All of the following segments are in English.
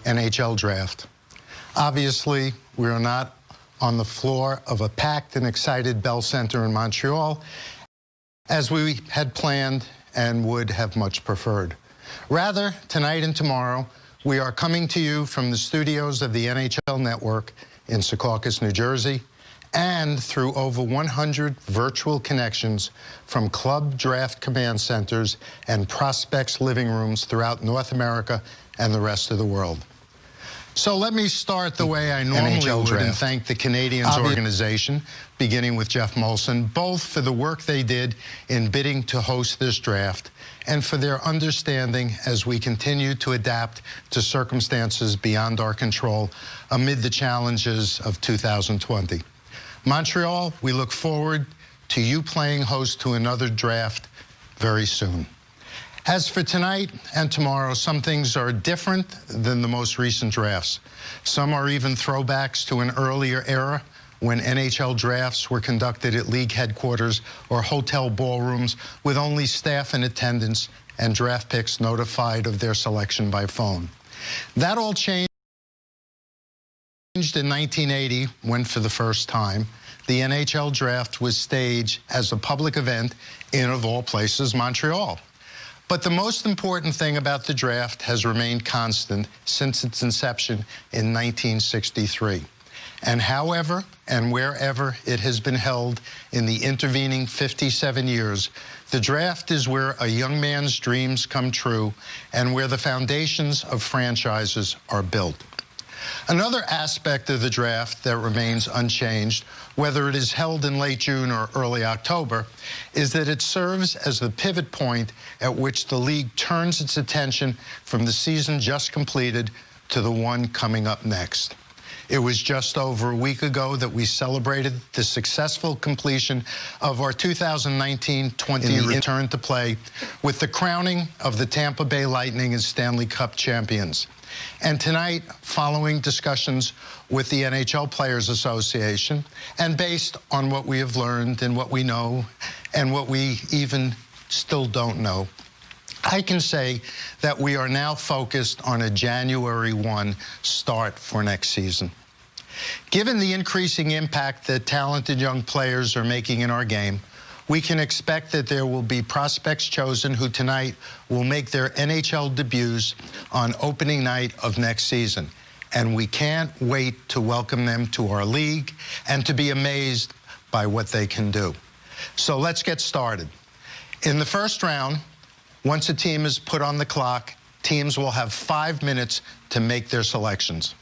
NHL draft. Obviously, we are not on the floor of a packed and excited Bell Center in Montreal, as we had planned and would have much preferred. Rather, tonight and tomorrow, we are coming to you from the studios of the NHL Network in Secaucus, New Jersey, and through over 100 virtual connections from club draft command centers and prospects' living rooms throughout North America and the rest of the world. So let me start the way I normally would and thank the Canadiens organization, beginning with Jeff Molson, both for the work they did in bidding to host this draft and for their understanding as we continue to adapt to circumstances beyond our control amid the challenges of 2020. Montreal, we look forward to you playing host to another draft very soon. As for tonight and tomorrow, some things are different than the most recent drafts. Some are even throwbacks to an earlier era when NHL drafts were conducted at league headquarters or hotel ballrooms with only staff in attendance and draft picks notified of their selection by phone. That all changed in 1980 when, for the first time, the NHL draft was staged as a public event in, of all places, Montreal. But the most important thing about the draft has remained constant since its inception in 1963. And however and wherever it has been held in the intervening 57 years, the draft is where a young man's dreams come true and where the foundations of franchises are built. Another aspect of the draft that remains unchanged, whether it is held in late June or early October, is that it serves as the pivot point at which the league turns its attention from the season just completed to the one coming up next. It was just over a week ago that we celebrated the successful completion of our 2019-20 return to play with the crowning of the Tampa Bay Lightning as Stanley Cup champions. And tonight, following discussions with the NHL Players Association, and based on what we have learned and what we know and what we even still don't know, I can say that we are now focused on a January 1 start for next season. Given the increasing impact that talented young players are making in our game, we can expect that there will be prospects chosen who tonight will make their NHL debuts on opening night of next season. And we can't wait to welcome them to our league and to be amazed by what they can do. So let's get started. In the first round, once a team is put on the clock, teams will have 5 minutes to make their selections.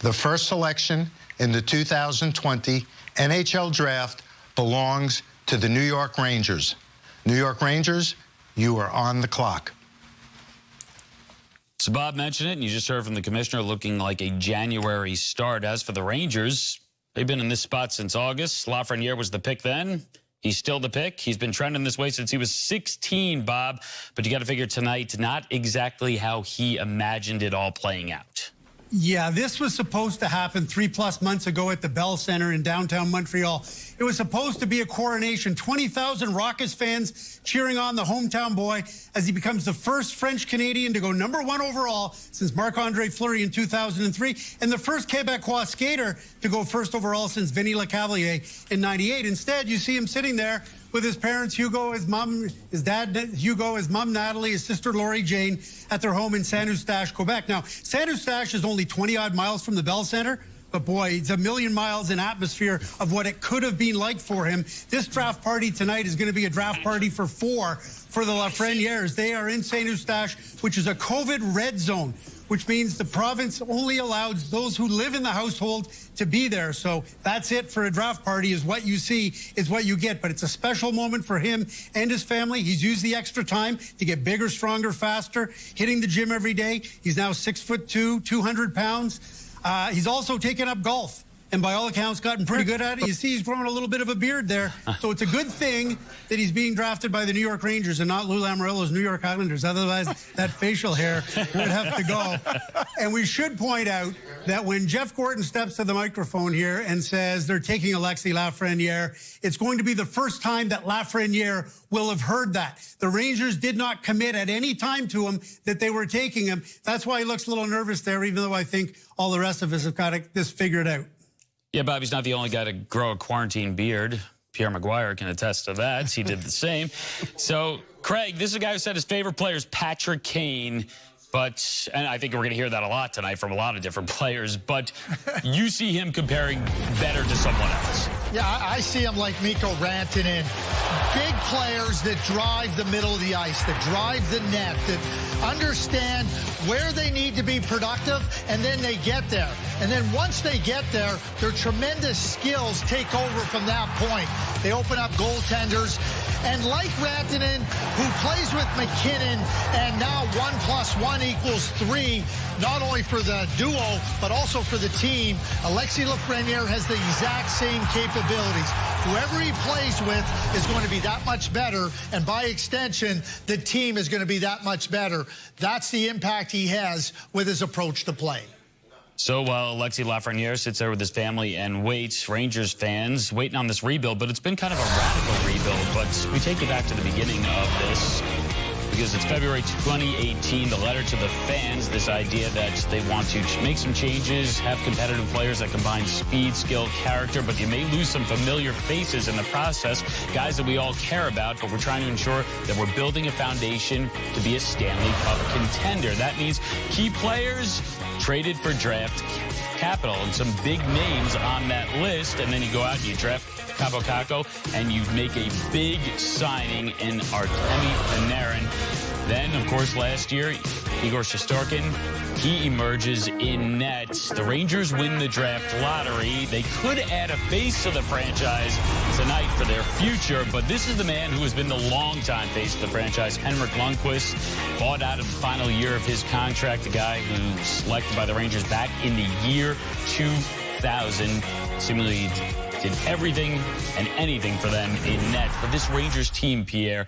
The first selection in the 2020 NHL Draft belongs to the New York Rangers. New York Rangers, you are on the clock. So Bob mentioned it, and you just heard from the commissioner, looking like a January start. As for the Rangers, they've been in this spot since August. Lafreniere was the pick then. He's still the pick. He's been trending this way since he was 16, Bob. But you got to figure tonight, not exactly how he imagined it all playing out. Yeah, this was supposed to happen 3+ months ago at the Bell Center in downtown Montreal. It was supposed to be a coronation. 20,000 Rockets fans cheering on the hometown boy as he becomes the first French Canadian to go #1 overall since Marc-Andre Fleury in 2003, and the first Quebecois skater to go first overall since Vinny Lecavalier in '98. Instead, you see him sitting there with his parents, Hugo, his mom, his dad, Hugo, his mom, Natalie, his sister, Laurie Jane, at their home in Saint-Eustache, Quebec. Now, Saint-Eustache is only 20-odd miles from the Bell Center, but boy, it's a million miles in atmosphere of what it could have been like for him. This draft party tonight is going to be a draft party for 4 for the Lafrenières. They are in Saint-Eustache, which is a COVID red zone, which means the province only allows those who live in the household to be there. So that's it for a draft party, is what you see, is what you get. But it's a special moment for him and his family. He's used the extra time to get bigger, stronger, faster, hitting the gym every day. He's now 6'2", 200 pounds. He's also taken up golf. and by all accounts gotten pretty good at it. You see he's growing a little bit of a beard there. So it's a good thing that he's being drafted by the New York Rangers and not Lou Lamoriello's New York Islanders. Otherwise, that facial hair would have to go. And we should point out that when Jeff Gorton steps to the microphone here and says they're taking Alexis Lafreniere, it's going to be the first time that Lafreniere will have heard that. The Rangers did not commit at any time to him that they were taking him. That's why he looks a little nervous there, even though I think all the rest of us have got this figured out. Yeah, Bobby's not the only guy to grow a quarantine beard. Pierre Maguire can attest to that. He did the same. So, Craig, this is a guy who said his favorite player is Patrick Kane. But, and I think we're going to hear that a lot tonight from a lot of different players, but you see him comparing better to someone else. Yeah, I see him like Mikko Rantanen. Big players that drive the middle of the ice, that drive the net, that understand where they need to be productive, and then they get there. And then once they get there, their tremendous skills take over from that point. They open up goaltenders. And like Rantanen, who plays with McKinnon, and now 1 + 1 = 3, not only for the duo, but also for the team, Alexis Lafreniere has the exact same capabilities. Whoever he plays with is going to be that much better, and by extension, the team is going to be that much better. That's the impact he has with his approach to play. So while Alexis Lafreniere sits there with his family and waits, Rangers fans waiting on this rebuild, but it's been kind of a radical rebuild. But we take you back to the beginning of this because it's February 2018, the letter to the fans, this idea that they want to make some changes, have competitive players that combine speed, skill, character, but you may lose some familiar faces in the process, guys that we all care about, but we're trying to ensure that we're building a foundation to be a Stanley Cup contender. That means key players traded for draft capital and some big names on that list, and then you go out and you draft Kaapo Kakko, and you make a big signing in Artemi Panarin. Then, of course, last year, Igor Shesterkin, he emerges in net. The Rangers win the draft lottery. They could add a face to the franchise tonight for their future, but this is the man who has been the longtime face of the franchise, Henrik Lundqvist, bought out of the final year of his contract, the guy who was selected by the Rangers back in the year 2000, seemingly did everything and anything for them in net. For this Rangers team, Pierre,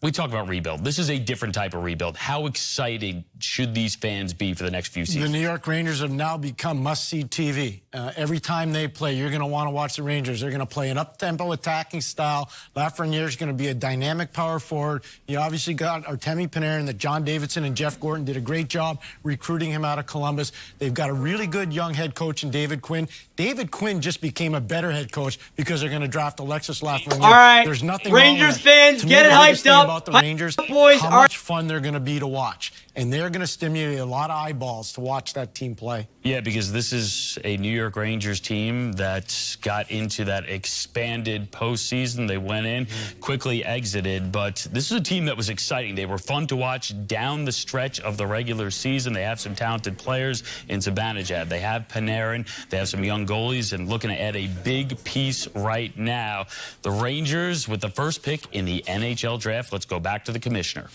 we talk about rebuild. This is a different type of rebuild. How excited should these fans be for the next few seasons? The New York Rangers have now become must-see TV. Every time they play, you're going to want to watch the Rangers. They're going to play an up-tempo attacking style. Lafreniere is going to be a dynamic power forward. You obviously got Artemi Panarin, that John Davidson and Jeff Gorton did a great job recruiting him out of Columbus. They've got a really good young head coach in David Quinn. David Quinn just became a better head coach because they're going to draft Alexis Lafreniere. All right, there's nothing Rangers wrong fans, get it hyped up. About the Rangers, boys, how much fun they're going to be to watch. And they're going to stimulate a lot of eyeballs to watch that team play. Yeah, because this is a New York Rangers team that got into that expanded postseason. They went in, quickly exited, but this is a team that was exciting. They were fun to watch down the stretch of the regular season. They have some talented players in Zibanejad. They have Panarin. They have some young goalies and looking to add a big piece right now. The Rangers with the first pick in the NHL draft. Let's go back to the commissioner.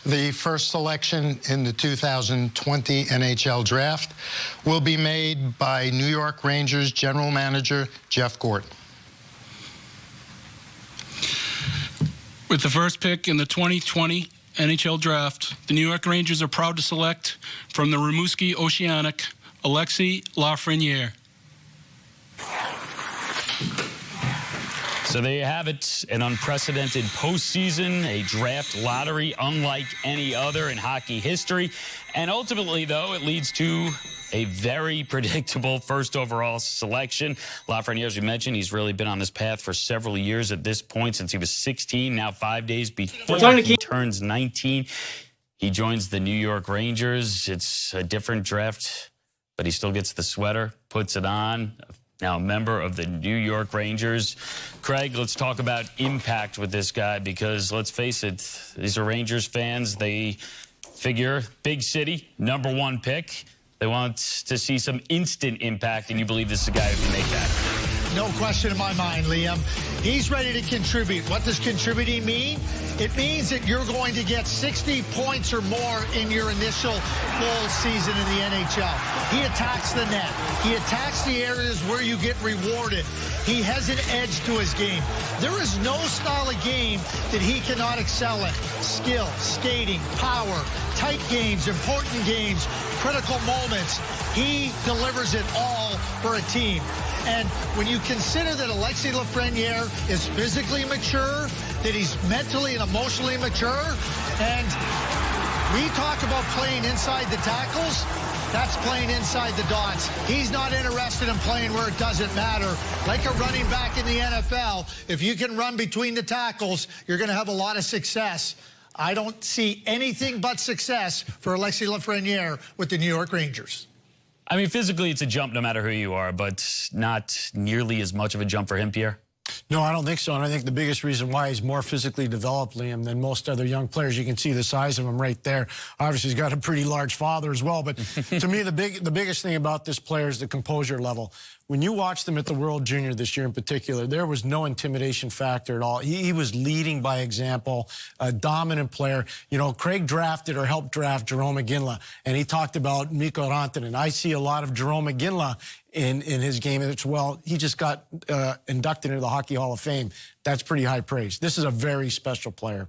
The first selection in the 2020 NHL draft will be made by New York Rangers general manager Jeff Gorton. With the first pick in the 2020 NHL draft, the New York Rangers are proud to select from the Rimouski Oceanic, Alexis Lafreniere. So there you have it, an unprecedented postseason, a draft lottery unlike any other in hockey history. And ultimately, though, it leads to a very predictable first overall selection. Lafreniere, as we mentioned, he's really been on this path for several years at this point, since he was 16, now 5 days before he turns 19. He joins the New York Rangers. It's a different draft, but he still gets the sweater, puts it on. Now a member of the New York Rangers. Craig, let's talk about impact with this guy, because let's face it, these are Rangers fans. They figure big city, #1 pick. They want to see some instant impact, and you believe this is a guy who can make that. No question in my mind, Liam. He's ready to contribute. What does contributing mean? It means that you're going to get 60 points or more in your initial full season in the NHL. He attacks the net. He attacks the areas where you get rewarded. He has an edge to his game. There is no style of game that he cannot excel at. Skill, skating, power, tight games, important games, critical moments. He delivers it all for a team. And when you consider that Alexis Lafreniere is physically mature, that he's mentally and emotionally mature, and we talk about playing inside the tackles, that's playing inside the dots. He's not interested in playing where it doesn't matter. Like a running back in the NFL, if you can run between the tackles, you're going to have a lot of success. I don't see anything but success for Alexis Lafreniere with the New York Rangers. I mean, physically, it's a jump no matter who you are, but not nearly as much of a jump for him, Pierre. No, I don't think so. And I think the biggest reason why he's more physically developed, Liam, than most other young players. You can see the size of him right there. Obviously, he's got a pretty large father as well. But to me, the biggest thing about this player is the composure level. When you watched him at the World Junior this year in particular, there was no intimidation factor at all. He was leading by example, a dominant player. You know, Craig drafted or helped draft Jarome Iginla, and he talked about Mikko Rantanen. I see a lot of Jarome Iginla in his game as well. He just got inducted into the Hockey Hall of Fame. That's pretty high praise. This is a very special player.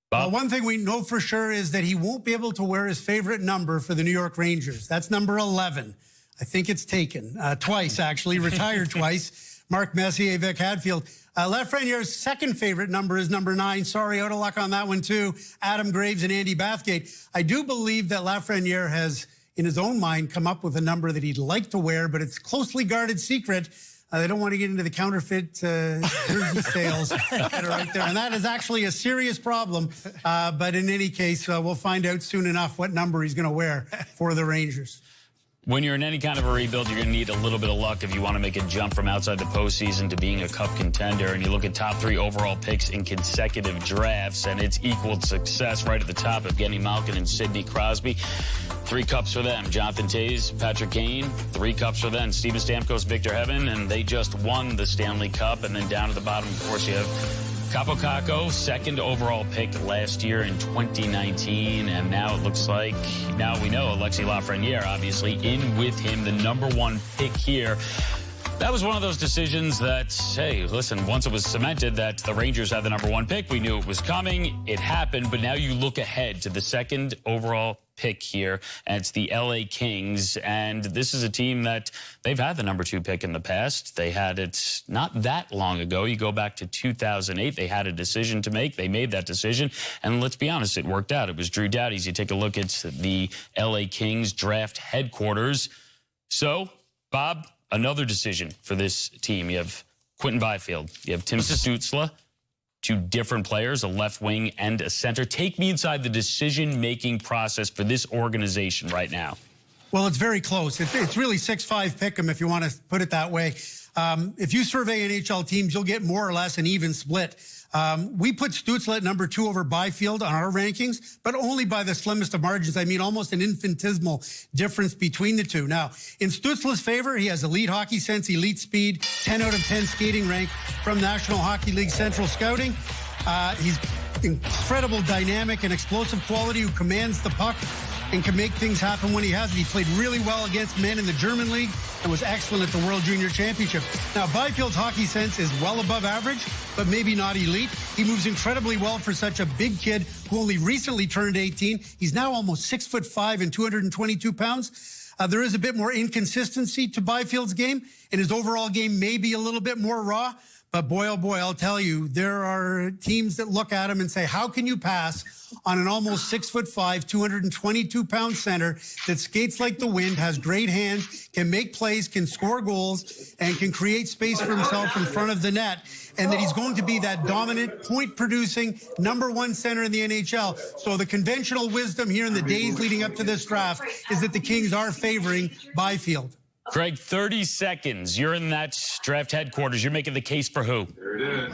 One thing we know for sure is that he won't be able to wear his favorite number for the New York Rangers. That's number 11. I think it's taken twice, actually, retired twice. Mark Messier, Vic Hadfield. Lafreniere's second favorite number is number 9. Sorry, out of luck on that one, too. Adam Graves and Andy Bathgate. I do believe that Lafreniere has, in his own mind, come up with a number that he'd like to wear, but it's closely guarded secret. They don't want to get into the counterfeit jersey sales that are right there. And that is actually a serious problem. But in any case, we'll find out soon enough what number he's going to wear for the Rangers. When you're in any kind of a rebuild, you're going to need a little bit of luck if you want to make a jump from outside the postseason to being a cup contender. And you look at top 3 overall picks in consecutive drafts, and it's equaled success right at the top of Evgeny Malkin and Sidney Crosby. 3 cups for them. Jonathan Toews, Patrick Kane, 3 cups for them. Steven Stamkos, Victor Hedman, and they just won the Stanley Cup. And then down at the bottom, of course, you have Kaapo Kakko, 2nd overall pick last year in 2019, and now it looks like, now we know Alexis Lafreniere, obviously, in with him, the number 1 pick here. That was one of those decisions that, hey, listen, once it was cemented that the Rangers had the number 1 pick, we knew it was coming, it happened, but now you look ahead to the 2nd overall pick here, and it's the LA Kings, and this is a team that they've had the number 2 pick in the past. They had it not that long ago. You go back to 2008, they had a decision to make. They made that decision, and let's be honest, it worked out. It was Drew Doughty's. You take a look at the LA Kings draft headquarters. So, Bob, another decision for this team. You have Quinton Byfield. You have Tim Stützle. 2 different players, a left wing and a center. Take me inside the decision-making process for this organization right now. Well, it's very close. It's really 6-5 pick 'em, if you want to put it that way. If you survey NHL teams, you'll get more or less an even split. We put Stützle at number 2 over Byfield on our rankings, but only by the slimmest of margins. I mean, almost an infinitesimal difference between the two. Now, in Stützle's favor, he has elite hockey sense, elite speed, 10 out of 10 skating rank from National Hockey League Central Scouting. He's incredible dynamic and explosive quality who commands the puck and can make things happen when he has it. He played really well against men in the German league and was excellent at the World Junior Championship. Now, Byfield's hockey sense is well above average, but maybe not elite. He moves incredibly well for such a big kid who only recently turned 18. He's now almost 6'5" and 222 pounds. There is a bit more inconsistency to Byfield's game, and his overall game may be a little bit more raw. But boy, oh boy, I'll tell you, there are teams that look at him and say, how can you pass on an almost 6'5", 222-pound center that skates like the wind, has great hands, can make plays, can score goals, and can create space for himself in front of the net, and that he's going to be that dominant, point-producing, #1 center in the NHL. So the conventional wisdom here in the days leading up to this draft is that the Kings are favoring Byfield. Craig, 30 seconds. You're in that draft headquarters. You're making the case for who? There it is.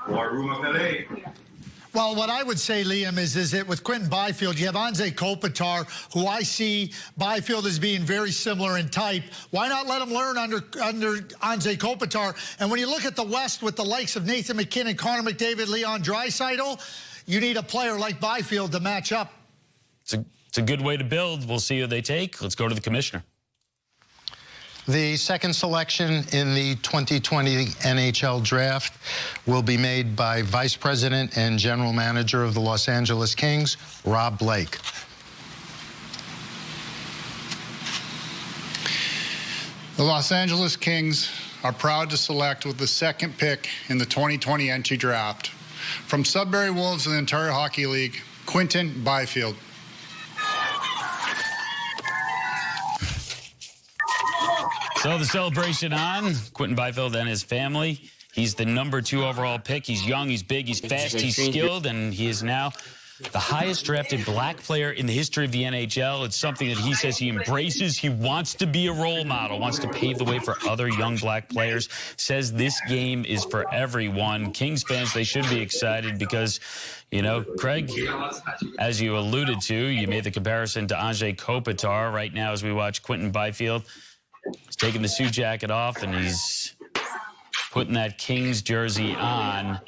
War Room of LA. Well, what I would say, Liam, is that with Quinton Byfield, you have Anze Kopitar, who I see Byfield as being very similar in type. Why not let him learn under Anze Kopitar? And when you look at the West with the likes of Nathan McKinnon, Connor McDavid, Leon Draisaitl, you need a player like Byfield to match up. It's a good way to build. We'll see who they take. Let's go to the commissioner. The second selection in the 2020 NHL draft will be made by Vice President and General Manager of the Los Angeles Kings, Rob Blake. The Los Angeles Kings are proud to select with the second pick in the 2020 NT draft from Sudbury Wolves of the Ontario Hockey League, Quinton Byfield. So the celebration on. Quinton Byfield and his family. He's the #2 overall pick. He's young, he's big, he's fast, he's skilled, and he is now the highest drafted black player in the history of the NHL. It's something that he says he embraces. He wants to be a role model, wants to pave the way for other young black players, says this game is for everyone. Kings fans, they should be excited because, you know, Craig, as you alluded to, you made the comparison to Anze Kopitar. Right now, as we watch Quinton Byfield, he's taking the suit jacket off and he's putting that Kings jersey on.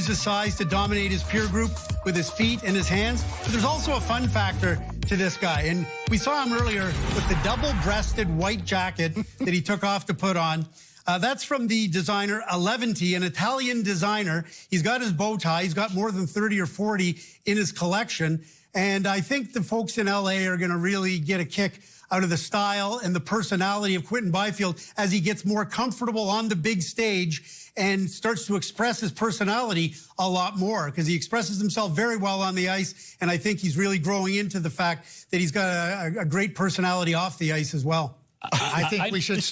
The size to dominate his peer group with his feet and his hands. But there's also a fun factor to this guy. And we saw him earlier with the double-breasted white jacket that he took off to put on. That's from the designer Aleventi, an Italian designer. He's got his bow tie. He's got more than 30 or 40 in his collection. And I think the folks in LA are going to really get a kick out of the style and the personality of Quinton Byfield as he gets more comfortable on the big stage and starts to express his personality a lot more, because he expresses himself very well on the ice. And I think he's really growing into the fact that he's got a great personality off the ice as well. I think we should.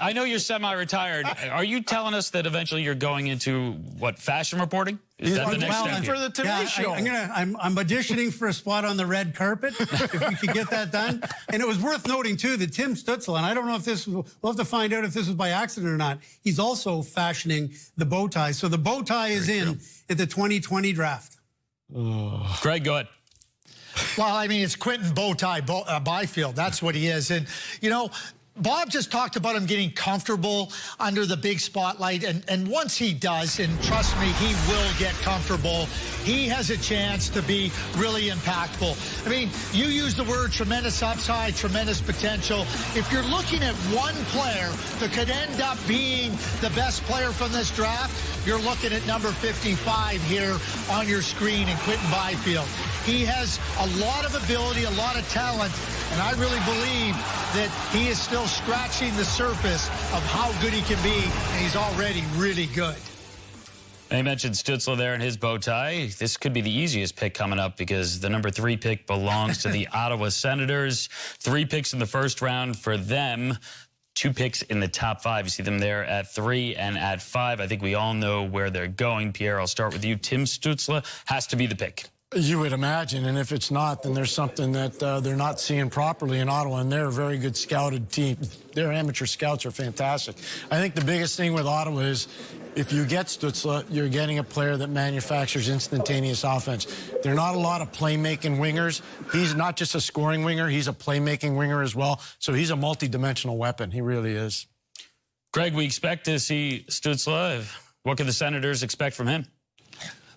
I know you're semi-retired. Are you telling us that eventually you're going into, what, fashion reporting? Is that the next step for the Today Show. I'm auditioning for a spot on the red carpet, if we could get that done. And it was worth noting, too, that Tim Stützle, and I don't know if this, we'll have to find out if this was by accident or not, he's also fashioning the bow tie. So the bow tie is in at the 2020 draft. Greg, go ahead. Well, I mean, it's Quinton Bowtie Byfield. That's what he is. And, you know, Bob just talked about him getting comfortable under the big spotlight, and once he does, and trust me, he will get comfortable, he has a chance to be really impactful. I mean, you use the word tremendous upside, tremendous potential. If you're looking at one player that could end up being the best player from this draft, you're looking at number 55 here on your screen in Quinton Byfield. He has a lot of ability, a lot of talent, and I really believe that he is still scratching the surface of how good he can be, and he's already really good. I mentioned Stützle there in his bow tie. This could be the easiest pick coming up because the number 3 pick belongs to the Ottawa Senators. 3 picks in the first round for them. 2 picks in the top 5. You see them there at 3 and at 5. I think we all know where they're going. Pierre, I'll start with you. Tim Stützle has to be the pick. You would imagine, and if it's not, then there's something that they're not seeing properly in Ottawa, and they're a very good scouted team. Their amateur scouts are fantastic. I think the biggest thing with Ottawa is if you get Stützle, you're getting a player that manufactures instantaneous offense. There are not a lot of playmaking wingers. He's not just a scoring winger, he's a playmaking winger as well, so he's a multi-dimensional weapon. He really is. Greg, we expect to see Stützle. What can the Senators expect from him?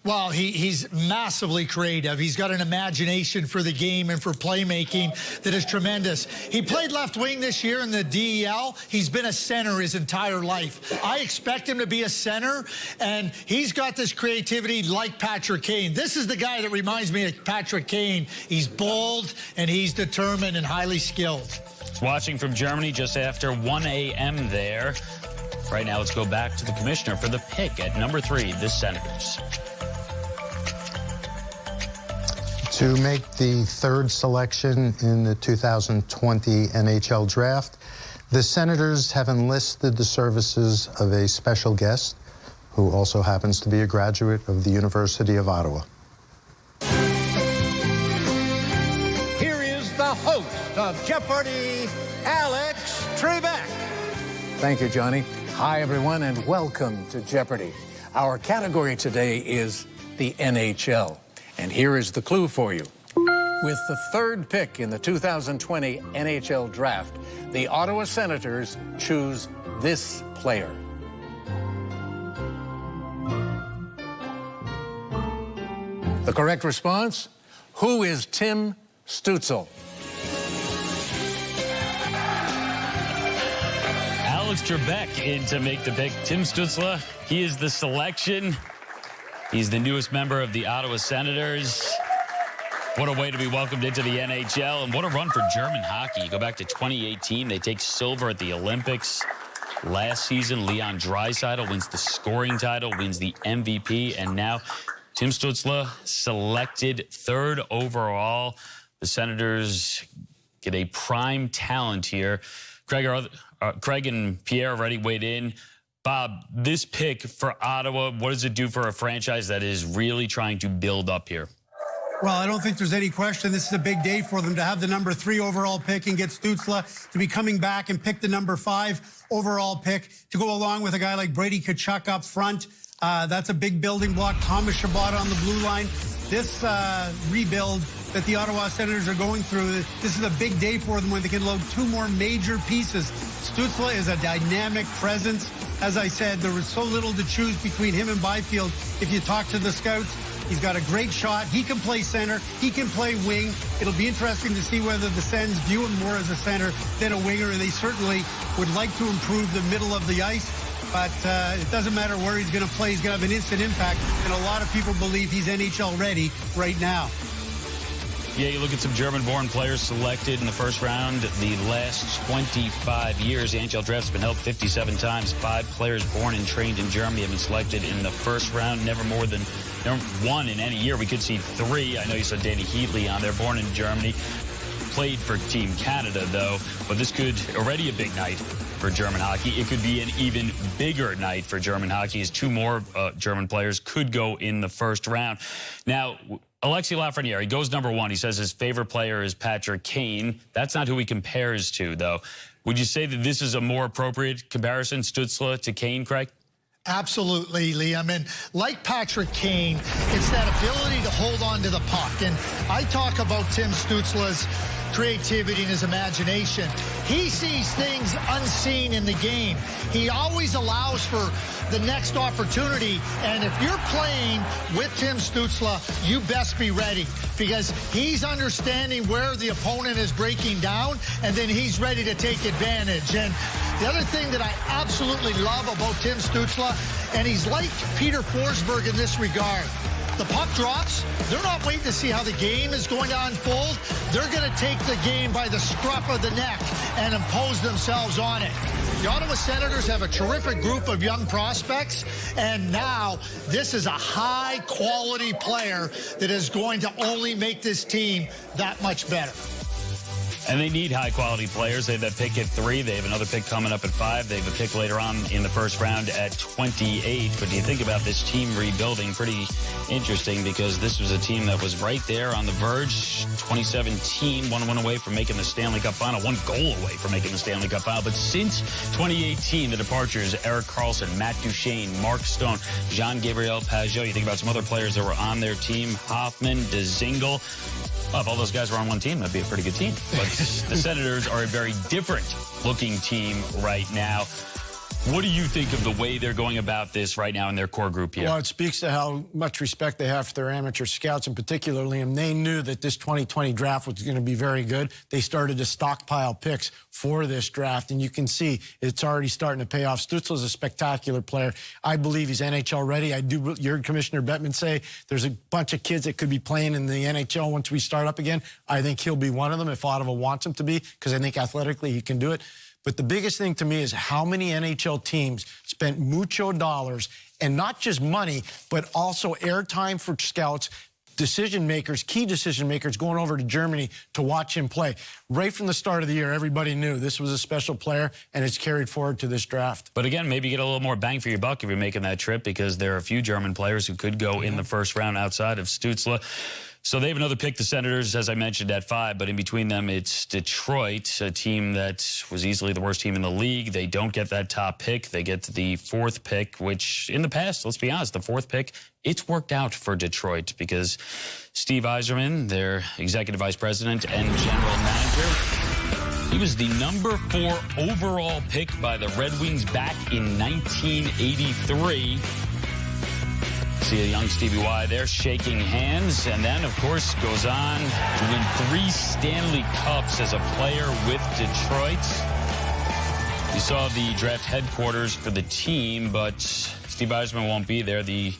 Well, he's massively creative. He's got an imagination for the game and for playmaking that is tremendous. He played left wing this year in the DEL. He's been a center his entire life. I expect him to be a center, and he's got this creativity like Patrick Kane. This is the guy that reminds me of Patrick Kane. He's bold, and he's determined and highly skilled. Watching from Germany just after 1 a.m. there. Right now, let's go back to the commissioner for the pick at number 3, the Senators. To make the 3rd selection in the 2020 NHL Draft, the Senators have enlisted the services of a special guest who also happens to be a graduate of the University of Ottawa. Here is the host of Jeopardy, Alex Trebek. Thank you, Johnny. Hi, everyone, and welcome to Jeopardy. Our category today is the NHL. And here is the clue for you. With the 3rd pick in the 2020 NHL Draft, the Ottawa Senators choose this player. The correct response? Who is Tim Stützle? Alex Trebek in to make the pick. Tim Stützle, he is the selection. He's the newest member of the Ottawa Senators. What a way to be welcomed into the NHL, and what a run for German hockey. You go back to 2018, they take silver at the Olympics. Last season, Leon Draisaitl wins the scoring title, wins the MVP, and now Tim Stützle selected 3rd overall. The Senators get a prime talent here. Craig and Pierre already weighed in. Bob, this pick for Ottawa, what does it do for a franchise that is really trying to build up here? Well, I don't think there's any question. This is a big day for them to have the number 3 overall pick and get Stützle to be coming back and pick the number 5 overall pick to go along with a guy like Brady Tkachuk up front. That's a big building block. Thomas Chabot on the blue line. This rebuild that the Ottawa Senators are going through, this is a big day for them when they can load 2 more major pieces. Stützle is a dynamic presence. As I said, there was so little to choose between him and Byfield. If you talk to the scouts, he's got a great shot. He can play center. He can play wing. It'll be interesting to see whether the Sens view him more as a center than a winger, and they certainly would like to improve the middle of the ice. But it doesn't matter where he's going to play. He's going to have an instant impact, and a lot of people believe he's NHL ready right now. Yeah, you look at some German-born players selected in the first round. The last 25 years, the NHL draft's been held 57 times. 5 players born and trained in Germany have been selected in the first round. Never more than 1 in any year. We could see 3. I know you saw Danny Heatley on there, born in Germany. Played for Team Canada, though. But this could already a big night for German hockey. It could be an even bigger night for German hockey as 2 more German players could go in the first round. Now, Alexis Lafreniere, he goes number 1. He says his favorite player is Patrick Kane. That's not who he compares to, though. Would you say that this is a more appropriate comparison, Stützle to Kane, Craig? Absolutely, Liam. And like Patrick Kane, it's that ability to hold on to the puck. And I talk about Tim Stützle's creativity and his imagination. He sees things unseen in the game. He always allows for the next opportunity. And if you're playing with Tim Stützle, you best be ready, because he's understanding where the opponent is breaking down, and then he's ready to take advantage. And the other thing that I absolutely love about Tim Stützle, and he's like Peter Forsberg in this regard. The puck drops. They're not waiting to see how the game is going to unfold. They're going to take the game by the scruff of the neck and impose themselves on it. The Ottawa Senators have a terrific group of young prospects, and now this is a high-quality player that is going to only make this team that much better. And they need high-quality players. They have that pick at 3. They have another pick coming up at 5. They have a pick later on in the first round at 28. But do you think about this team rebuilding? Pretty interesting, because this was a team that was right there on the verge. 2017, 1 away from making the Stanley Cup Final, 1 goal away from making the Stanley Cup Final. But since 2018, the departures, Erik Karlsson, Matt Duchene, Mark Stone, Jean-Gabriel Pageau. You think about some other players that were on their team, Hoffman, Dzingel. Well, if all those guys were on one team, that'd be a pretty good team. But the Senators are a very different-looking team right now. What do you think of the way they're going about this right now in their core group here? Well, it speaks to how much respect they have for their amateur scouts, and particularly, and they knew that this 2020 draft was going to be very good. They started to stockpile picks for this draft, and you can see it's already starting to pay off. Stützle is a spectacular player. I believe he's NHL ready. You heard Commissioner Bettman say there's a bunch of kids that could be playing in the NHL once we start up again. I think he'll be one of them if Ottawa wants him to be, because I think athletically he can do it. But the biggest thing to me is how many NHL teams spent mucho dollars, and not just money, but also airtime for scouts, decision makers, key decision makers going over to Germany to watch him play. Right from the start of the year, everybody knew this was a special player, and it's carried forward to this draft. But again, maybe you get a little more bang for your buck if you're making that trip, because there are a few German players who could go in the first round outside of Stützle. So they have another pick, the Senators, as I mentioned, at 5. But in between them, it's Detroit, a team that was easily the worst team in the league. They don't get that top pick. They get the 4th pick, which in the past, let's be honest, the 4th pick, it's worked out for Detroit, because Steve Yzerman, their executive vice president and general manager, he was the number 4 overall pick by the Red Wings back in 1983. See a young Stevie Y there shaking hands, and then, of course, goes on to win 3 Stanley Cups as a player with Detroit. You saw the draft headquarters for the team, but Steve Yzerman won't be there. The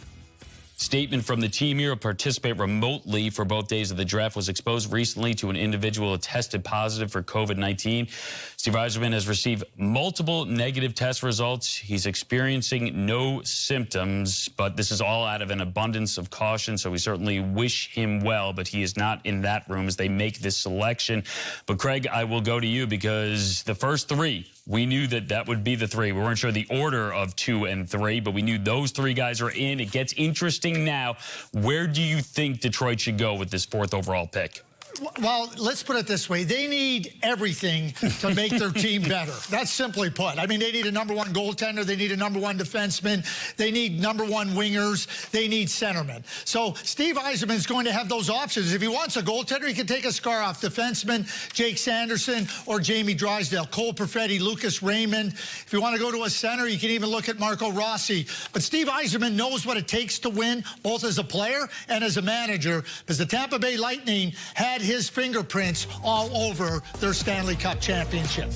statement from the team here: will participate remotely for both days of the draft. Was exposed recently to an individual who tested positive for COVID-19. Steve Yzerman has received multiple negative test results. He's experiencing no symptoms, but this is all out of an abundance of caution, so we certainly wish him well, but he is not in that room as they make this selection. But Craig, I will go to you, because the first 3, we knew that would be the 3. We weren't sure the order of 2 and 3, but we knew those 3 guys are in. It gets interesting now. Where do you think Detroit should go with this 4th overall pick? Well, let's put it this way. They need everything to make their team better. That's simply put. I mean, they need a #1 goaltender. They need a #1 defenseman. They need #1 wingers. They need centermen. So Steve Yzerman is going to have those options. If he wants a goaltender, he can take a Skarhoff defenseman, Jake Sanderson, or Jamie Drysdale, Cole Perfetti, Lucas Raymond. If you want to go to a center, you can even look at Marco Rossi. But Steve Yzerman knows what it takes to win, both as a player and as a manager, because the Tampa Bay Lightning had his fingerprints all over their Stanley Cup championship.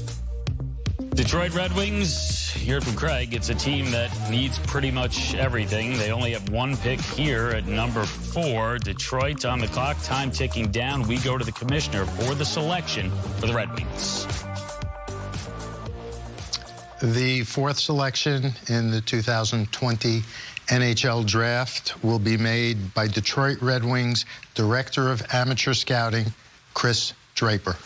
Detroit Red Wings, you heard from Craig, it's a team that needs pretty much everything. They only have 1 pick here at number 4. Detroit on the clock, time ticking down. We go to the commissioner for the selection for the Red Wings. The 4th selection in the 2020 NHL draft will be made by Detroit Red Wings Director of Amateur Scouting, Chris Draper.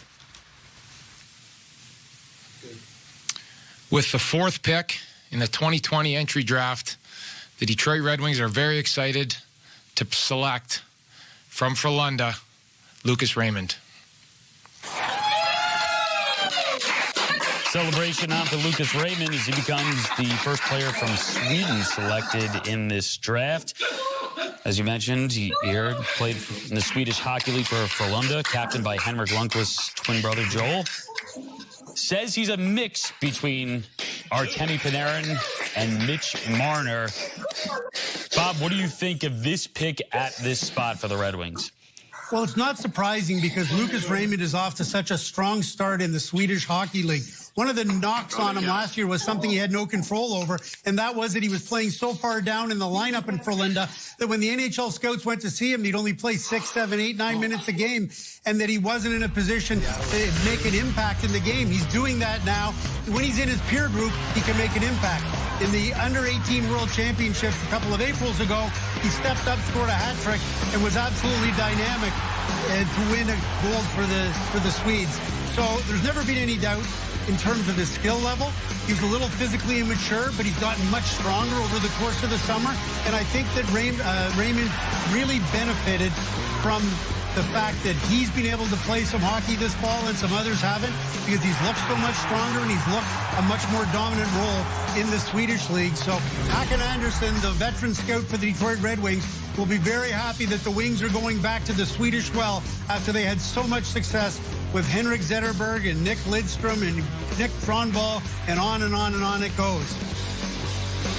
With the 4th pick in the 2020 entry draft, the Detroit Red Wings are very excited to select from Frölunda, Lucas Raymond. Celebration on for Lucas Raymond as he becomes the first player from Sweden selected in this draft. As you mentioned, he played in the Swedish Hockey League for Frölunda, captained by Henrik Lundqvist's twin brother Joel. Says he's a mix between Artemi Panarin and Mitch Marner. Bob, what do you think of this pick at this spot for the Red Wings? Well, it's not surprising because Lucas Raymond is off to such a strong start in the Swedish Hockey League. One of the knocks on him last year was something he had no control over, and that was that he was playing so far down in the lineup in Frölunda that when the NHL scouts went to see him, he'd only play 6, 7, 8, 9 minutes a game, and that he wasn't in a position to make an impact in the game. He's doing that now. When he's in his peer group, he can make an impact. In the Under-18 World Championships a couple of Aprils ago, he stepped up, scored a hat trick, and was absolutely dynamic to win a gold for the Swedes. So there's never been any doubt in terms of his skill level. He's a little physically immature, but he's gotten much stronger over the course of the summer. And I think that Raymond really benefited from the fact that he's been able to play some hockey this fall and some others haven't, because he's looked so much stronger and he's looked a much more dominant role in the Swedish league. So Håkan Andersson, the veteran scout for the Detroit Red Wings, will be very happy that the Wings are going back to the Swedish well after they had so much success with Henrik Zetterberg and Nick Lidstrom and Nick Kronwall, and on and on and on it goes.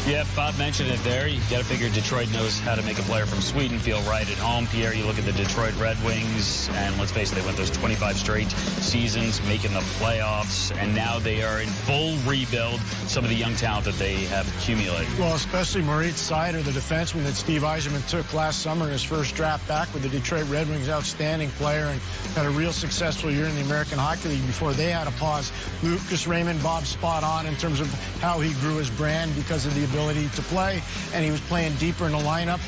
Yeah, Bob mentioned it there. You got to figure Detroit knows how to make a player from Sweden feel right at home. Pierre, you look at the Detroit Red Wings, and let's face it, they went those 25 straight seasons making the playoffs, and now they are in full rebuild, some of the young talent that they have accumulated. Well, especially Moritz Seider, the defenseman that Steve Yzerman took last summer in his first draft back with the Detroit Red Wings, outstanding player, and had a real successful year in the American Hockey League before they had a pause. Lucas Raymond, Bob, spot on in terms of how he grew his brand because of the ability to play, and he was playing deeper in the lineup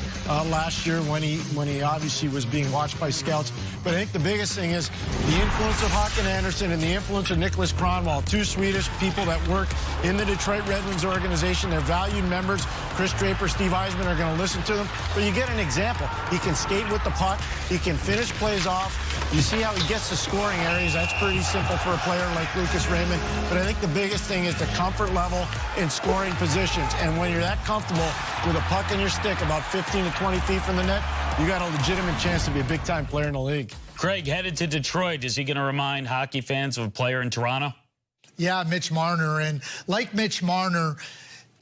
last year when he obviously was being watched by scouts. But I think the biggest thing is the influence of Håkan Andersson and the influence of Niklas Kronwall, two Swedish people that work in the Detroit Red Wings organization. They're valued members. Chris Draper, Steve Yzerman are going to listen to them. But you get an example. He can skate with the puck. He can finish plays off. You see how he gets to scoring areas. That's pretty simple for a player like Lucas Raymond. But I think the biggest thing is the comfort level in scoring positions. And when you're that comfortable with a puck in your stick about 15 to 20 feet from the net, you got a legitimate chance to be a big-time player in the league. Craig, headed to Detroit, is he going to remind hockey fans of a player in Toronto? Yeah, Mitch Marner. And like Mitch Marner,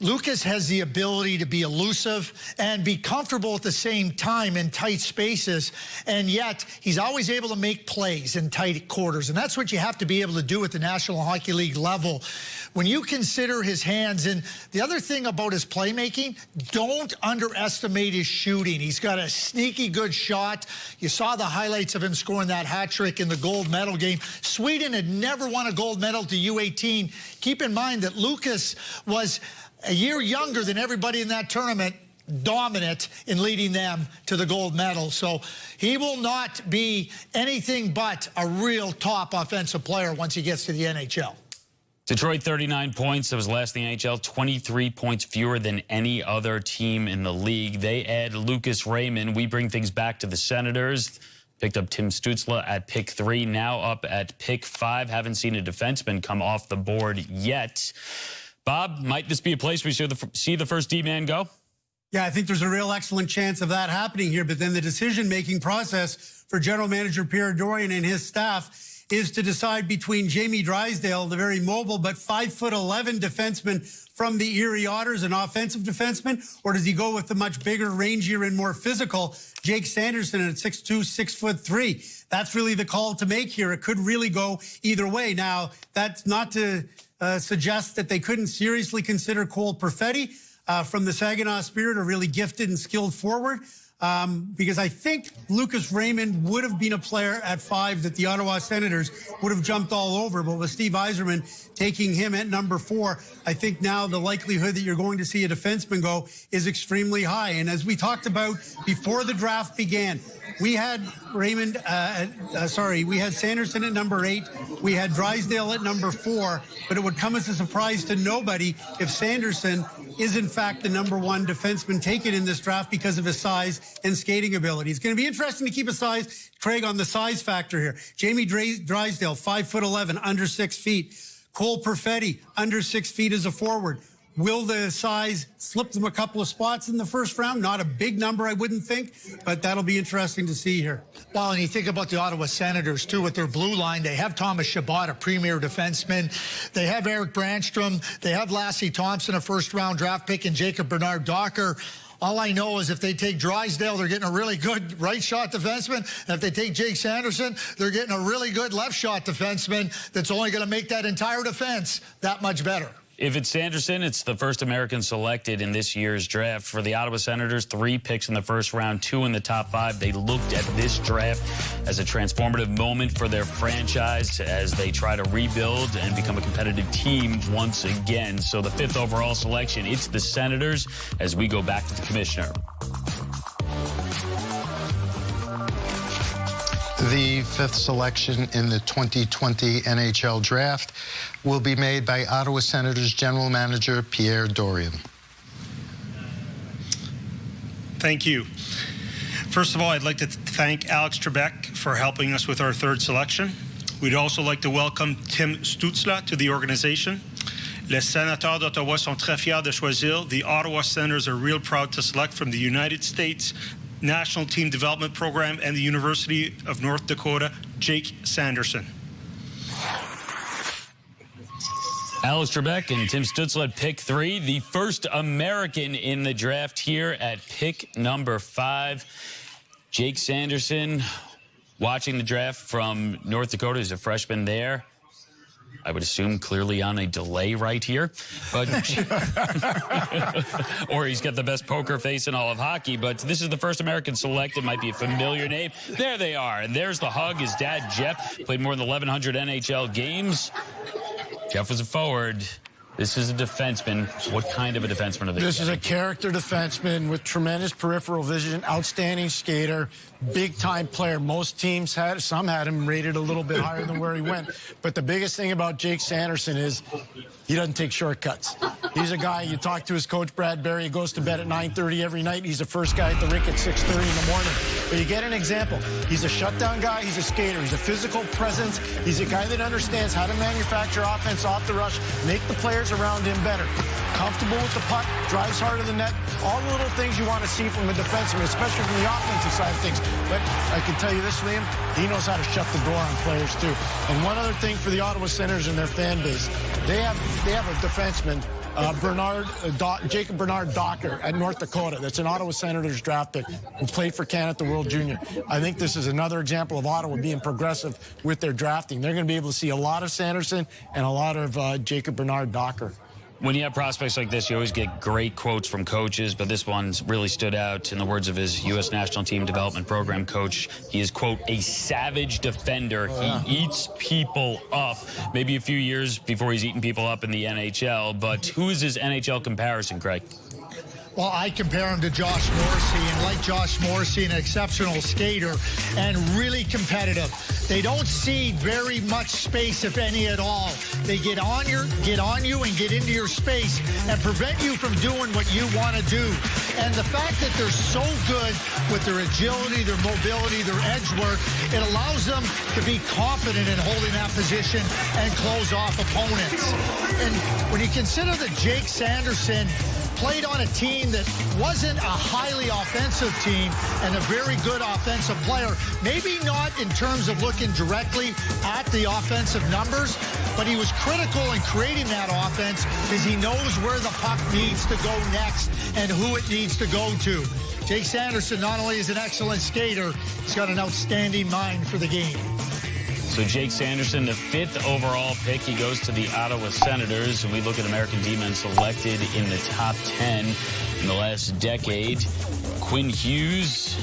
Lucas has the ability to be elusive and be comfortable at the same time in tight spaces, and yet he's always able to make plays in tight quarters, and that's what you have to be able to do at the National Hockey League level. When you consider his hands, and the other thing about his playmaking, don't underestimate his shooting. He's got a sneaky good shot. You saw the highlights of him scoring that hat trick in the gold medal game. Sweden had never won a gold medal to U18. Keep in mind that Lucas was a year younger than everybody in that tournament, dominant in leading them to the gold medal. So he will not be anything but a real top offensive player once he gets to the NHL. Detroit, 39 points. That was last in the NHL. 23 points fewer than any other team in the league. They add Lucas Raymond. We bring things back to the Senators. Picked up Tim Stützle at pick 3, now up at pick 5. Haven't seen a defenseman come off the board yet. Bob, might this be a place we see the first D-man go? Yeah, I think there's a real excellent chance of that happening here. But then the decision-making process for General Manager Pierre Dorion and his staff is to decide between Jamie Drysdale, the very mobile but 5'11" defenseman from the Erie Otters, an offensive defenseman, or does he go with the much bigger, rangier, and more physical Jake Sanderson at 6'2", 6'3"? That's really the call to make here. It could really go either way. Now, that's not to suggest that they couldn't seriously consider Cole Perfetti from the Saginaw Spirit, a really gifted and skilled forward, because I think Lucas Raymond would have been a player at 5 that the Ottawa Senators would have jumped all over. But with Steve Yzerman taking him at number 4, I think now the likelihood that you're going to see a defenseman go is extremely high. And as we talked about before the draft began, we had we had Sanderson at number 8. We had Drysdale at number 4, but it would come as a surprise to nobody if Sanderson is in fact the number 1 defenseman taken in this draft because of his size and skating ability. It's going to be interesting to keep Craig, on the size factor here. Jamie Drysdale, 5'11", under 6 feet. Cole Perfetti, under 6 feet as a forward. Will the size slip them a couple of spots in the first round? Not a big number, I wouldn't think, but that'll be interesting to see here. Well, and you think about the Ottawa Senators, too, with their blue line. They have Thomas Chabot, a premier defenseman. They have Eric Brandstrom. They have Lassie Thompson, a first-round draft pick, and Jacob Bernard-Docker. All I know is if they take Drysdale, they're getting a really good right-shot defenseman. And if they take Jake Sanderson, they're getting a really good left-shot defenseman that's only going to make that entire defense that much better. If it's Sanderson, it's the first American selected in this year's draft. For the Ottawa Senators, 3 picks in the first round, 2 in the top 5. They looked at this draft as a transformative moment for their franchise as they try to rebuild and become a competitive team once again. So the 5th overall selection, it's the Senators as we go back to the commissioner. The 5th selection in the 2020 NHL Draft will be made by Ottawa Senators General Manager Pierre Dorion. Thank you. First of all, I'd like to thank Alex Trebek for helping us with our 3rd selection. We'd also like to welcome Tim Stützle to the organization. Les Sénateurs d'Ottawa sont très fiers de choisir. The Ottawa Senators are real proud to select from the United States National Team Development Program and the University of North Dakota, Jake Sanderson. Alex Trebek and Tim Stützle at pick 3, the first American in the draft here at pick number 5. Jake Sanderson, watching the draft from North Dakota, he's a freshman there. I would assume clearly on a delay right here, but or he's got the best poker face in all of hockey. But this is the first American selected. Might be a familiar name. There they are, and there's the hug. His dad Jeff played more than 1,100 NHL games. Jeff was a forward. This is a defenseman. What kind of a defenseman are they? This is a character defenseman with tremendous peripheral vision, outstanding skater, big-time player. Most teams had, some had him rated a little bit higher than where he went. But the biggest thing about Jake Sanderson is he doesn't take shortcuts. He's a guy, you talk to his coach, Brad Berry, he goes to bed at 9:30 every night. He's the first guy at the rink at 6:30 in the morning. But you get an example. He's a shutdown guy. He's a skater. He's a physical presence. He's a guy that understands how to manufacture offense off the rush, make the players around him better. Comfortable with the puck, drives hard to the net. All the little things you want to see from a defenseman, especially from the offensive side of things. But I can tell you this, Liam, he knows how to shut the door on players too. And one other thing for the Ottawa Senators and their fan base, they have a defenseman, Jacob Bernard-Docker at North Dakota. That's an Ottawa Senators draft pick who played for Canada at the World Junior. I think this is another example of Ottawa being progressive with their drafting. They're going to be able to see a lot of Sanderson and a lot of Jacob Bernard-Docker. When you have prospects like this, you always get great quotes from coaches, but this one's really stood out. In the words of his U.S. National Team Development Program coach, he is, quote, a savage defender. He eats people up. Maybe a few years before he's eating people up in the NHL, but who is his NHL comparison, Craig? Well, I compare him to Josh Morrissey, and like Josh Morrissey, an exceptional skater and really competitive. They don't cede very much space, if any at all. They get on you and get into your space and prevent you from doing what you want to do. And the fact that they're so good with their agility, their mobility, their edge work, it allows them to be confident in holding that position and close off opponents. And when you consider that Jake Sanderson played on a team that wasn't a highly offensive team and a very good offensive player, maybe not in terms of looking directly at the offensive numbers, but he was critical in creating that offense because he knows where the puck needs to go next and who it needs to go to. Jake Sanderson not only is an excellent skater, he's got an outstanding mind for the game. So Jake Sanderson, the 5th overall pick, he goes to the Ottawa Senators. And we look at American D-men selected in the top 10 in the last decade. Quinn Hughes,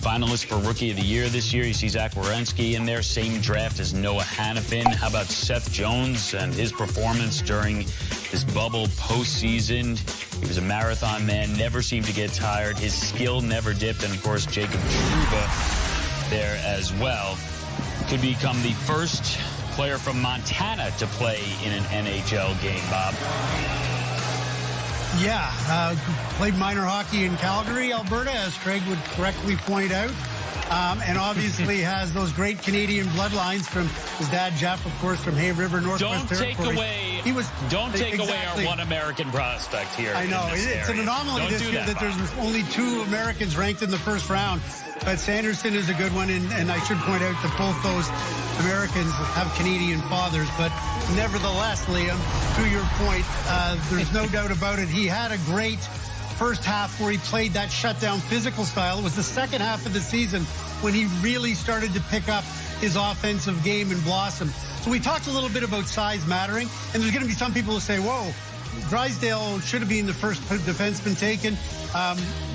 finalist for Rookie of the Year this year. You see Zach Werenski in there, same draft as Noah Hannafin. How about Seth Jones and his performance during his bubble postseason? He was a marathon man, never seemed to get tired. His skill never dipped. And, of course, Jacob Trouba there as well. Could become the first player from Montana to play in an NHL game, Bob. Yeah, played minor hockey in Calgary, Alberta, as Craig would correctly point out. and obviously has those great Canadian bloodlines from his dad, Jeff, of course, from Hay River, Northwest Territories. Don't take away our one American prospect here. I know. It's an anomaly this year that there's only 2 Americans ranked in the first round. But Sanderson is a good one, and I should point out that both those Americans have Canadian fathers. But nevertheless, Liam, to your point, there's no doubt about it. He had a great first half where he played that shutdown physical style. It was the second half of the season when he really started to pick up his offensive game and blossom. So we talked a little bit about size mattering, and there's going to be some people who say, whoa, Drysdale should have been the first defenseman taken.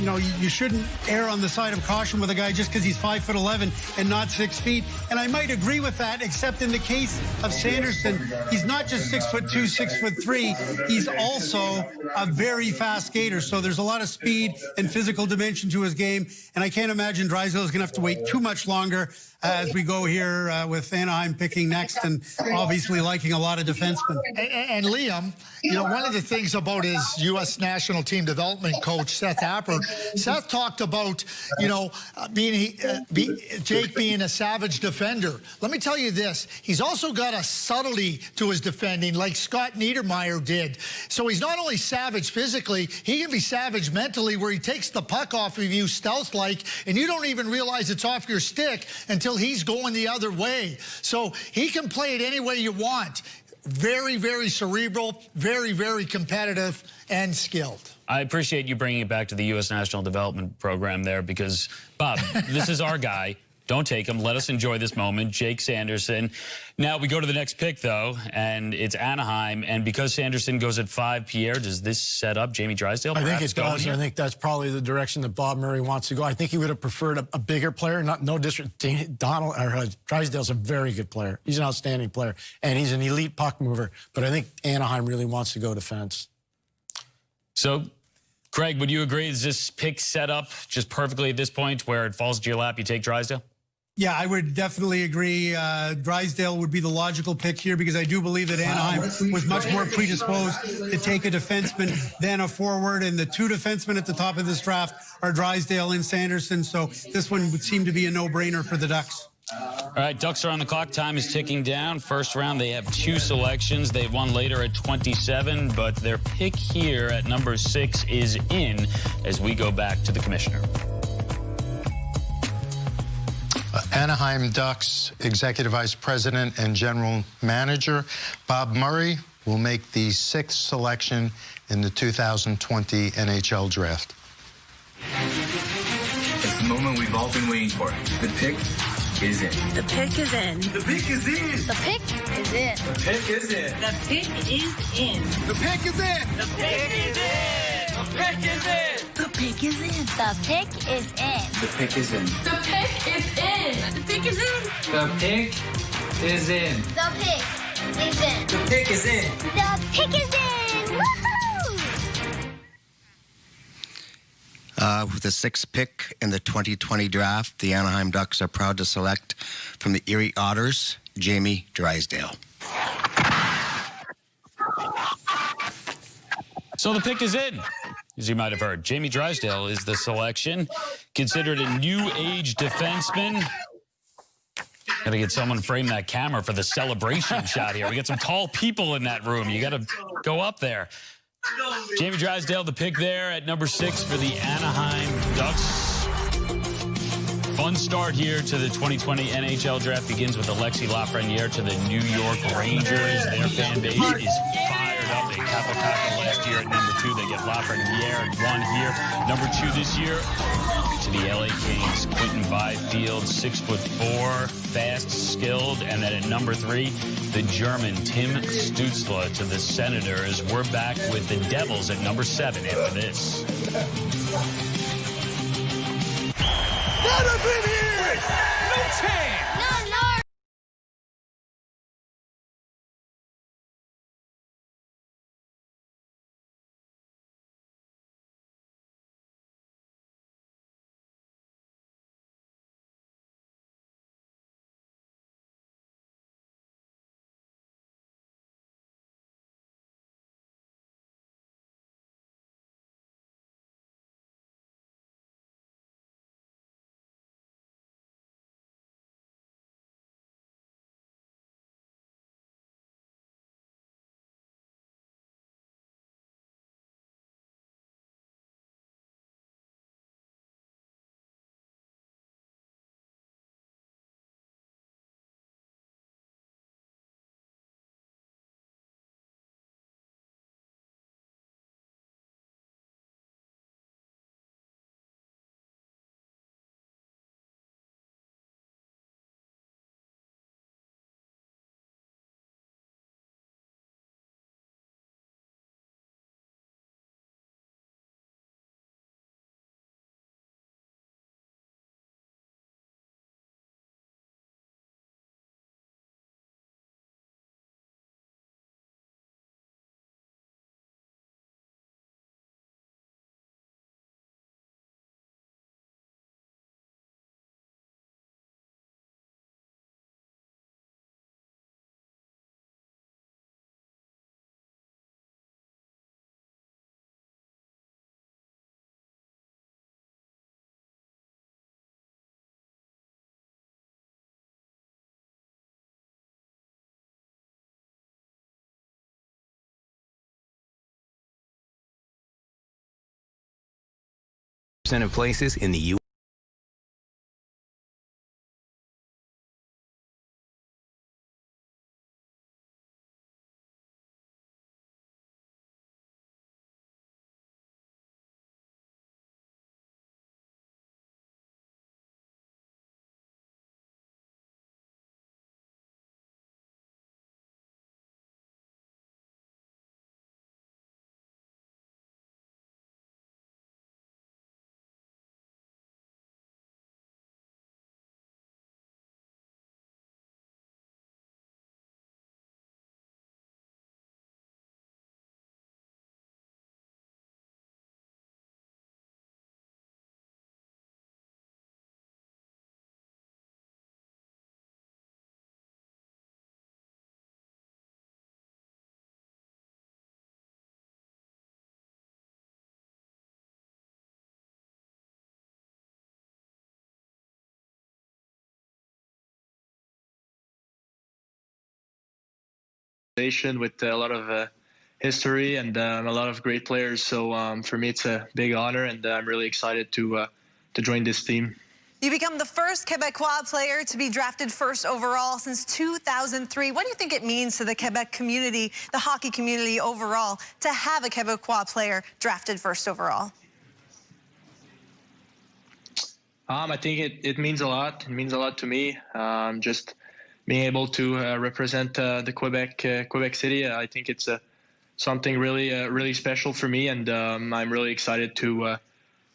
You know, you shouldn't err on the side of caution with a guy just because he's 5'11" and not 6 feet. And I might agree with that, except in the case of Sanderson, he's not just 6'2", 6'3". He's also a very fast skater. So there's a lot of speed and physical dimension to his game. And I can't imagine Drysdale is going to have to wait too much longer as we go here with Anaheim picking next and obviously liking a lot of defensemen. And Liam, you know, one of the things about his U.S. national team development coach, Seth Appert, Seth talked about, you know, Jake being a savage defender. Let me tell you this. He's also got a subtlety to his defending like Scott Niedermayer did. So he's not only savage physically, he can be savage mentally where he takes the puck off of you stealth-like and you don't even realize it's off your stick until he's going the other way. So he can play it any way you want. Very, very cerebral, very, very competitive and skilled. I appreciate you bringing it back to the U.S. National Development Program there because, Bob, this is our guy. Don't take him. Let us enjoy this moment. Jake Sanderson. Now we go to the next pick, though, and it's Anaheim. And because Sanderson goes at 5, Pierre, does this set up Jamie Drysdale? I think it does. I think that's probably the direction that Bob Murray wants to go. I think he would have preferred a bigger player. No disrespect. Drysdale's a very good player. He's an outstanding player, and he's an elite puck mover. But I think Anaheim really wants to go defense. So, Craig, would you agree? Is this pick set up just perfectly at this point where it falls to your lap, you take Drysdale? Yeah, I would definitely agree. Drysdale would be the logical pick here because I do believe that Anaheim was much more predisposed to take a defenseman than a forward. And the 2 defensemen at the top of this draft are Drysdale and Sanderson. So this one would seem to be a no-brainer for the Ducks. All right, Ducks are on the clock. Time is ticking down. First round, they have 2 selections. They've won later at 27, but their pick here at number 6 is in as we go back to the commissioner. Anaheim Ducks Executive Vice President and General Manager Bob Murray will make the 6th selection in the 2020 NHL Draft. It's the moment we've all been waiting for. The pick is in. The pick is in. The pick is in. The pick is in. The pick is in. The pick is in. The pick is in. The pick is in. The pick is in. The pick is in. The pick is in. The pick is in. The pick is in. The pick is in. The pick is in. The pick is in. The pick is in. The pick is in. With the 6th pick in the 2020 draft, the Anaheim Ducks are proud to select from the Erie Otters, Jamie Drysdale. So the pick is in. As you might have heard, Jamie Drysdale is the selection. Considered a new age defenseman. Got to get someone to frame that camera for the celebration shot here. We got some tall people in that room. You got to go up there. Jamie Drysdale, the pick there at number 6 for the Anaheim Ducks. Fun start here to the 2020 NHL Draft begins with Alexis Lafreniere to the New York Rangers. Their fan base is fired up. They Kapokaka last year at number 2. They get Lafreniere at 1 here. Number 2 this year to the LA Kings. Quinton Byfield, 6'4", fast, skilled. And then at number 3, the German Tim Stützle to the Senators. We're back with the Devils at number 7 after this. Not here! No chance! of places in the U.S. With a lot of history and a lot of great players. So for me, it's a big honor, and I'm really excited to join this team. You become the first Quebecois player to be drafted first overall since 2003. What do you think it means to the Quebec community, the hockey community overall, to have a Quebecois player drafted first overall? I think it means a lot. It means a lot to me. Just being able to represent the Quebec City, I think it's something really special for me, and I'm really excited to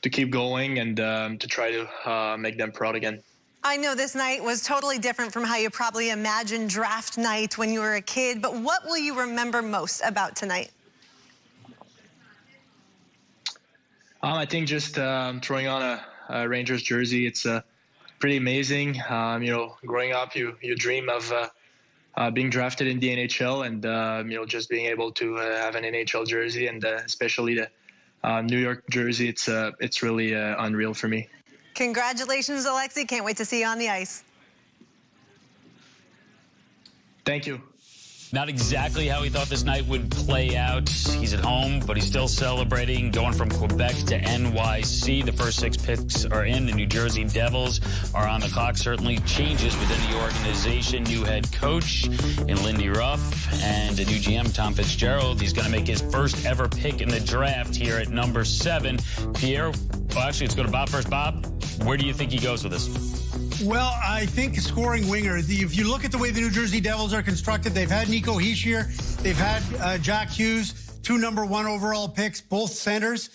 keep going and to try to make them proud again. I know this night was totally different from how you probably imagined draft night when you were a kid, but what will you remember most about tonight? I think just throwing on a Rangers jersey, it's pretty amazing. You know, growing up, you dream of being drafted in the NHL, and you know, just being able to have an NHL jersey, and especially the New York jersey, it's really unreal for me. Congratulations, Alexi. Can't wait to see you on the ice. Thank you. Not exactly how he thought this night would play out. He's at home, but he's still celebrating, going from Quebec to NYC. The first 6 picks are in. The New Jersey Devils are on the clock. Certainly changes within the organization. New head coach in Lindy Ruff and a new GM, Tom Fitzgerald. He's going to make his first ever pick in the draft here at number 7. Pierre, well, actually, let's go to Bob first. Bob, where do you think he goes with this? Well, I think scoring winger. If you look at the way the New Jersey Devils are constructed, they've had Nico Hischier, they've had Jack Hughes, 2 number 1 overall picks, both centers.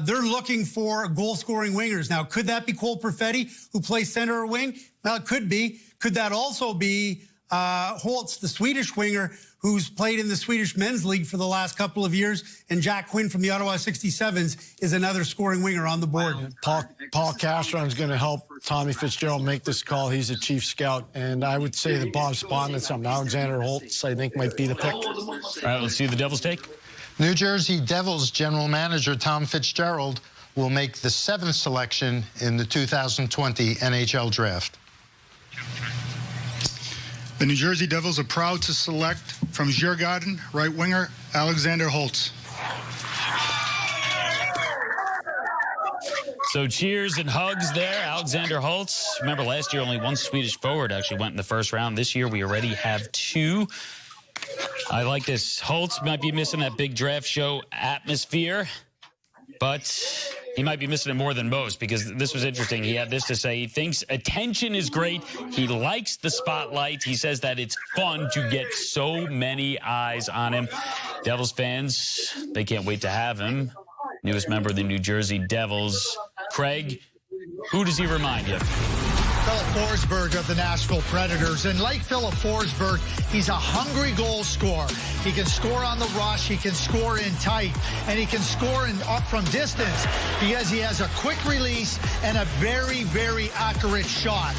They're looking for goal-scoring wingers. Now, could that be Cole Perfetti, who plays center or wing? Well, it could be. Could that also be Holtz, the Swedish winger, who's played in the Swedish men's league for the last couple of years, and Jack Quinn from the Ottawa 67s is another scoring winger on the board. Paul Castron's going to help Tommy Fitzgerald make this call. He's a chief scout, and I would say that Bob Spotnitz on Alexander Holtz, I think, might be the pick. All right, let's see the Devils take. New Jersey Devils general manager Tom Fitzgerald will make the 7th selection in the 2020 NHL Draft. The New Jersey Devils are proud to select from Djurgården right winger Alexander Holtz. So cheers and hugs there, Alexander Holtz. Remember, last year only 1 Swedish forward actually went in the first round. This year we already have 2. I like this. Holtz might be missing that big draft show atmosphere, but he might be missing it more than most, because this was interesting. He had this to say. He thinks attention is great. He likes the spotlight. He says that it's fun to get so many eyes on him. Devils fans, they can't wait to have him. Newest member of the New Jersey Devils. Craig, who does he remind you? Philip Forsberg of the Nashville Predators. And like Philip Forsberg, he's a hungry goal scorer. He can score on the rush, he can score in tight, and he can score up from distance because he has a quick release and a very, very accurate shot.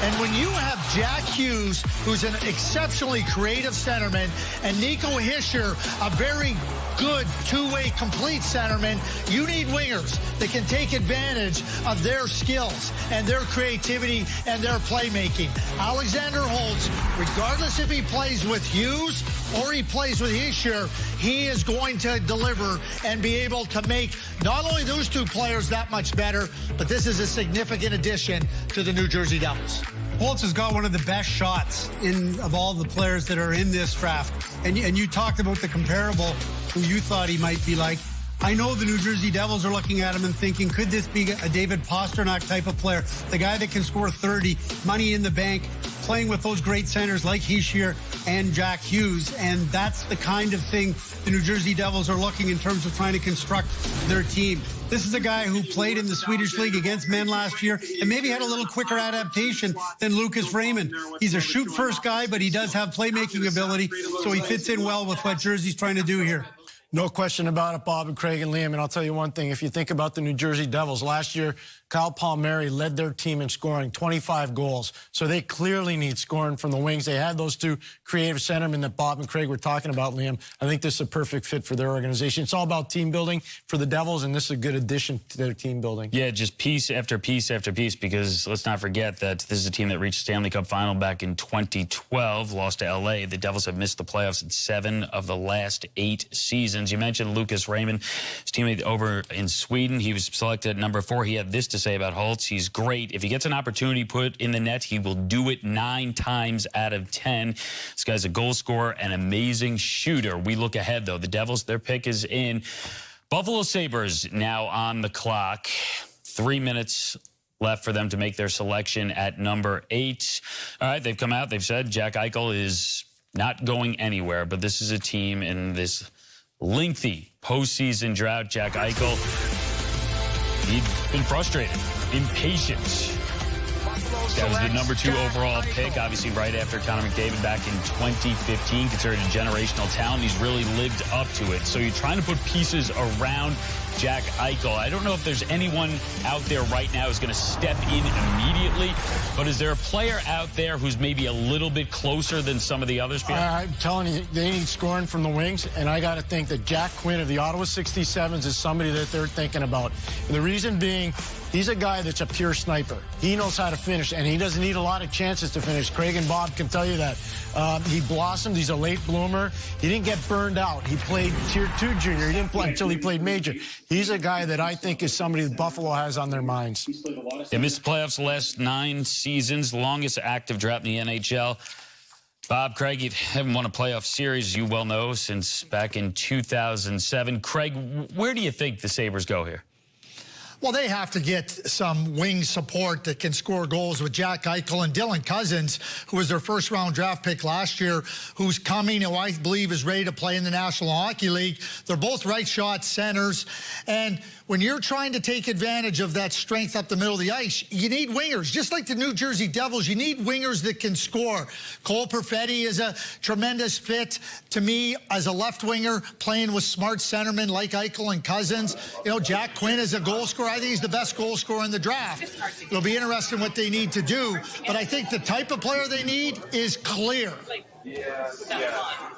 And when you have Jack Hughes, who's an exceptionally creative centerman, and Nico Hischier, a very good two-way complete centerman, you need wingers that can take advantage of their skills and their creativity and their playmaking. Alexander Holtz, regardless if he plays with Hughes or he plays with Hischier, he is going to deliver and be able to make not only those two players that much better, but this is a significant addition to the New Jersey Devils. Holtz has got one of the best shots of all the players that are in this draft. And you talked about the comparable, who you thought he might be like. I know the New Jersey Devils are looking at him and thinking, could this be a David Pastrnak type of player? The guy that can score 30, money in the bank, playing with those great centers like Hischier and Jack Hughes. And that's the kind of thing the New Jersey Devils are looking in terms of trying to construct their team. This is a guy who played in the Swedish League against men last year and maybe had a little quicker adaptation than Lucas Raymond. He's a shoot-first guy, but he does have playmaking ability, so he fits in well with what Jersey's trying to do here. No question about it, Bob and Craig and Liam. And I'll tell you one thing. If you think about the New Jersey Devils, last year, Kyle Palmieri led their team in scoring, 25 goals. So they clearly need scoring from the wings. They had those two creative centermen that Bob and Craig were talking about, Liam. I think this is a perfect fit for their organization. It's all about team building for the Devils, and this is a good addition to their team building. Yeah, just piece after piece after piece, because let's not forget that this is a team that reached the Stanley Cup final back in 2012, lost to L.A. The Devils have missed the playoffs in 7 of the last 8 seasons. You mentioned Lucas Raymond, his teammate over in Sweden. He was selected at number 4. He had this to say about Holtz. He's great. If he gets an opportunity put in the net, he will do it 9 times out of 10. This guy's a goal scorer, an amazing shooter. We look ahead, though. The Devils, their pick is in. Buffalo Sabres now on the clock. 3 minutes left for them to make their selection at number 8. All right, they've come out. They've said Jack Eichel is not going anywhere, but this is a team in this lengthy postseason drought. Jack Eichel, he'd been frustrated, impatient. That was the number 2 overall pick, obviously right after Connor McDavid back in 2015, considered a generational talent. He's really lived up to it. So you're trying to put pieces around Jack Eichel. I don't know if there's anyone out there right now who's going to step in immediately, but is there a player out there who's maybe a little bit closer than some of the others? I'm telling you, they need scoring from the wings, and I got to think that Jack Quinn of the Ottawa 67s is somebody that they're thinking about. And the reason being, he's a guy that's a pure sniper. He knows how to finish, and he doesn't need a lot of chances to finish. Craig and Bob can tell you that. He blossomed. He's a late bloomer. He didn't get burned out. He played Tier 2 junior. He didn't play until he played major. He's a guy that I think is somebody that Buffalo has on their minds. They missed the playoffs the last 9 seasons, longest active drought in the NHL. Bob, Craig, you haven't won a playoff series, you well know, since back in 2007. Craig, where do you think the Sabres go here? Well, they have to get some wing support that can score goals with Jack Eichel and Dylan Cousins, who was their first-round draft pick last year, who's coming, who I believe is ready to play in the National Hockey League. They're both right-shot centers. And when you're trying to take advantage of that strength up the middle of the ice, you need wingers. Just like the New Jersey Devils, you need wingers that can score. Cole Perfetti is a tremendous fit to me as a left winger, playing with smart centermen like Eichel and Cousins. You know, Jack Quinn is a goal scorer. I think he's the best goal scorer in the draft. It'll be interesting what they need to do, but I think the type of player they need is clear.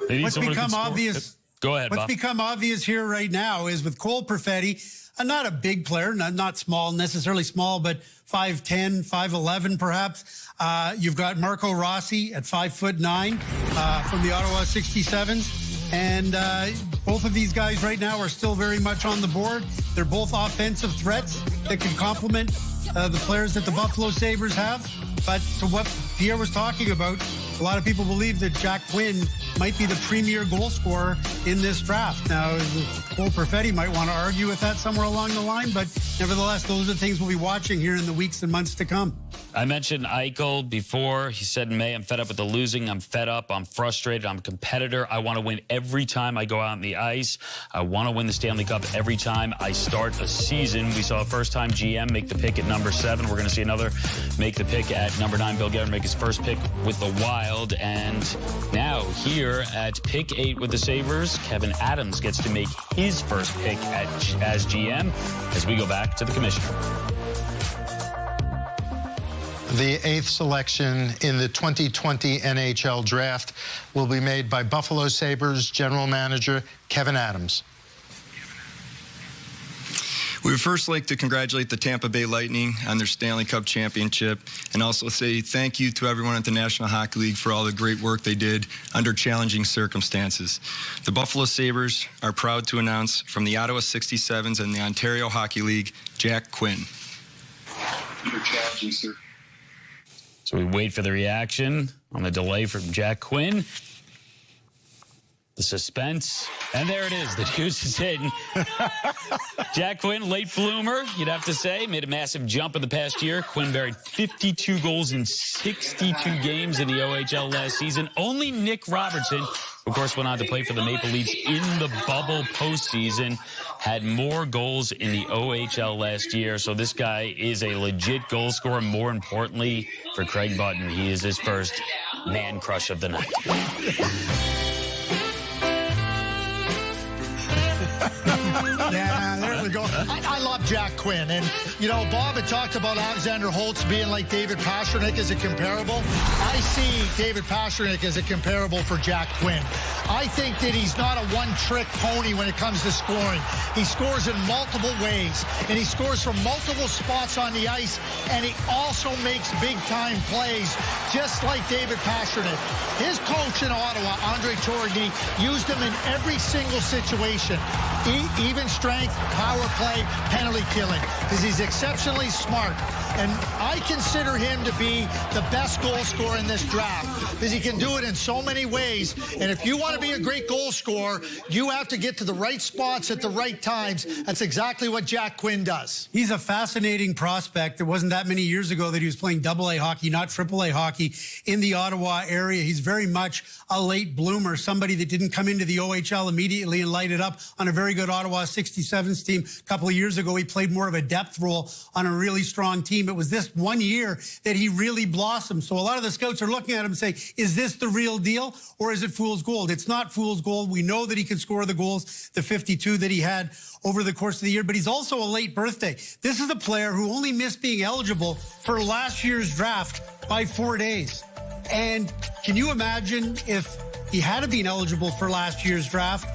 What's become obvious? Go ahead, What's Bob. become obvious here right now is with Cole Perfetti, not a big player, not small, necessarily small, but 5'10", 5'11", perhaps. You've got Marco Rossi at 5'9", from the Ottawa 67s. And both of these guys right now are still very much on the board. They're both offensive threats that can complement the players that the Buffalo Sabres have. But to what Pierre was talking about, a lot of people believe that Jack Quinn might be the premier goal scorer in this draft. Now, Cole Perfetti might want to argue with that somewhere along the line, but nevertheless, those are the things we'll be watching here in the weeks and months to come. I mentioned Eichel before. He said in May, I'm fed up with the losing. I'm fed up. I'm frustrated. I'm a competitor. I want to win every time I go out on the ice. I want to win the Stanley Cup every time I start a season. We saw a first-time GM make the pick at number 7. We're going to see another make the pick at number 9. Bill Guerin make his first pick with the Wild. And now here at pick 8 with the Sabres, Kevin Adams gets to make his first pick as GM as we go back to the Commissioner. The 8th selection in the 2020 NHL Draft will be made by Buffalo Sabres General Manager Kevyn Adams. We would first like to congratulate the Tampa Bay Lightning on their Stanley Cup championship and also say thank you to everyone at the National Hockey League for all the great work they did under challenging circumstances. The Buffalo Sabres are proud to announce from the Ottawa 67s and the Ontario Hockey League, Jack Quinn. Under challenging circumstances. So we wait for the reaction on the delay from Jack Quinn. The suspense. And there it is. The news is hidden. Jack Quinn, late bloomer, you'd have to say. Made a massive jump in the past year. Quinn buried 52 goals in 62 games in the OHL last season. Only Nick Robertson, who of course went on to play for the Maple Leafs in the bubble postseason, had more goals in the OHL last year. So this guy is a legit goal scorer. More importantly, for Craig Button, he is his first man crush of the night. Yeah, there we go. I love Jack Quinn. And, you know, Bob had talked about Alexander Holtz being like David Pastrnak as a comparable. I see David Pastrnak as a comparable for Jack Quinn. I think that he's not a one-trick pony when it comes to scoring. He scores in multiple ways, and he scores from multiple spots on the ice, and he also makes big-time plays, just like David Pastrnak. His coach in Ottawa, Andre Tourigny, used him in every single situation. Even strength, power play, penalty killing, because he's exceptionally smart. And I consider him to be the best goal scorer in this draft, because he can do it in so many ways. And if you want to be a great goal scorer, you have to get to the right spots at the right times. That's exactly what Jack Quinn does. He's a fascinating prospect. It wasn't that many years ago that he was playing AA hockey, not AAA hockey, in the Ottawa area. He's very much a late bloomer, somebody that didn't come into the OHL immediately and light it up on a very good Ottawa 67s team. A couple of years ago, he played more of a depth role on a really strong team. It was this one year that he really blossomed. So a lot of the scouts are looking at him and say, is this the real deal or is it fool's gold? It's not fool's gold. We know that he can score the goals, the 52 that he had over the course of the year, but he's also a late birthday. This is a player who only missed being eligible for last year's draft by 4 days. And can you imagine if he had been eligible for last year's draft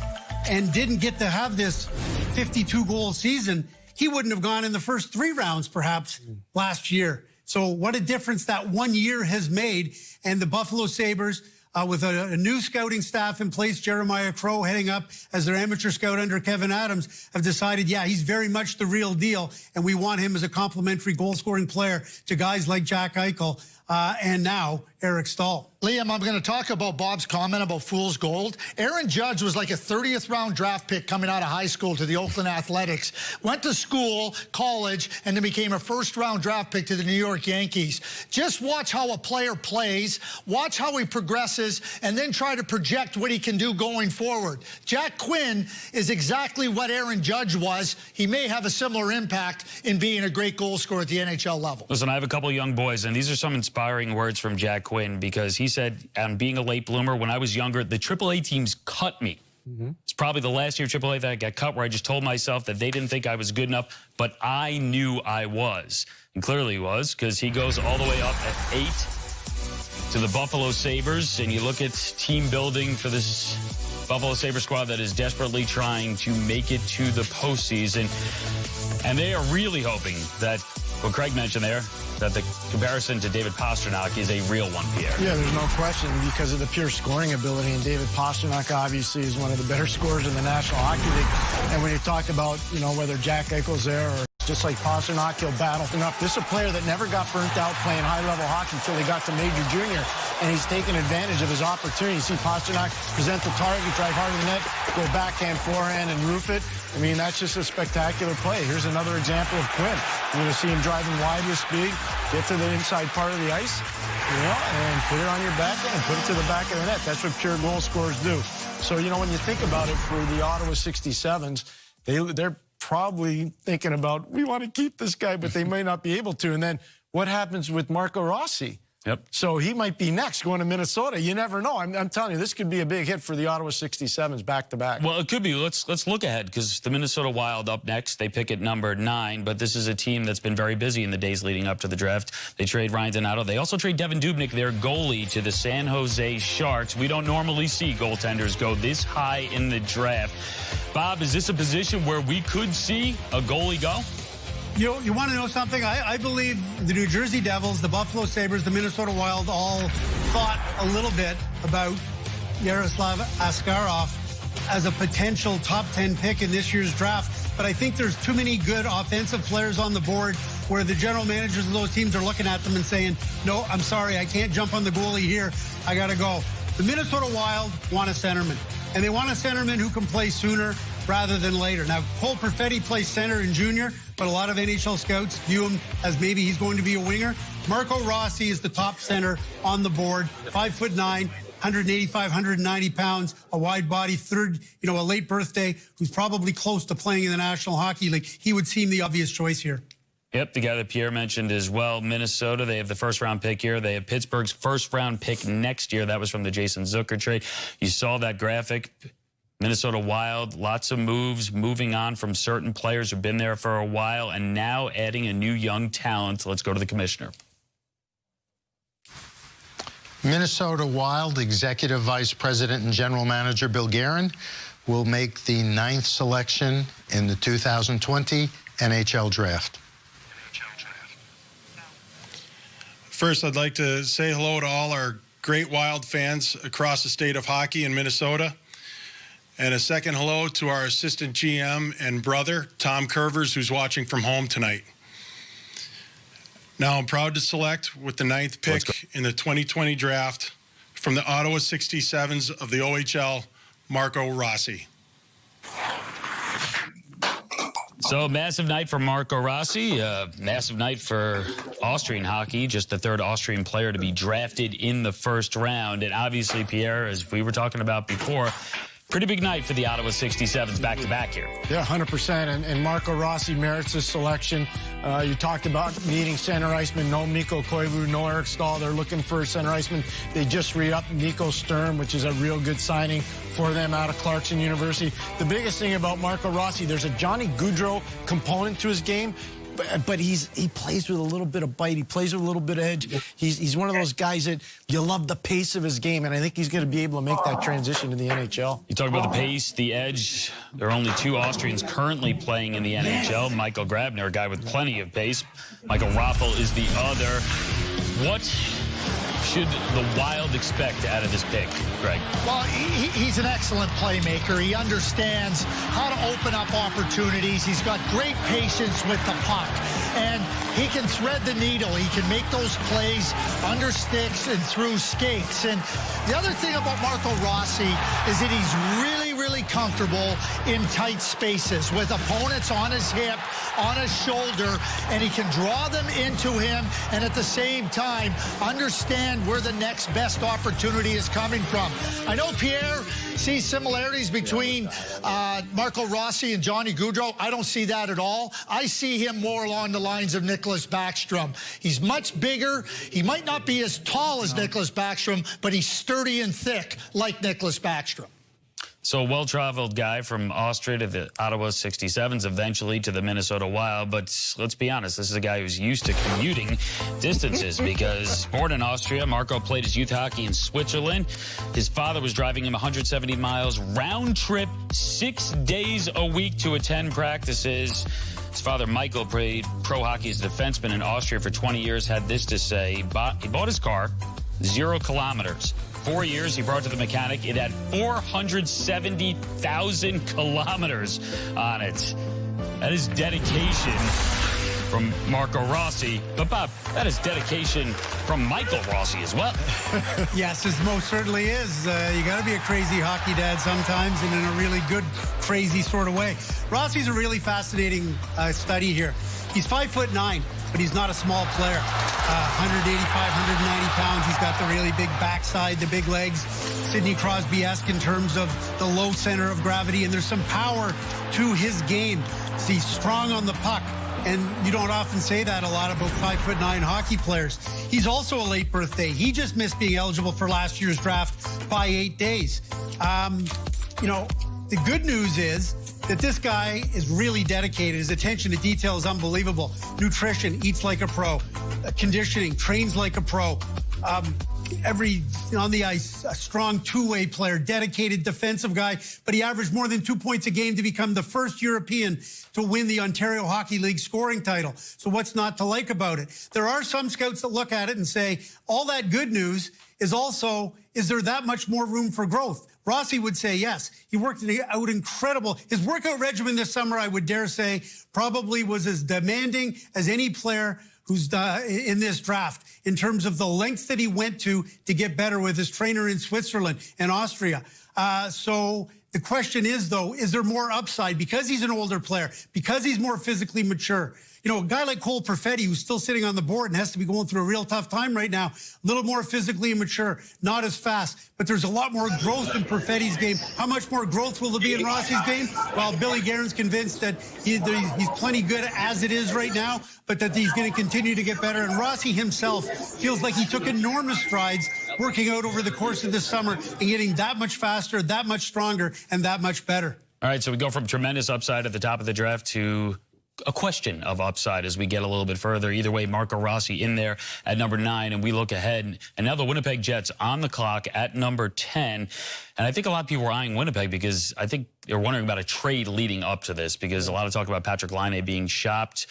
and didn't get to have this 52-goal season, he wouldn't have gone in the first 3 rounds, perhaps, last year. So what a difference that 1 year has made. And the Buffalo Sabres, with a new scouting staff in place, Jeremiah Crow heading up as their amateur scout under Kevyn Adams, have decided, yeah, he's very much the real deal, and we want him as a complementary goal-scoring player to guys like Jack Eichel and now Eric Staal. Liam, I'm going to talk about Bob's comment about fool's gold. Aaron Judge was like a 30th round draft pick coming out of high school to the Oakland Athletics. Went to school, college, and then became a first-round draft pick to the New York Yankees. Just watch how a player plays, watch how he progresses, and then try to project what he can do going forward. Jack Quinn is exactly what Aaron Judge was. He may have a similar impact in being a great goal scorer at the NHL level. Listen, I have a couple of young boys, and these are some inspiring words from Jack Quinn, because he said, I'm being a late bloomer. When I was younger, the AAA teams cut me. It's probably the last year of AAA that I got cut, where I just told myself that they didn't think I was good enough, but I knew I was. And clearly he was, because he goes all the way up at 8 to the Buffalo Sabres. And you look at team building for this Buffalo Sabres squad that is desperately trying to make it to the postseason. And they are really hoping that what Craig mentioned there, that the comparison to David Pastrnak is a real one, Pierre. Yeah, there's no question, because of the pure scoring ability. And David Pastrnak obviously is one of the better scorers in the National Hockey League. And when you talk about, you know, whether Jack Eichel's there or just like Pastrnak, he'll battle enough. This is a player that never got burnt out playing high-level hockey until he got to Major Junior, and he's taken advantage of his opportunity. You see Pastrnak present the target, drive hard to the net, go backhand, forehand, and roof it. I mean, that's just a spectacular play. Here's another example of Quinn. You're going to see him driving wide with speed, get to the inside part of the ice, you know, and put it on your backhand and put it to the back of the net. That's what pure goal scorers do. So, you know, when you think about it, for the Ottawa 67s, they're probably thinking about, we want to keep this guy, but they may not be able to. And then what happens with Marco Rossi? Yep. So he might be next going to Minnesota. You never know. I'm telling you, this could be a big hit for the Ottawa 67s back-to-back. Well, it could be. Let's look ahead, because the Minnesota Wild up next. They pick at number 9, but this is a team that's been very busy in the days leading up to the draft. They trade Ryan Donato. They also trade Devin Dubnyk, their goalie, to the San Jose Sharks. We don't normally see goaltenders go this high in the draft. Bob, is this a position where we could see a goalie go? You want to know something? I believe the New Jersey Devils, the Buffalo Sabres, the Minnesota Wild all thought a little bit about Yaroslav Askarov as a potential top 10 pick in this year's draft. But I think there's too many good offensive players on the board where the general managers of those teams are looking at them and saying, no, I'm sorry, I can't jump on the goalie here. I got to go. The Minnesota Wild want a centerman, and they want a centerman who can play sooner rather than later. Now, Cole Perfetti plays center in junior, but a lot of NHL scouts view him as maybe he's going to be a winger. Marco Rossi is the top center on the board, 5'9", 185, 190 pounds, a wide body, a late birthday, who's probably close to playing in the National Hockey League. He would seem the obvious choice here. Yep, the guy that Pierre mentioned as well. Minnesota, they have the first-round pick here. They have Pittsburgh's first-round pick next year. That was from the Jason Zucker trade. You saw that graphic. Minnesota Wild, lots of moves, moving on from certain players who've been there for a while, and now adding a new young talent. Let's go to the commissioner. Minnesota Wild Executive Vice President and General Manager Bill Guerin will make the 9th selection in the 2020 NHL Draft. First, I'd like to say hello to all our great Wild fans across the state of hockey in Minnesota. And a second hello to our assistant GM and brother, Tom Curvers, who's watching from home tonight. Now, I'm proud to select with the 9th pick in the 2020 draft from the Ottawa 67s of the OHL, Marco Rossi. So, massive night for Marco Rossi, massive night for Austrian hockey, just the 3rd Austrian player to be drafted in the first round. And obviously, Pierre, as we were talking about before, pretty big night for the Ottawa 67s back-to-back here. Yeah, 100%. And Marco Rossi merits this selection. You talked about needing center iceman. No Mikko Koivu, no Eric Stahl. They're looking for a center iceman. They just re-upped Nico Sturm, which is a real good signing for them out of Clarkson University. The biggest thing about Marco Rossi, there's a Johnny Gaudreau component to his game. But he plays with a little bit of bite. He plays with a little bit of edge. He's one of those guys that you love the pace of his game, and I think he's going to be able to make that transition to the NHL. You talk about the pace, the edge. There are only 2 Austrians currently playing in the NHL. Michael Grabner, a guy with plenty of pace. Michael Raffel is the other. What should the Wild expect out of this pick, Greg? Well, he's an excellent playmaker. He understands how to open up opportunities. He's got great patience with the puck. And he can thread the needle. He can make those plays under sticks and through skates. And the other thing about Marco Rossi is that he's really comfortable in tight spaces with opponents on his hip, on his shoulder, and he can draw them into him and at the same time understand where the next best opportunity is coming from. I know Pierre sees similarities between Marco Rossi and Johnny Gaudreau. I don't see that at all. I see him more along the lines of Nicklas Backstrom. He's much bigger. He might not be as tall as Nicklas Backstrom, but he's sturdy and thick like Nicklas Backstrom. So a well-traveled guy from Austria to the Ottawa 67s, eventually to the Minnesota Wild. But let's be honest, this is a guy who's used to commuting distances because born in Austria, Marco played his youth hockey in Switzerland. His father was driving him 170 miles round trip, 6 days a week to attend practices. His father, Michael, played pro hockey as a defenseman in Austria for 20 years, had this to say. He bought his car, 0 kilometers. 4 years, he brought it to the mechanic. It had 470,000 kilometers on it. That is dedication from Marco Rossi. But, Bob, that is dedication from Michael Rossi as well. Yes, it most certainly is. You got to be a crazy hockey dad sometimes, and in a really good, crazy sort of way. Rossi's a really fascinating study here. He's 5'9", but he's not a small player. 185, 190 pounds. He's got the really big backside, the big legs. Sidney Crosby-esque in terms of the low center of gravity, and there's some power to his game. He's strong on the puck. And you don't often say that a lot about 5'9" hockey players. He's also a late birthday. He just missed being eligible for last year's draft by 8 days. You know, the good news is that this guy is really dedicated. His attention to detail is unbelievable. Nutrition, eats like a pro. Conditioning, trains like a pro. On the ice, a strong two-way player, dedicated defensive guy, but he averaged more than 2 points a game to become the first European to win the Ontario Hockey League scoring title. So what's not to like about it? There are some scouts that look at it and say, all that good news is also, is there that much more room for growth? Rossi would say yes. He worked out incredible. His workout regimen this summer, I would dare say, probably was as demanding as any player who's in this draft in terms of the lengths that he went to get better with his trainer in Switzerland and Austria. So the question is, though, is there more upside because he's an older player, because he's more physically mature? You know, a guy like Cole Perfetti, who's still sitting on the board and has to be going through a real tough time right now, a little more physically immature, not as fast, but there's a lot more growth in Perfetti's game. How much more growth will there be in Rossi's game? Well, Billy Guerin's convinced that he's plenty good as it is right now, but that he's going to continue to get better. And Rossi himself feels like he took enormous strides working out over the course of this summer and getting that much faster, that much stronger, and that much better. All right, so we go from tremendous upside at the top of the draft to a question of upside as we get a little bit further. Either way, Marco Rossi in there at number 9, and we look ahead. And now the Winnipeg Jets on the clock at number 10. And I think a lot of people are eyeing Winnipeg because I think they're wondering about a trade leading up to this, because a lot of talk about Patrick Laine being shopped.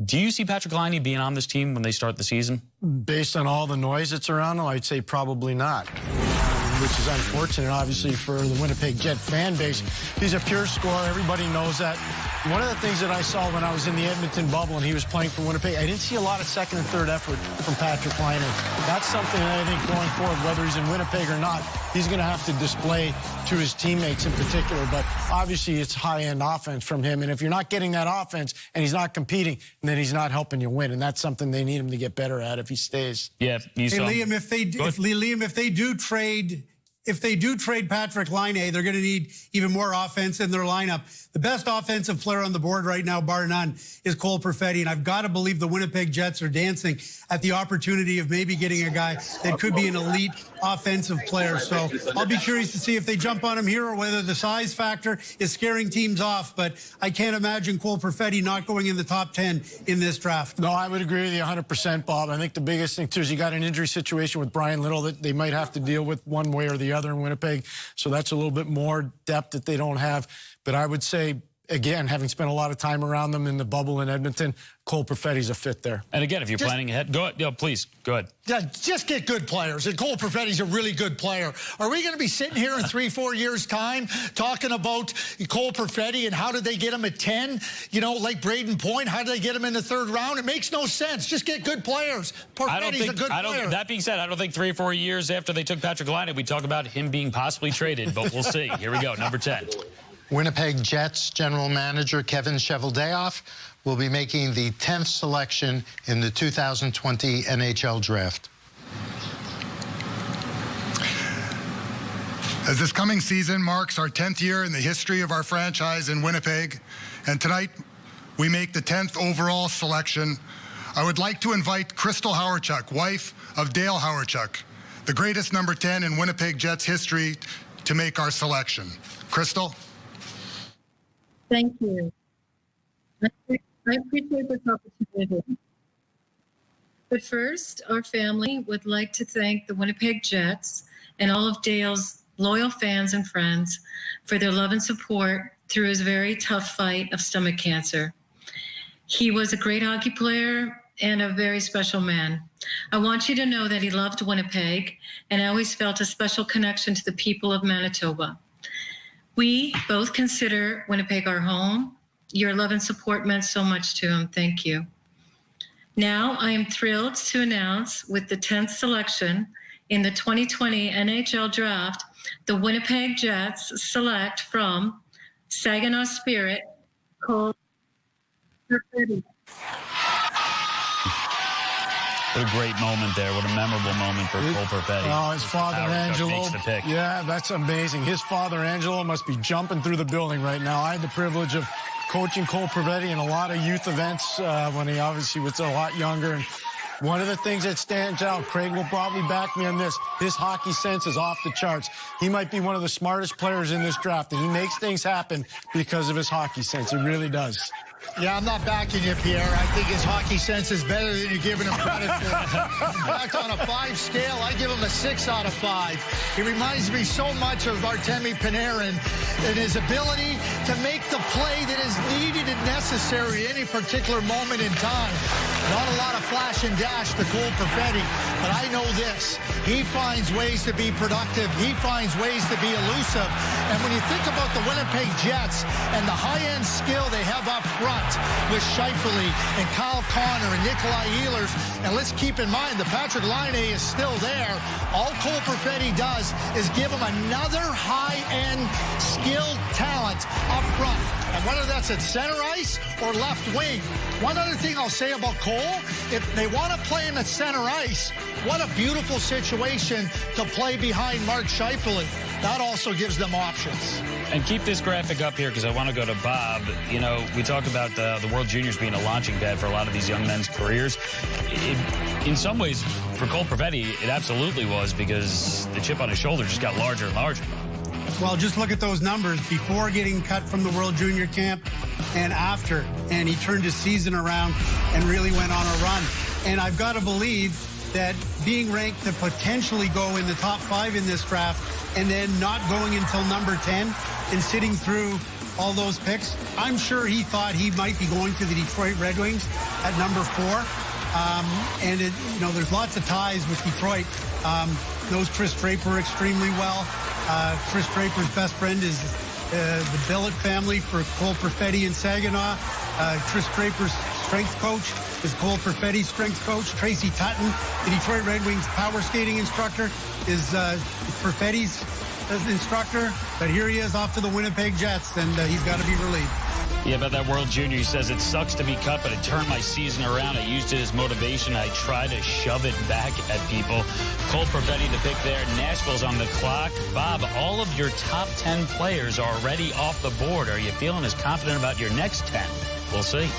Do you see Patrick Laine being on this team when they start the season? Based on all the noise that's around him, I'd say probably not. Which is unfortunate, obviously, for the Winnipeg Jet fan base. He's a pure scorer. Everybody knows that. One of the things that I saw when I was in the Edmonton bubble and he was playing for Winnipeg, I didn't see a lot of second and third effort from Patrick Laine. That's something that I think going forward, whether he's in Winnipeg or not, he's going to have to display to his teammates in particular. But obviously, it's high-end offense from him. And if you're not getting that offense and he's not competing, then he's not helping you win. And that's something they need him to get better at if he stays. Yeah, you saw. Liam, if they do trade Patrick Laine, they're going to need even more offense in their lineup. The best offensive player on the board right now, bar none, is Cole Perfetti. And I've got to believe the Winnipeg Jets are dancing at the opportunity of maybe getting a guy that could be an elite offensive player. So I'll be curious to see if they jump on him here or whether the size factor is scaring teams off. But I can't imagine Cole Perfetti not going in the top 10 in this draft. No, I would agree with you 100%, Bob. I think the biggest thing, too, is you got an injury situation with Brian Little that they might have to deal with one way or the other in Winnipeg. So that's a little bit more depth that they don't have. But I would say, again, having spent a lot of time around them in the bubble in Edmonton, Cole Perfetti's a fit there. And again, if you're planning ahead, go ahead. Yeah, please, go ahead. Yeah, just get good players. And Cole Perfetti's a really good player. Are we going to be sitting here in 3-4 years' time talking about Cole Perfetti and how did they get him at 10? You know, like Braden Point, how did they get him in the 3rd round? It makes no sense. Just get good players. Perfetti's a good player. That being said, I don't think 3 or 4 years after they took Patrick Laine, we talk about him being possibly traded, but we'll see. Here we go, number 10. Winnipeg Jets general manager Kevin Cheveldayoff will be making the 10th selection in the 2020 NHL Draft. As this coming season marks our 10th year in the history of our franchise in Winnipeg, and tonight we make the 10th overall selection, I would like to invite Crystal Hawerchuk, wife of Dale Hawerchuk, the greatest number 10 in Winnipeg Jets history, to make our selection. Crystal? Thank you. I appreciate this opportunity. But first, our family would like to thank the Winnipeg Jets and all of Dale's loyal fans and friends for their love and support through his very tough fight of stomach cancer. He was a great hockey player and a very special man. I want you to know that he loved Winnipeg and always felt a special connection to the people of Manitoba. We both consider Winnipeg our home. Your love and support meant so much to him. Thank you. Now, I am thrilled to announce with the 10th selection in the 2020 NHL Draft, the Winnipeg Jets select from Saginaw Spirit, Cole Perfetti. What a great moment there. What a memorable moment for Cole Perfetti. Oh, his father, Angelo. Makes the pick. Yeah, that's amazing. His father, Angelo, must be jumping through the building right now. I had the privilege of coaching Cole Perfetti in a lot of youth events when he obviously was a lot younger. And one of the things that stands out, Craig will probably back me on this, his hockey sense is off the charts. He might be one of the smartest players in this draft, and he makes things happen because of his hockey sense. He really does. Yeah, I'm not backing you, Pierre. I think his hockey sense is better than you're giving him credit for. In fact, on a 5 scale, I give him a 6 out of 5. He reminds me so much of Artemi Panarin in his ability to make the play that is needed and necessary at any particular moment in time. Not a lot of flash and dash to Cole Perfetti, but I know this. He finds ways to be productive. He finds ways to be elusive. And when you think about the Winnipeg Jets and the high-end skill they have up front with Scheifele and Kyle Connor and Nikolai Ehlers, and let's keep in mind that Patrick Laine is still there. All Cole Perfetti does is give him another high-end skilled talent up front. And whether that's at center ice or left wing. One other thing I'll say about Cole, if they want to play him at center ice, what a beautiful situation to play behind Mark Scheifele. That also gives them options. And keep this graphic up here because I want to go to Bob. You know, we talk about the World Juniors being a launching pad for a lot of these young men's careers. In some ways, for Cole Perfetti, it absolutely was because the chip on his shoulder just got larger and larger. Well, just look at those numbers before getting cut from the World Junior camp and after. And he turned his season around and really went on a run. And I've got to believe that being ranked to potentially go in the top 5 in this draft and then not going until number 10 and sitting through all those picks, I'm sure he thought he might be going to the Detroit Red Wings at number 4. There's lots of ties with Detroit. Knows Chris Draper extremely well. Chris Draper's best friend is the Billet family for Cole Perfetti in Saginaw. Chris Draper's strength coach is Cole Perfetti's strength coach. Tracy Tutton, the Detroit Red Wings power skating instructor, is Perfetti's instructor. But here he is off to the Winnipeg Jets, and he's got to be relieved. Yeah, about that World Junior, he says, it sucks to be cut, but it turned my season around. I used it as motivation. I try to shove it back at people. Cole Perfetti, the pick there. Nashville's on the clock. Bob, all of your top 10 players are already off the board. Are you feeling as confident about your next 10? We'll see.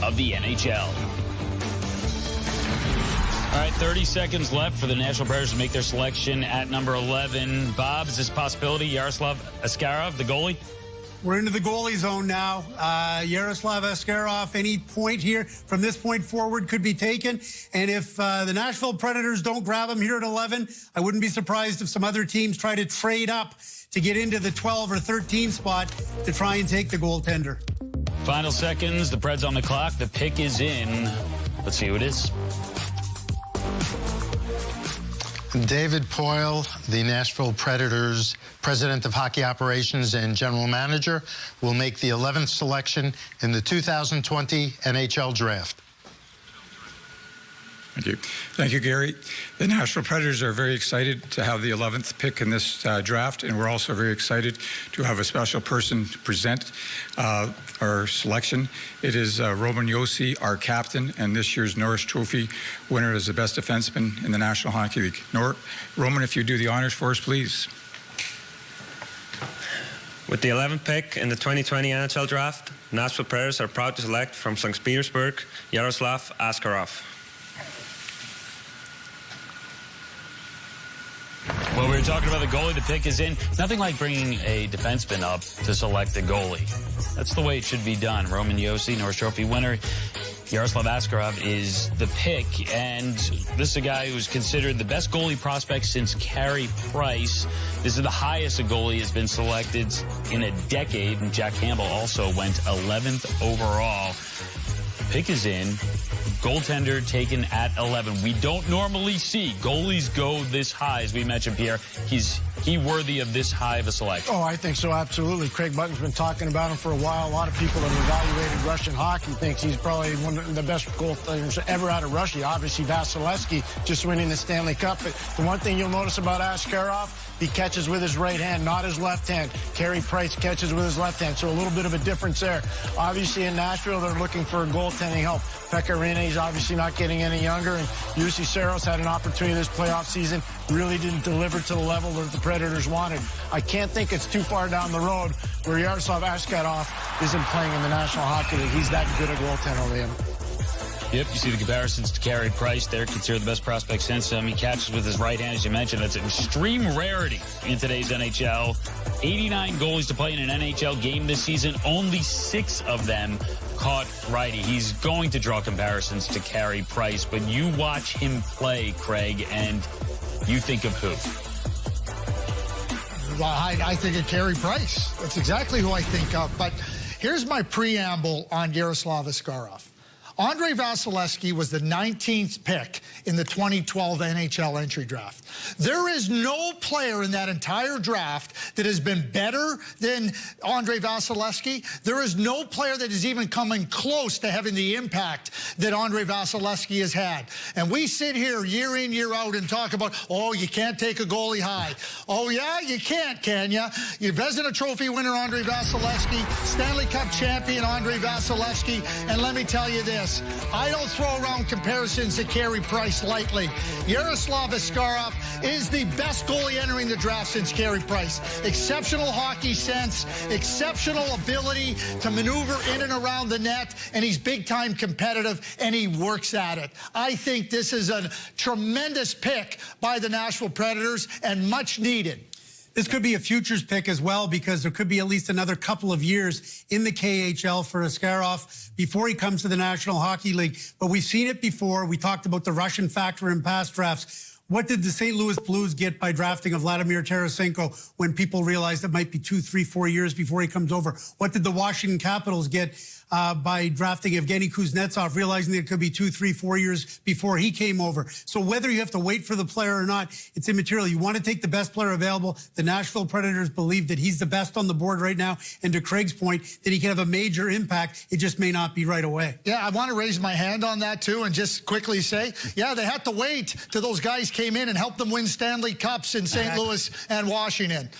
Of the NHL. All right, 30 seconds left for the Nashville Predators to make their selection at number 11. Bob, is this a possibility? Yaroslav Askarov, the goalie? We're into the goalie zone now. Yaroslav Askarov, any point here from this point forward could be taken. And if the Nashville Predators don't grab him here at 11, I wouldn't be surprised if some other teams try to trade up to get into the 12 or 13 spot to try and take the goaltender. Final seconds, the Preds on the clock. The pick is in. Let's see who it is. David Poile, the Nashville Predators President of Hockey Operations and General Manager, will make the 11th selection in the 2020 NHL Draft. Thank you. Thank you, Gary. The Nashville Predators are very excited to have the 11th pick in this draft, and we're also very excited to have a special person to present our selection. It is Roman Josi, our captain, and this year's Norris Trophy winner as the best defenseman in the National Hockey League. Roman, if you do the honors for us, please. With the 11th pick in the 2020 NHL Draft, Nashville Predators are proud to select from St. Petersburg, Yaroslav Askarov. Well, we were talking about the goalie. The pick is in. Nothing like bringing a defenseman up to select the goalie. That's the way it should be done. Roman Josi, Norris Trophy winner. Yaroslav Askarov is the pick, and this is a guy who's considered the best goalie prospect since Carey Price. This is the highest a goalie has been selected in a decade, and Jack Campbell also went 11th overall. Pick is in. Goaltender taken at 11. We don't normally see goalies go this high, as we mentioned, Pierre. He's worthy of this high of a selection. Oh, I think so, absolutely. Craig Button's been talking about him for a while. A lot of people that have evaluated Russian hockey thinks he's probably one of the best goaltenders ever out of Russia. Obviously, Vasilevsky just winning the Stanley Cup. But the one thing you'll notice about Askarov, he catches with his right hand, not his left hand. Carey Price catches with his left hand, so a little bit of a difference there. Obviously, in Nashville, they're looking for goaltending help. Pekka Rinne is obviously not getting any younger, and Jussi Saros had an opportunity this playoff season, really didn't deliver to the level that the Predators wanted. I can't think it's too far down the road where Yaroslav Askarov isn't playing in the National Hockey League. He's that good a goaltender, Liam. Yep, you see the comparisons to Carey Price. They're considered the best prospect since him. He catches with his right hand, as you mentioned. That's an extreme rarity in today's NHL. 89 goalies to play in an NHL game this season. Only 6 of them caught righty. He's going to draw comparisons to Carey Price, but you watch him play, Craig, and you think of who? Well, I think of Carey Price. That's exactly who I think of. But here's my preamble on Yaroslav Askarov. Andrei Vasilevsky was the 19th pick in the 2012 NHL entry draft. There is no player in that entire draft that has been better than Andrei Vasilevsky. There is no player that is even coming close to having the impact that Andrei Vasilevsky has had. And we sit here year in, year out and talk about, oh, you can't take a goalie high. Oh, yeah, you can't, can you? Your Vezina Trophy winner, Andrei Vasilevsky, Stanley Cup champion, Andrei Vasilevsky, and let me tell you this, I don't throw around comparisons to Carey Price lightly. Yaroslav Askarov is the best goalie entering the draft since Carey Price. Exceptional hockey sense, exceptional ability to maneuver in and around the net, and he's big-time competitive, and he works at it. I think this is a tremendous pick by the Nashville Predators and much needed. This could be a futures pick as well, because there could be at least another couple of years in the KHL for Askarov before he comes to the National Hockey League. But we've seen it before. We talked about the Russian factor in past drafts. What did the St. Louis Blues get by drafting of Vladimir Tarasenko when people realized it might be 2, 3, 4 years before he comes over? What did the Washington Capitals get by drafting Evgeny Kuznetsov, realizing that it could be 2, 3, 4 years before he came over? So whether you have to wait for the player or not, it's immaterial. You want to take the best player available. The Nashville Predators believe that he's the best on the board right now. And to Craig's point, that he can have a major impact. It just may not be right away. Yeah, I want to raise my hand on that, too, and just quickly say, yeah, they had to wait till those guys came in and helped them win Stanley Cups in St. Louis and Washington.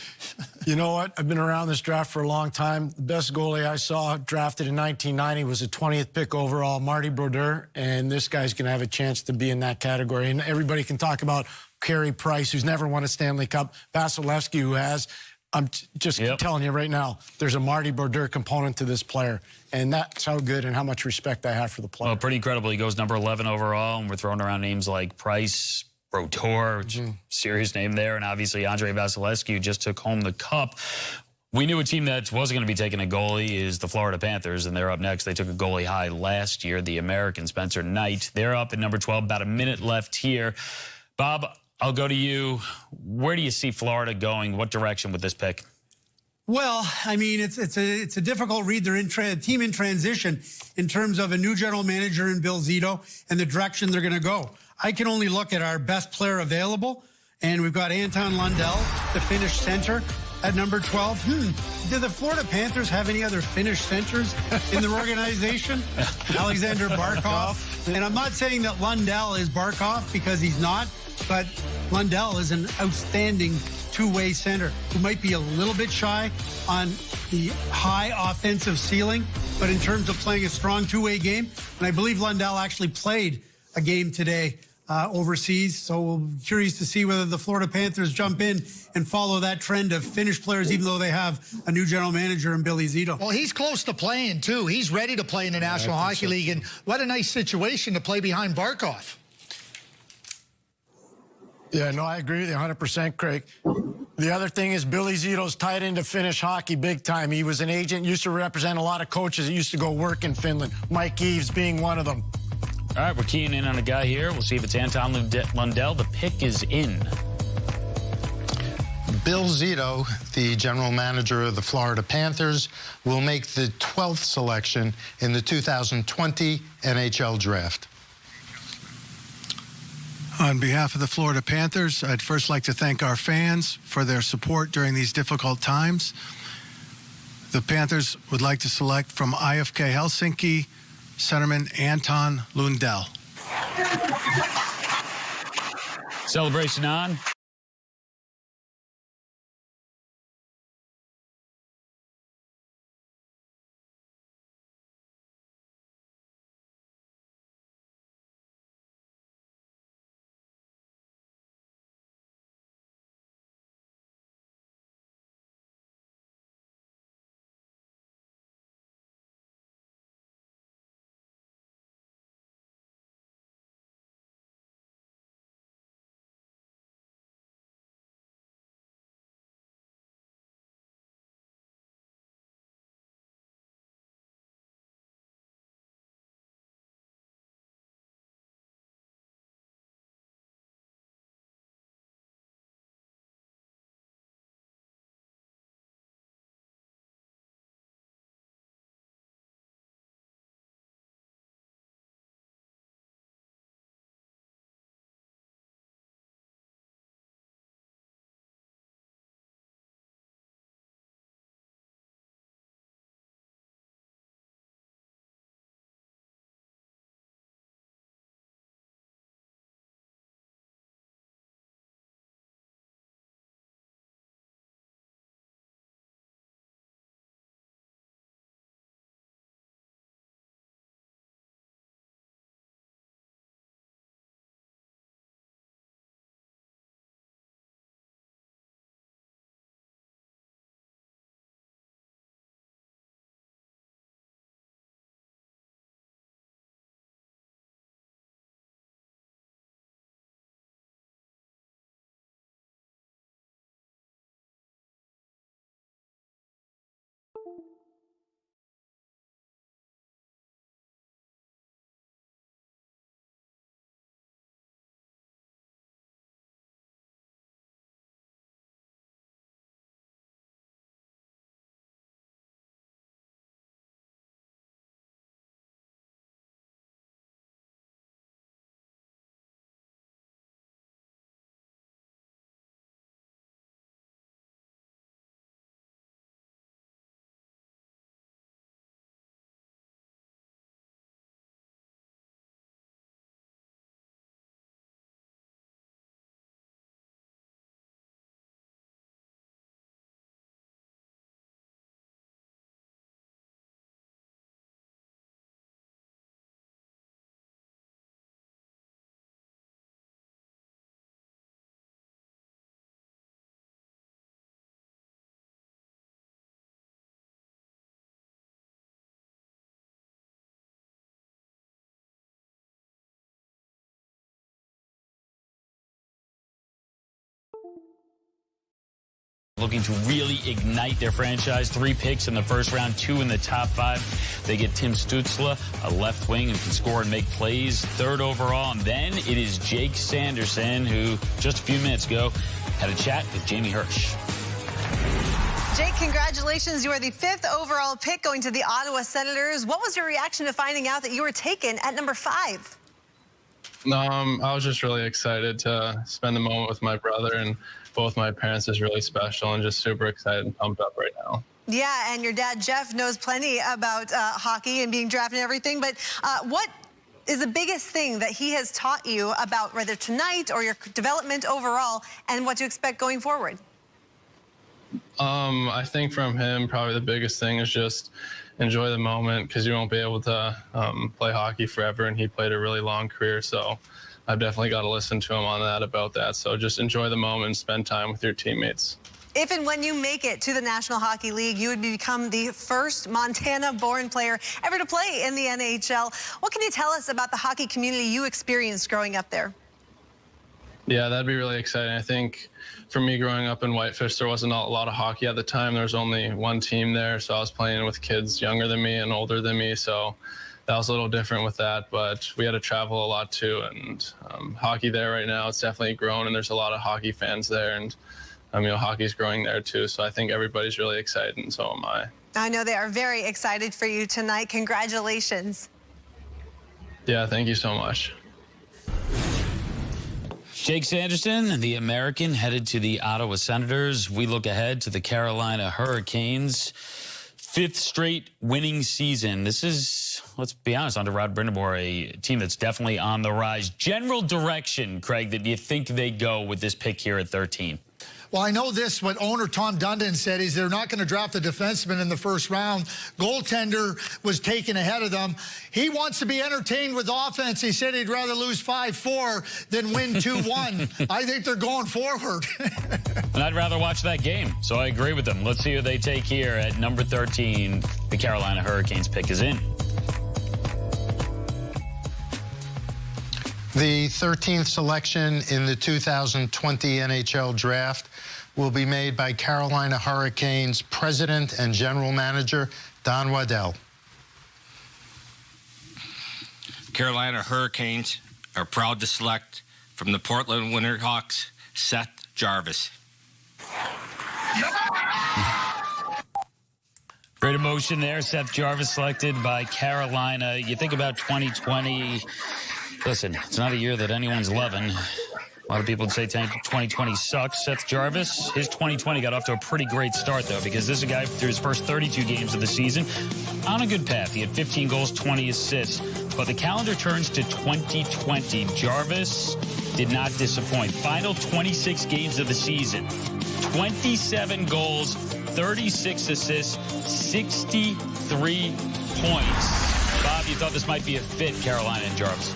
You know what? I've been around this draft for a long time. The best goalie I saw drafted in 1990 was the 20th pick overall, Marty Brodeur, and this guy's going to have a chance to be in that category. And everybody can talk about Carey Price, who's never won a Stanley Cup, Vasilevsky, who has. I'm just telling you right now, there's a Marty Brodeur component to this player, and that's how good and how much respect I have for the player. Well, pretty incredible. He goes number 11 overall, and we're throwing around names like Price, Brodeur, which serious name there, and obviously Andre Vasilescu just took home the cup. We knew a team that wasn't going to be taking a goalie is the Florida Panthers, and they're up next. They took a goalie high last year, the American Spencer Knight. They're up at number 12, about a minute left here. Bob, I'll go to you. Where do you see Florida going? What direction with this pick? Well, I mean, it's a difficult read. They're team in transition in terms of a new general manager in Bill Zito and the direction they're going to go. I can only look at our best player available, and we've got Anton Lundell, the Finnish center, at number 12. Do the Florida Panthers have any other Finnish centers in their organization? Alexander Barkov. And I'm not saying that Lundell is Barkov, because he's not, but Lundell is an outstanding two-way center who might be a little bit shy on the high offensive ceiling, but in terms of playing a strong two-way game, and I believe Lundell actually played a game today overseas, so we're curious to see whether the Florida Panthers jump in and follow that trend of Finnish players, even though they have a new general manager in Billy Zito. Well, he's close to playing, too. He's ready to play in the National Hockey League, and what a nice situation to play behind Barkov. Yeah, no, I agree with you 100%, Craig. The other thing is Billy Zito's tied into Finnish hockey big time. He was an agent, used to represent a lot of coaches that used to go work in Finland, Mike Eaves being one of them. All right, we're keying in on a guy here. We'll see if it's Anton Lundell. The pick is in. Bill Zito, the general manager of the Florida Panthers, will make the 12th selection in the 2020 NHL Draft. On behalf of the Florida Panthers, I'd first like to thank our fans for their support during these difficult times. The Panthers would like to select from IFK Helsinki, centerman Anton Lundell. Celebration on. looking to really ignite their franchise. 3 picks in the first round, 2 in the top 5. They get Tim Stützle, a left wing who can score and make plays, 3rd overall. And then it is Jake Sanderson, who just a few minutes ago had a chat with Jamie Hirsch. Jake, congratulations. You are the 5th overall pick going to the Ottawa Senators. What was your reaction to finding out that you were taken at number 5? I was just really excited to spend the moment with my brother, and both my parents is really special, and just super excited and pumped up right now. Yeah, and your dad, Jeff, knows plenty about hockey and being drafted and everything, but what is the biggest thing that he has taught you about whether tonight or your development overall and what to expect going forward? I think from him, probably the biggest thing is just enjoy the moment, because you won't be able to play hockey forever, and he played a really long career, so I've definitely got to listen to him on that about that. So just enjoy the moment and spend time with your teammates. If and when you make it to the National Hockey League, you would become the first Montana-born player ever to play in the NHL. What can you tell us about the hockey community you experienced growing up there? Yeah, that'd be really exciting. I think for me growing up in Whitefish, there wasn't a lot of hockey at the time. There was only one team there, so I was playing with kids younger than me and older than me, so that was a little different with that, but we had to travel a lot too, and hockey there right now, it's definitely grown, and there's a lot of hockey fans there, and hockey's growing there too, so I think everybody's really excited, and so am I. I know they are very excited for you tonight. Congratulations. Yeah, thank you so much. Jake Sanderson, the American, headed to the Ottawa Senators. We look ahead to the Carolina Hurricanes. 5th straight winning season. This is, let's be honest, under Rod Brind'Amour, a team that's definitely on the rise. General direction, Craig, that you think they go with this pick here at 13? Well, I know this, what owner Tom Dundon said is they're not going to draft a defenseman in the first round. Goaltender was taken ahead of them. He wants to be entertained with offense. He said he'd rather lose 5-4 than win 2-1. I think they're going forward. And I'd rather watch that game, so I agree with them. Let's see who they take here at number 13. The Carolina Hurricanes pick is in. The 13th selection in the 2020 NHL Draft will be made by Carolina Hurricanes President and General Manager Don Waddell. Carolina Hurricanes are proud to select from the Portland Winterhawks, Seth Jarvis. Great emotion there. Seth Jarvis selected by Carolina. You think about 2020. Listen, it's not a year that anyone's loving. A lot of people would say 2020 sucks. Seth Jarvis, his 2020 got off to a pretty great start, though, because this is a guy through his first 32 games of the season on a good path. He had 15 goals, 20 assists. But the calendar turns to 2020. Jarvis did not disappoint. Final 26 games of the season, 27 goals, 36 assists, 63 points. Bob, you thought this might be a fit, Carolina and Jarvis.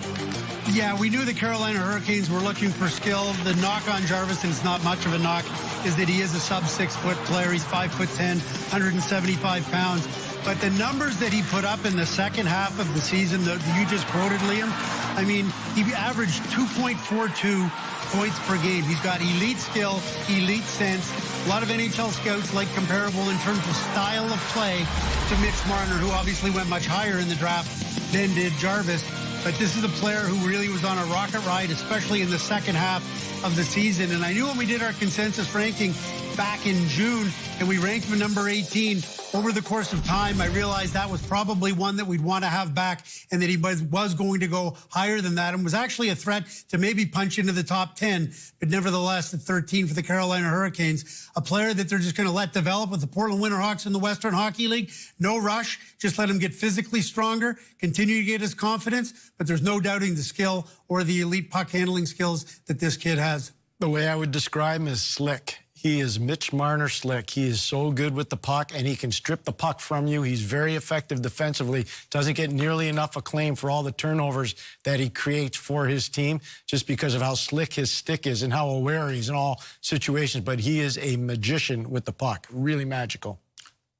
Yeah, we knew the Carolina Hurricanes were looking for skill. The knock on Jarvis, and it's not much of a knock, is that he is a sub-6-foot player. He's 5'10", 175 pounds. But the numbers that he put up in the second half of the season that you just quoted, Liam, I mean, he averaged 2.42 points per game. He's got elite skill, elite sense. A lot of NHL scouts like comparable in terms of style of play to Mitch Marner, who obviously went much higher in the draft than did Jarvis. But this is a player who really was on a rocket ride, especially in the second half of the season. And I knew when we did our consensus ranking back in June, and we ranked him number 18, over the course of time, I realized that was probably one that we'd want to have back, and that he was going to go higher than that, and was actually a threat to maybe punch into the top 10, but nevertheless at 13 for the Carolina Hurricanes, a player that they're just going to let develop with the Portland Winterhawks in the Western Hockey League. No rush, just let him get physically stronger, continue to get his confidence, but there's no doubting the skill or the elite puck handling skills that this kid has. The way I would describe him is slick. He is Mitch Marner slick. He is so good with the puck, and he can strip the puck from you. He's very effective defensively. Doesn't get nearly enough acclaim for all the turnovers that he creates for his team, just because of how slick his stick is and how aware he is in all situations. But he is a magician with the puck. Really magical.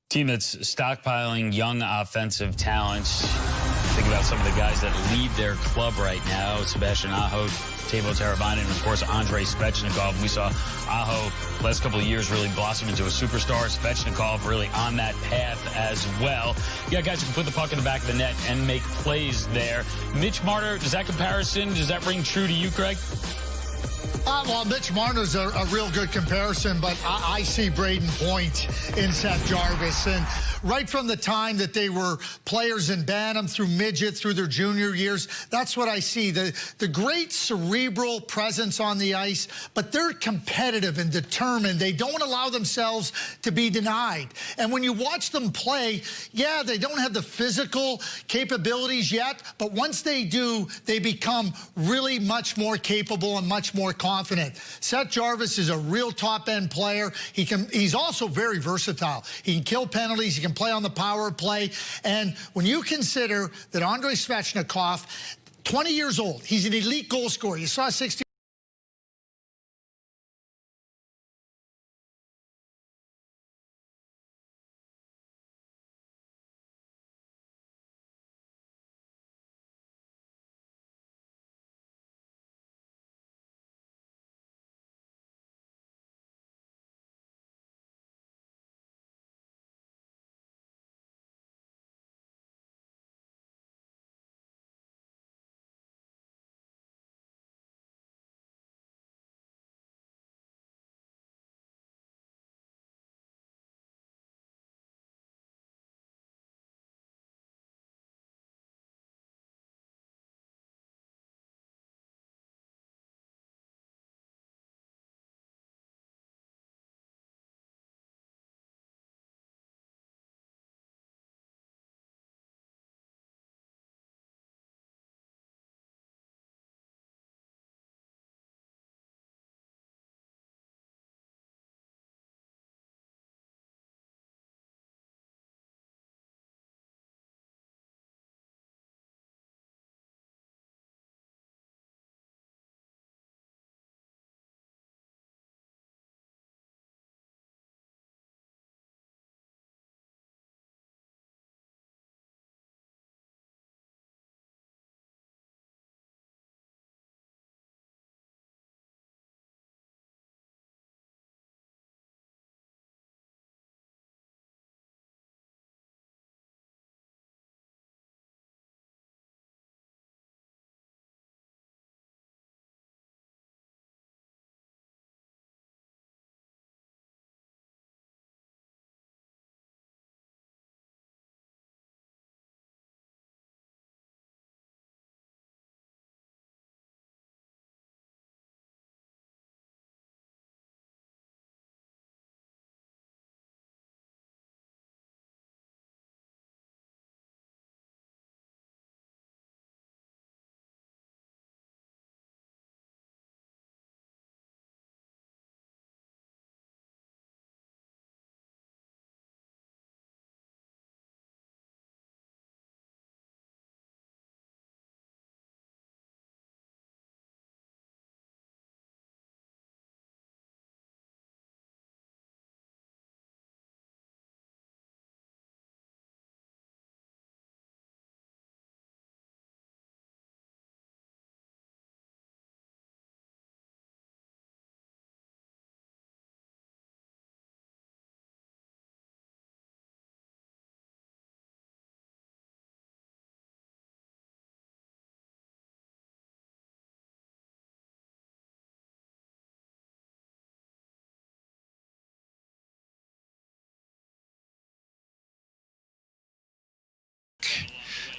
Team that's stockpiling young offensive talent. Think about some of the guys that lead their club right now. Sebastian Aho Teuvo Teravainen, and, of course, Andrei Svechnikov. We saw Aho last couple of years really blossom into a superstar. Svechnikov really on that path as well. Yeah, guys who can put the puck in the back of the net and make plays there. Mitch Marner, does that comparison, does that ring true to you, Craig? Well, Mitch Marner's a real good comparison, but I see Braden Point in Seth Jarvis. And right from the time that they were players in Bantam through midget, through their junior years, that's what I see. The great cerebral presence on the ice, but they're competitive and determined. They don't allow themselves to be denied. And when you watch them play, yeah, they don't have the physical capabilities yet, but once they do, they become really much more capable and much more confident. Seth Jarvis is a real top-end player. He's also very versatile. He can kill penalties. He can play on the power play. And when you consider that Andrei Svechnikov, 20 years old, he's an elite goal scorer. You saw 60.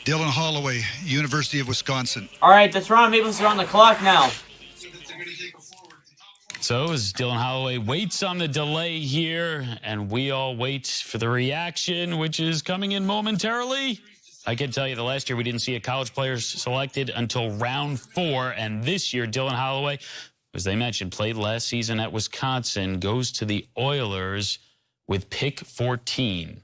Dylan Holloway, University of Wisconsin. All right, the Toronto Maple Leafs are on the clock now. So as Dylan Holloway waits on the delay here, and we all wait for the reaction, which is coming in momentarily. I can tell you the last year we didn't see a college player selected until round 4, and this year Dylan Holloway, as they mentioned, played last season at Wisconsin, goes to the Oilers with pick 14.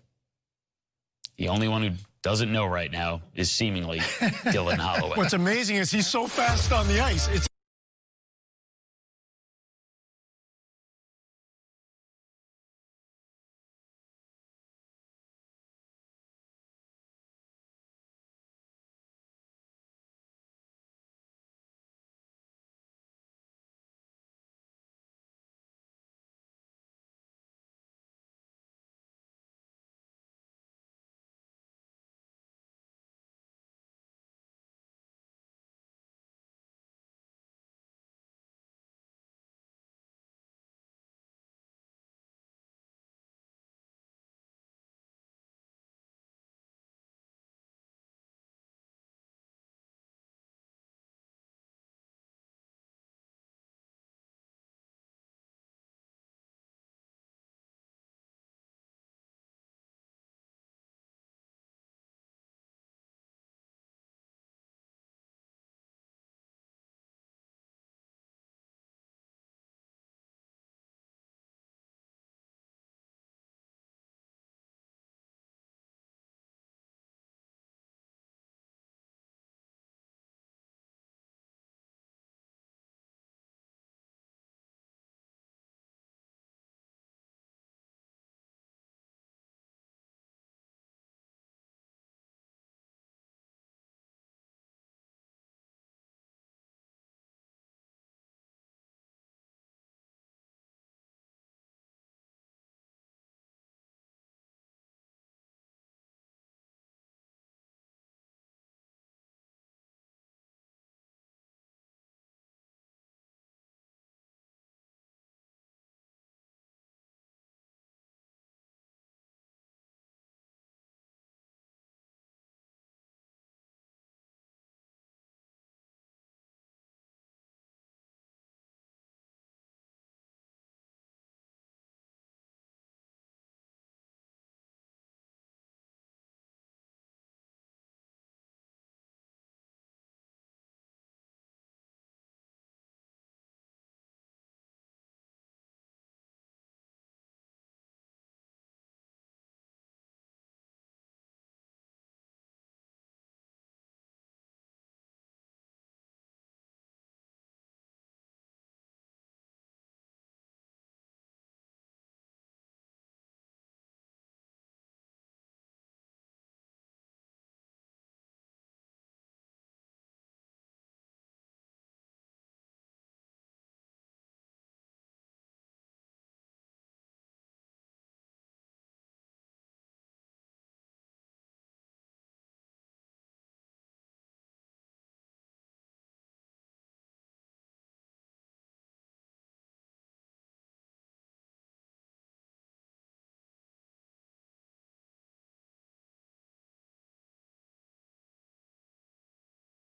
The only one who doesn't know right now is seemingly Dylan Holloway. What's amazing is he's so fast on the ice. It's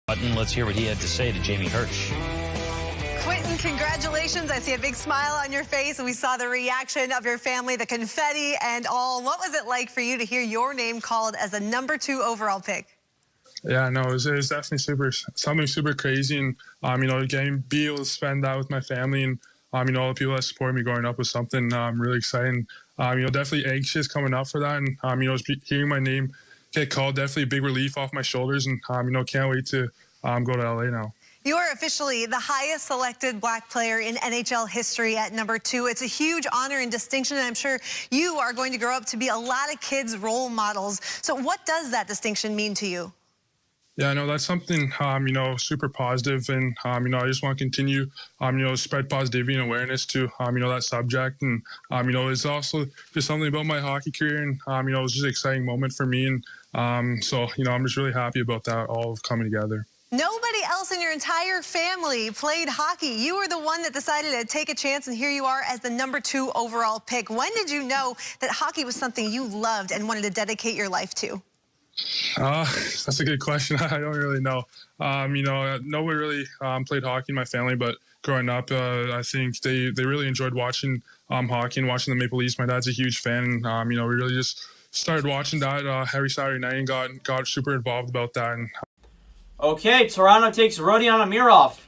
Button. Let's hear what he had to say to Jamie Hirsch. Quinton, congratulations. I see a big smile on your face, and we saw the reaction of your family, the confetti and all. What was it like for you to hear your name called as the #2 overall pick? Yeah, no, it was definitely something super crazy. And, be able to spend that with my family and, all the people that supported me growing up was something really exciting. Definitely anxious coming up for that. And, hearing my name get called, definitely a big relief off my shoulders. And, can't wait to go to LA now. You are officially the highest selected black player in NHL history at #2. It's a huge honor and distinction, and I'm sure you are going to grow up to be a lot of kids' role models. So what does that distinction mean to you? Yeah, no, that's something, super positive. And, I just want to continue, spread positivity and awareness to, that subject. And, it's also just something about my hockey career. And, it was just an exciting moment for me. And I'm just really happy about that all coming together. Nobody else in your entire family played hockey. You were the one that decided to take a chance, and here you are as the #2 overall pick. When did you know that hockey was something you loved and wanted to dedicate your life to? That's a good question. I don't really know. Nobody really played hockey in my family, but growing up, I think they really enjoyed watching hockey and watching the Maple Leafs. My dad's a huge fan, and we really just started watching that every Saturday night and got super involved about that. And Okay, Toronto takes Rodion Amirov.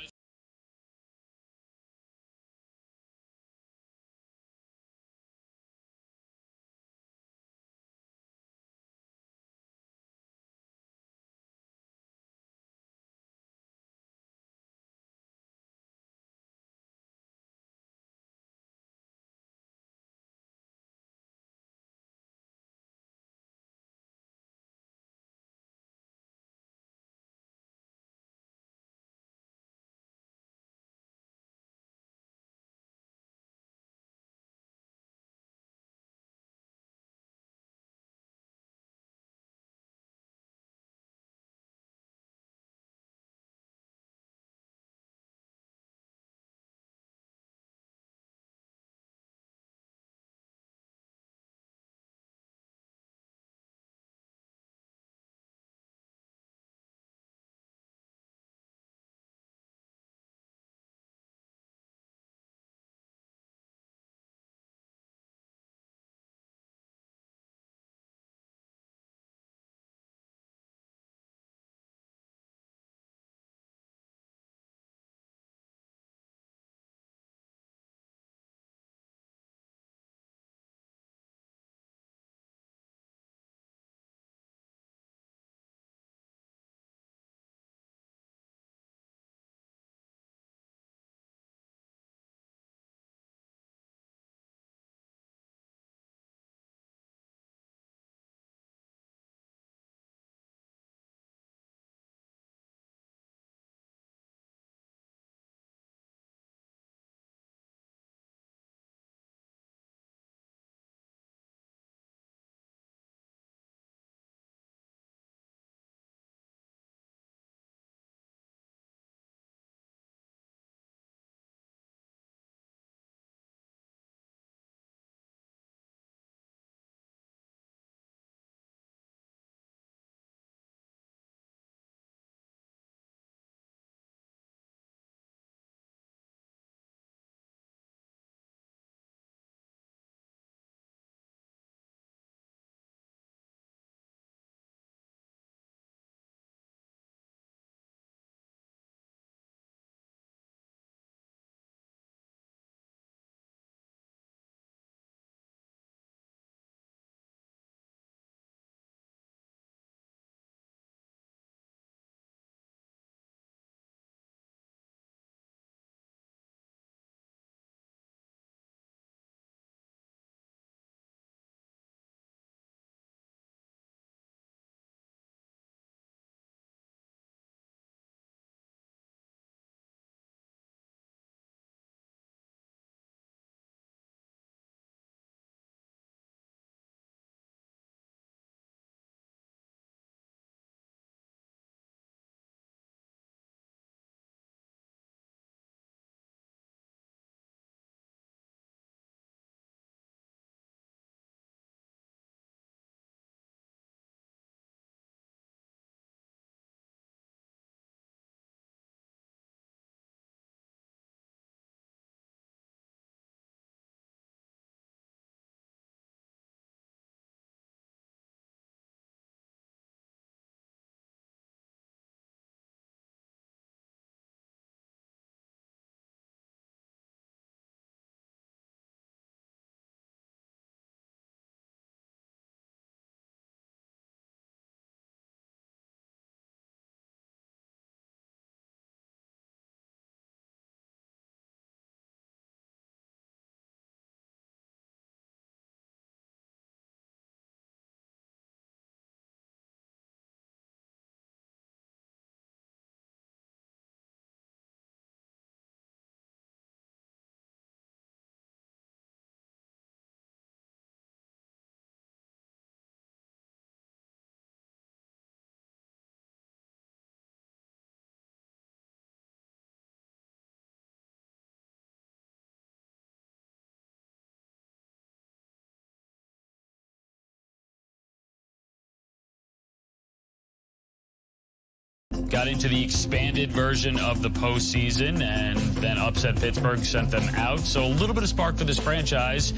got into the expanded version of the postseason and then upset Pittsburgh, sent them out. So a little bit of spark for this franchise.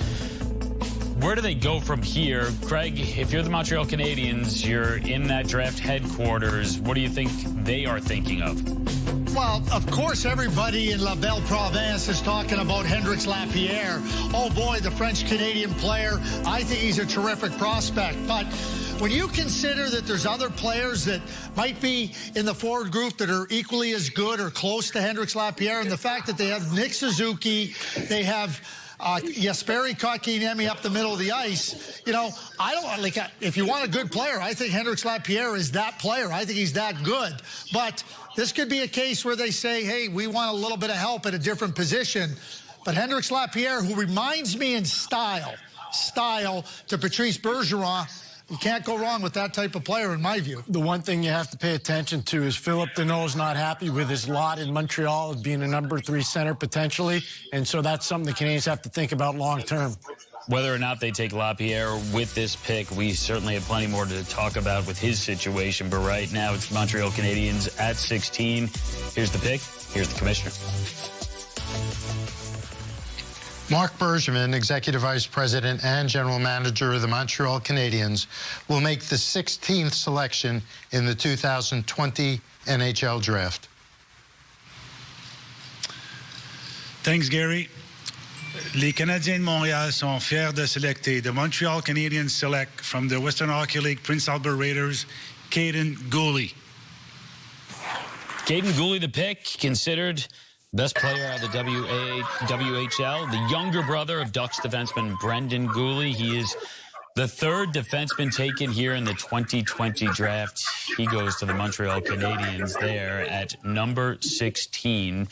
Where do they go from here? Craig, if you're the Montreal Canadiens, you're in that draft headquarters. What do you think they are thinking of? Well, of course, everybody in La Belle Province is talking about Hendrix Lapierre. Oh, boy, the French-Canadian player. I think he's a terrific prospect. But when you consider that there's other players that might be in the forward group that are equally as good or close to Hendrix Lapierre, and the fact that they have Nick Suzuki, they have Jesperi Kotkaniemi up the middle of the ice. You know, I don't like, if you want a good player, I think Hendrix Lapierre is that player. I think he's that good. But this could be a case where they say, hey, we want a little bit of help at a different position. But Hendrix Lapierre, who reminds me in style to Patrice Bergeron, you can't go wrong with that type of player, in my view. The one thing you have to pay attention to is Philip Deneau's not happy with his lot in Montreal of being a number 3 center potentially, and so that's something the Canadiens have to think about long term. Whether or not they take Lapierre with this pick, we certainly have plenty more to talk about with his situation. But right now, it's Montreal Canadiens at 16. Here's the pick. Here's the commissioner. Marc Bergevin, Executive Vice President and General Manager of the Montreal Canadiens, will make the 16th selection in the 2020 NHL Draft. Thanks, Gary. Les Canadiens de Montréal sont fiers de sélecter. The Montreal Canadiens select from the Western Hockey League Prince Albert Raiders, Kaiden Guhle. Kaiden Guhle, the pick, considered best player out of the WHL, the younger brother of Ducks defenseman Brendan Guhle. He is the 3rd defenseman taken here in the 2020 draft. He goes to the Montreal Canadiens there at number 16.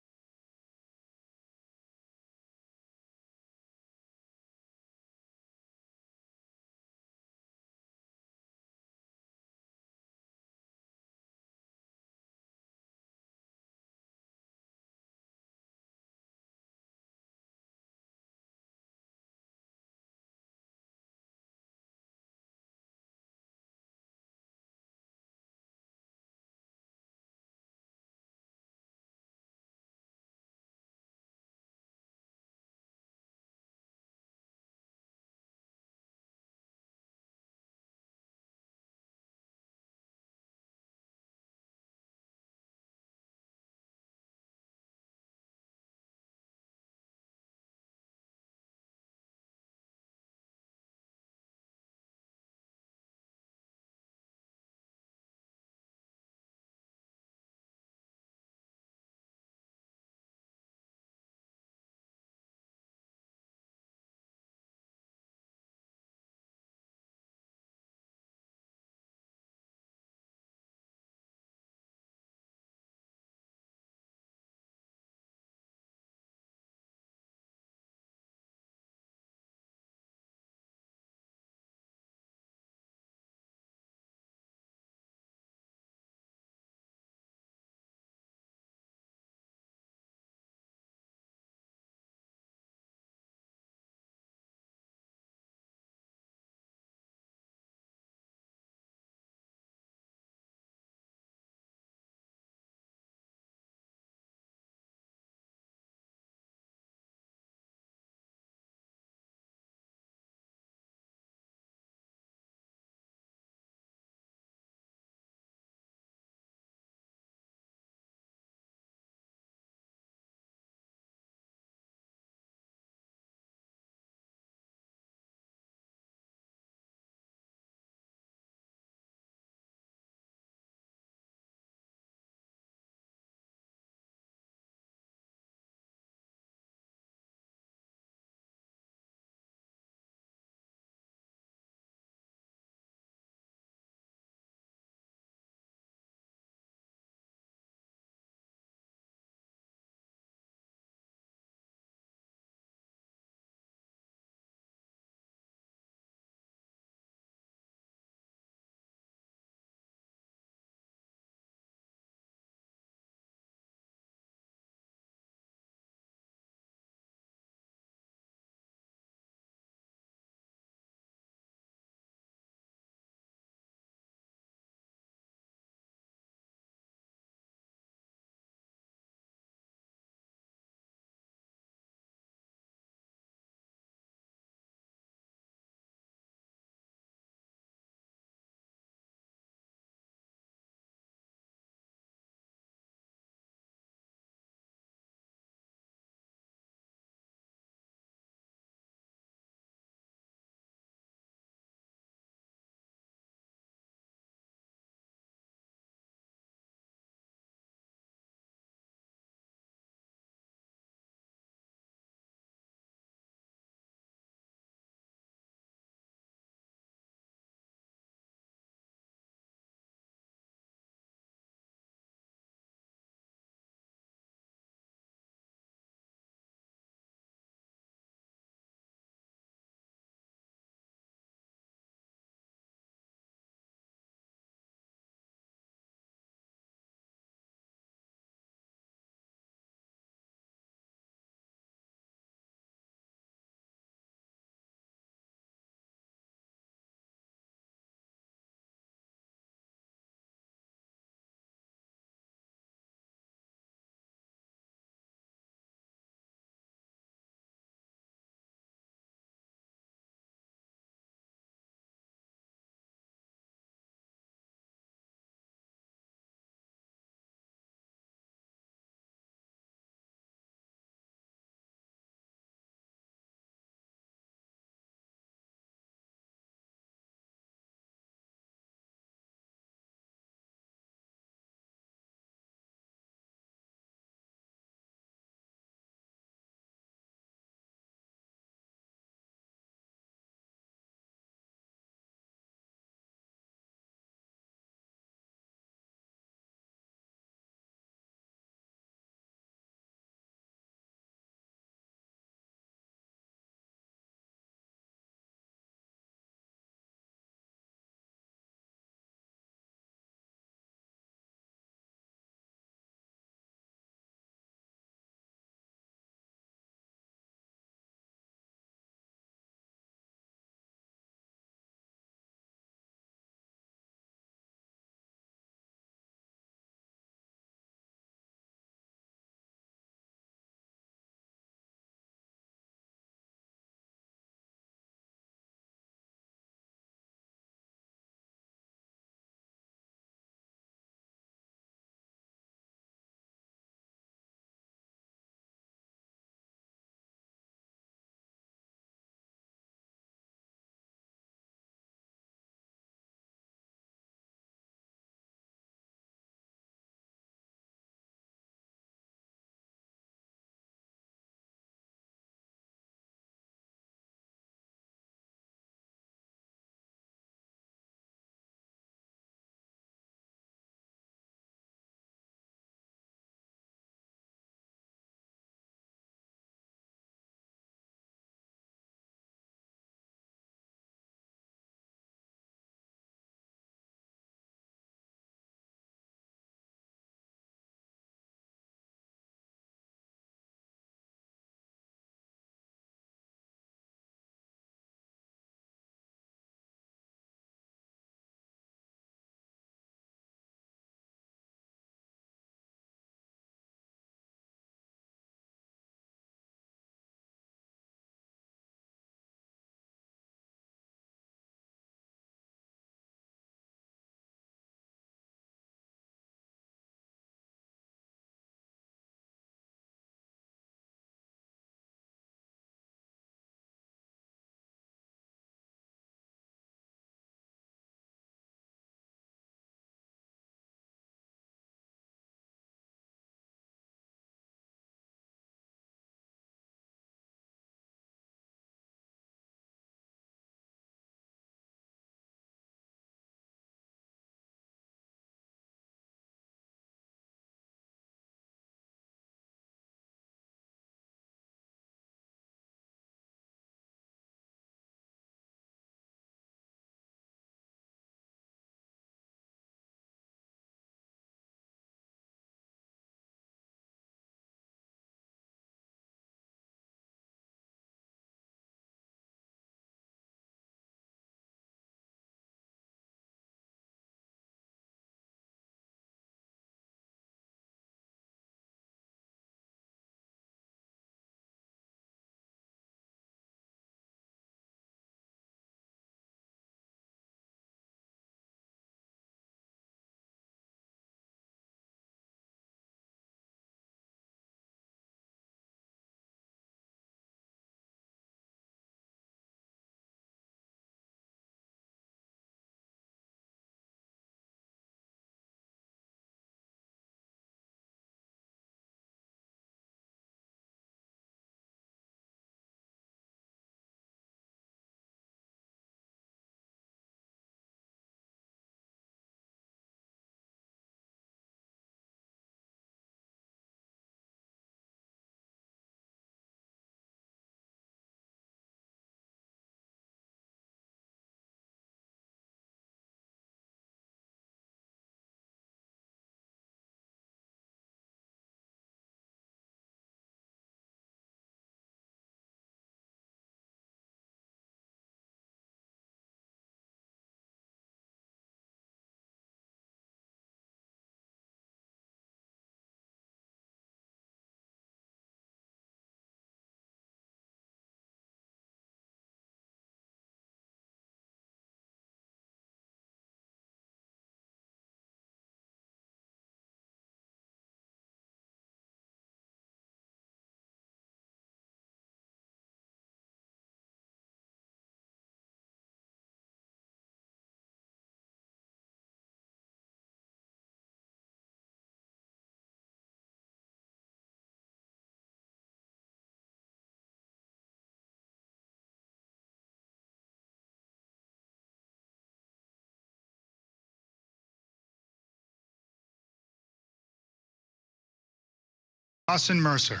Dawson Mercer.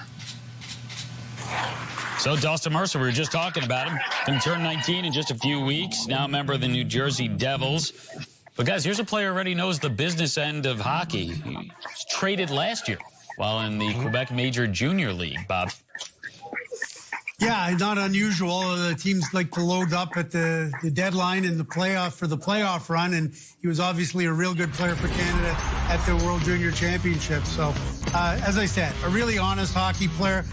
So Dawson Mercer, we were just talking about him. Going to turn 19 in just a few weeks. Now a member of the New Jersey Devils. But guys, here's a player who already knows the business end of hockey. He was traded last year while in the Quebec Major Junior League, Bob. Yeah, not unusual. The teams like to load up at the deadline in the playoff run, and he was obviously a real good player for Canada at the World Junior Championship. So, as I said, a really honest hockey player.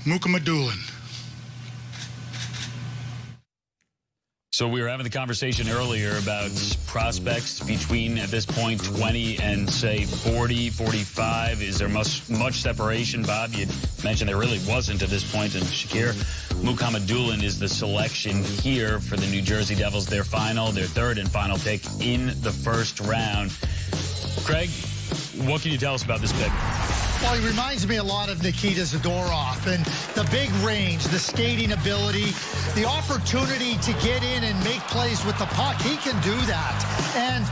Mukhamadullin. So we were having the conversation earlier about prospects between, at this point, 20 and, say, 40, 45. Is there much separation, Bob? You mentioned there really wasn't at this point. And Shakir, Mukhamadullin is the selection here for the New Jersey Devils, their third and final pick in the first round. Craig, what can you tell us about this pick? Well, he reminds me a lot of Nikita Zadorov, and the big range, the skating ability, the opportunity to get in and make plays with the puck. He can do that. And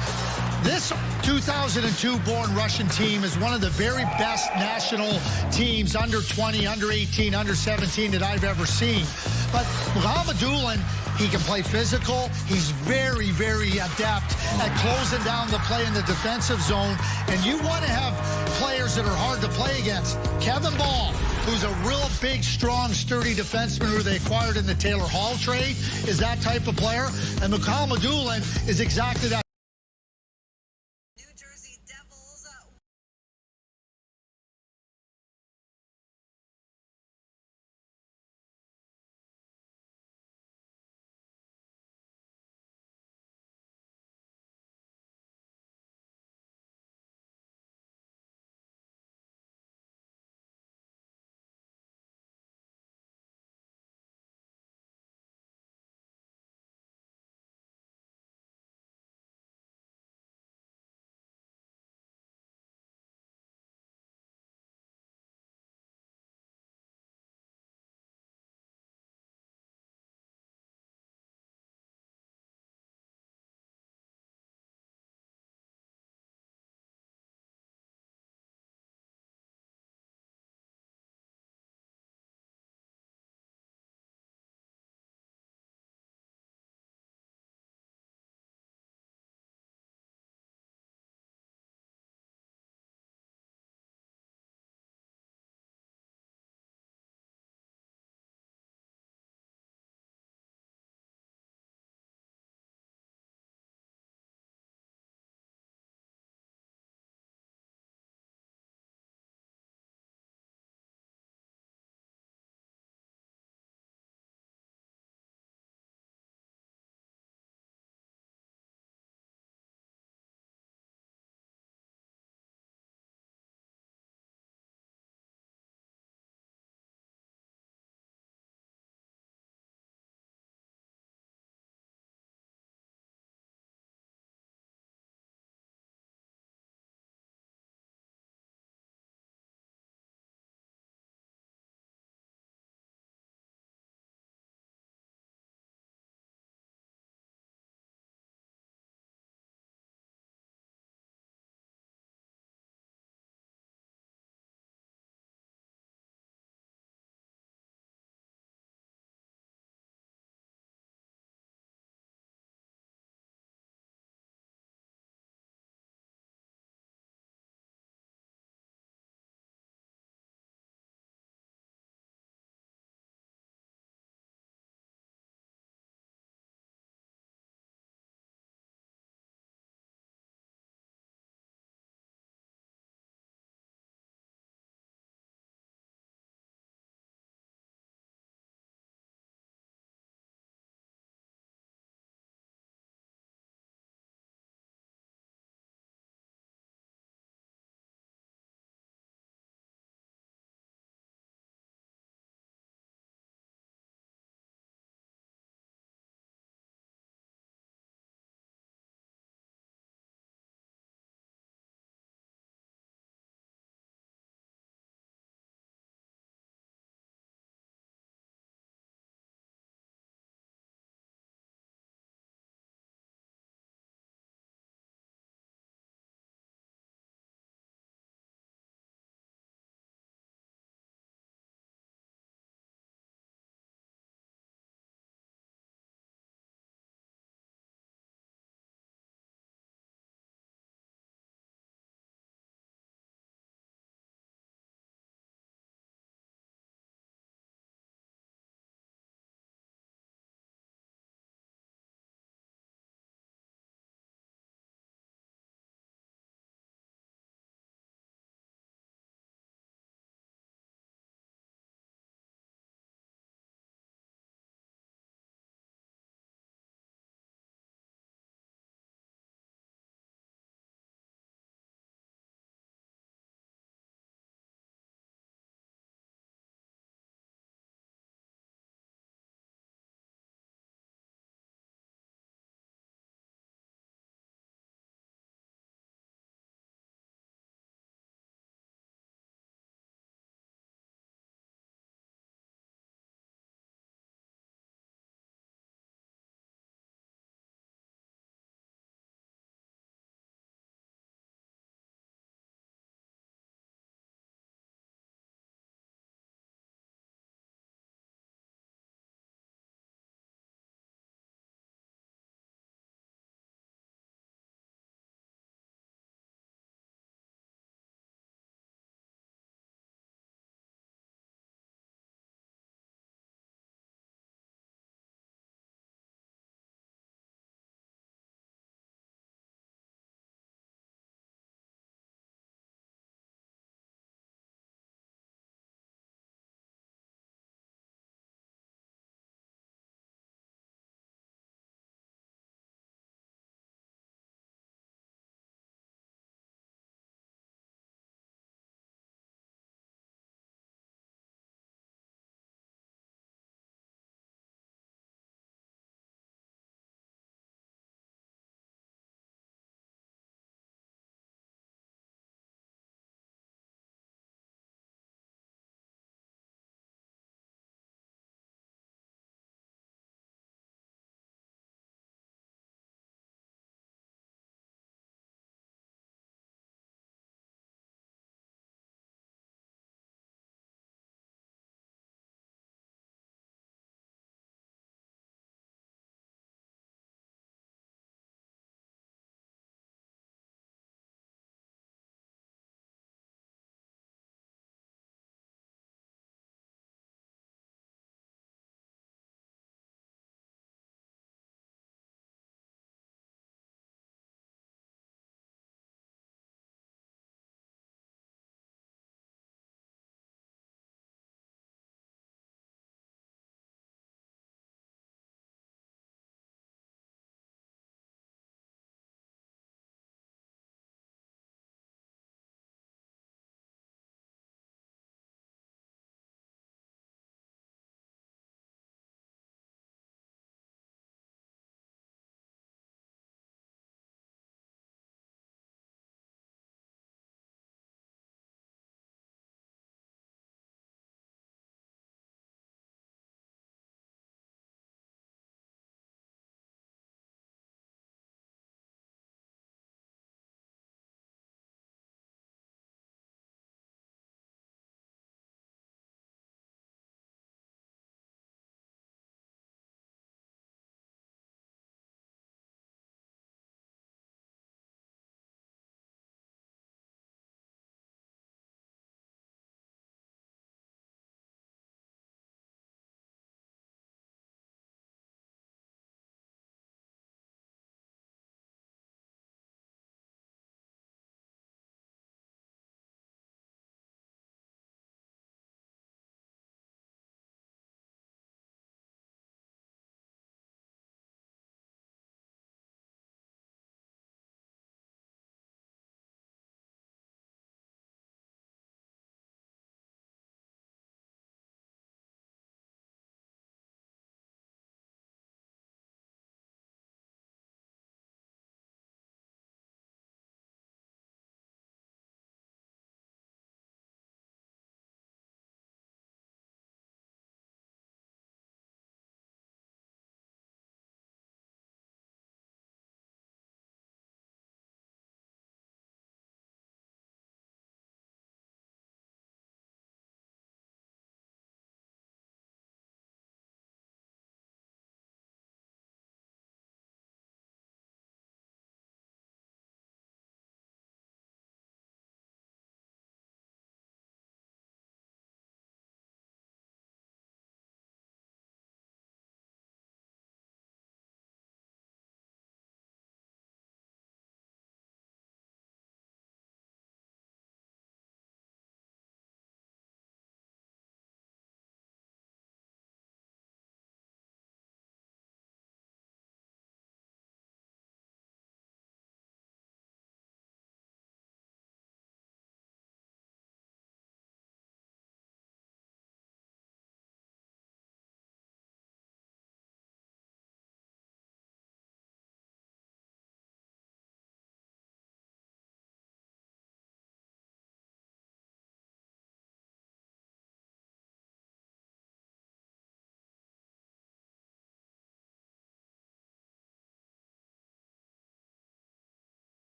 this 2002-born Russian team is one of the very best national teams, under 20, under 18, under 17, that I've ever seen. But Mukhamadullin, he can play physical. He's very, very adept at closing down the play in the defensive zone. And you want to have players that are hard to play against. Kevin Ball, who's a real big, strong, sturdy defenseman who they acquired in the Taylor Hall trade, is that type of player. And Mukhamadullin is exactly that.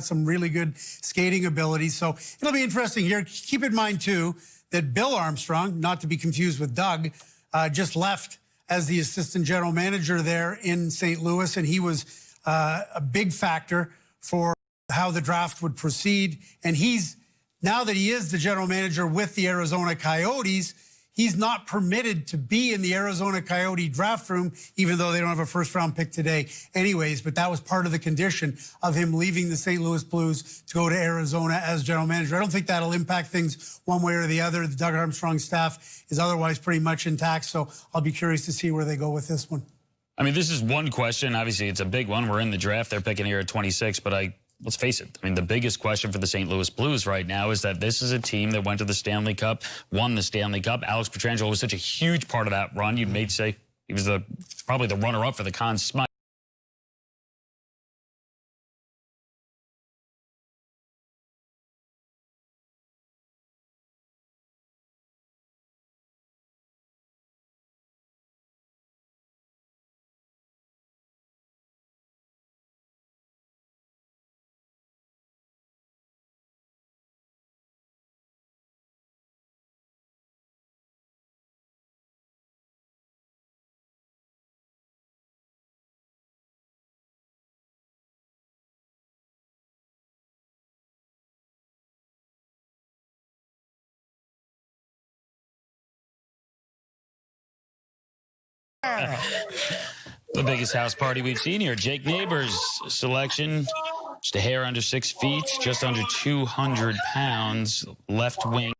some really good skating ability. So it'll be interesting here. Keep in mind, too, that Bill Armstrong, not to be confused with Doug, just left as the assistant general manager there in St. Louis, and he was a big factor for how the draft would proceed. And now that he is the general manager with the Arizona Coyotes, he's not permitted to be in the Arizona Coyote draft room, even though they don't have a first-round pick today anyways. But that was part of the condition of him leaving the St. Louis Blues to go to Arizona as general manager. I don't think that'll impact things one way or the other. The Doug Armstrong staff is otherwise pretty much intact, so I'll be curious to see where they go with this one. I mean, this is one question. Obviously, it's a big one. We're in the draft. They're picking here at 26, but let's face it. I mean, the biggest question for the St. Louis Blues right now is that this is a team that went to the Stanley Cup, won the Stanley Cup. Alex Pietrangelo was such a huge part of that run. You may say he was probably the runner-up for the Conn Smythe. The biggest house party we've seen here. Jake Neighbors' selection, just a hair under 6 feet, just under 200 pounds, left wing.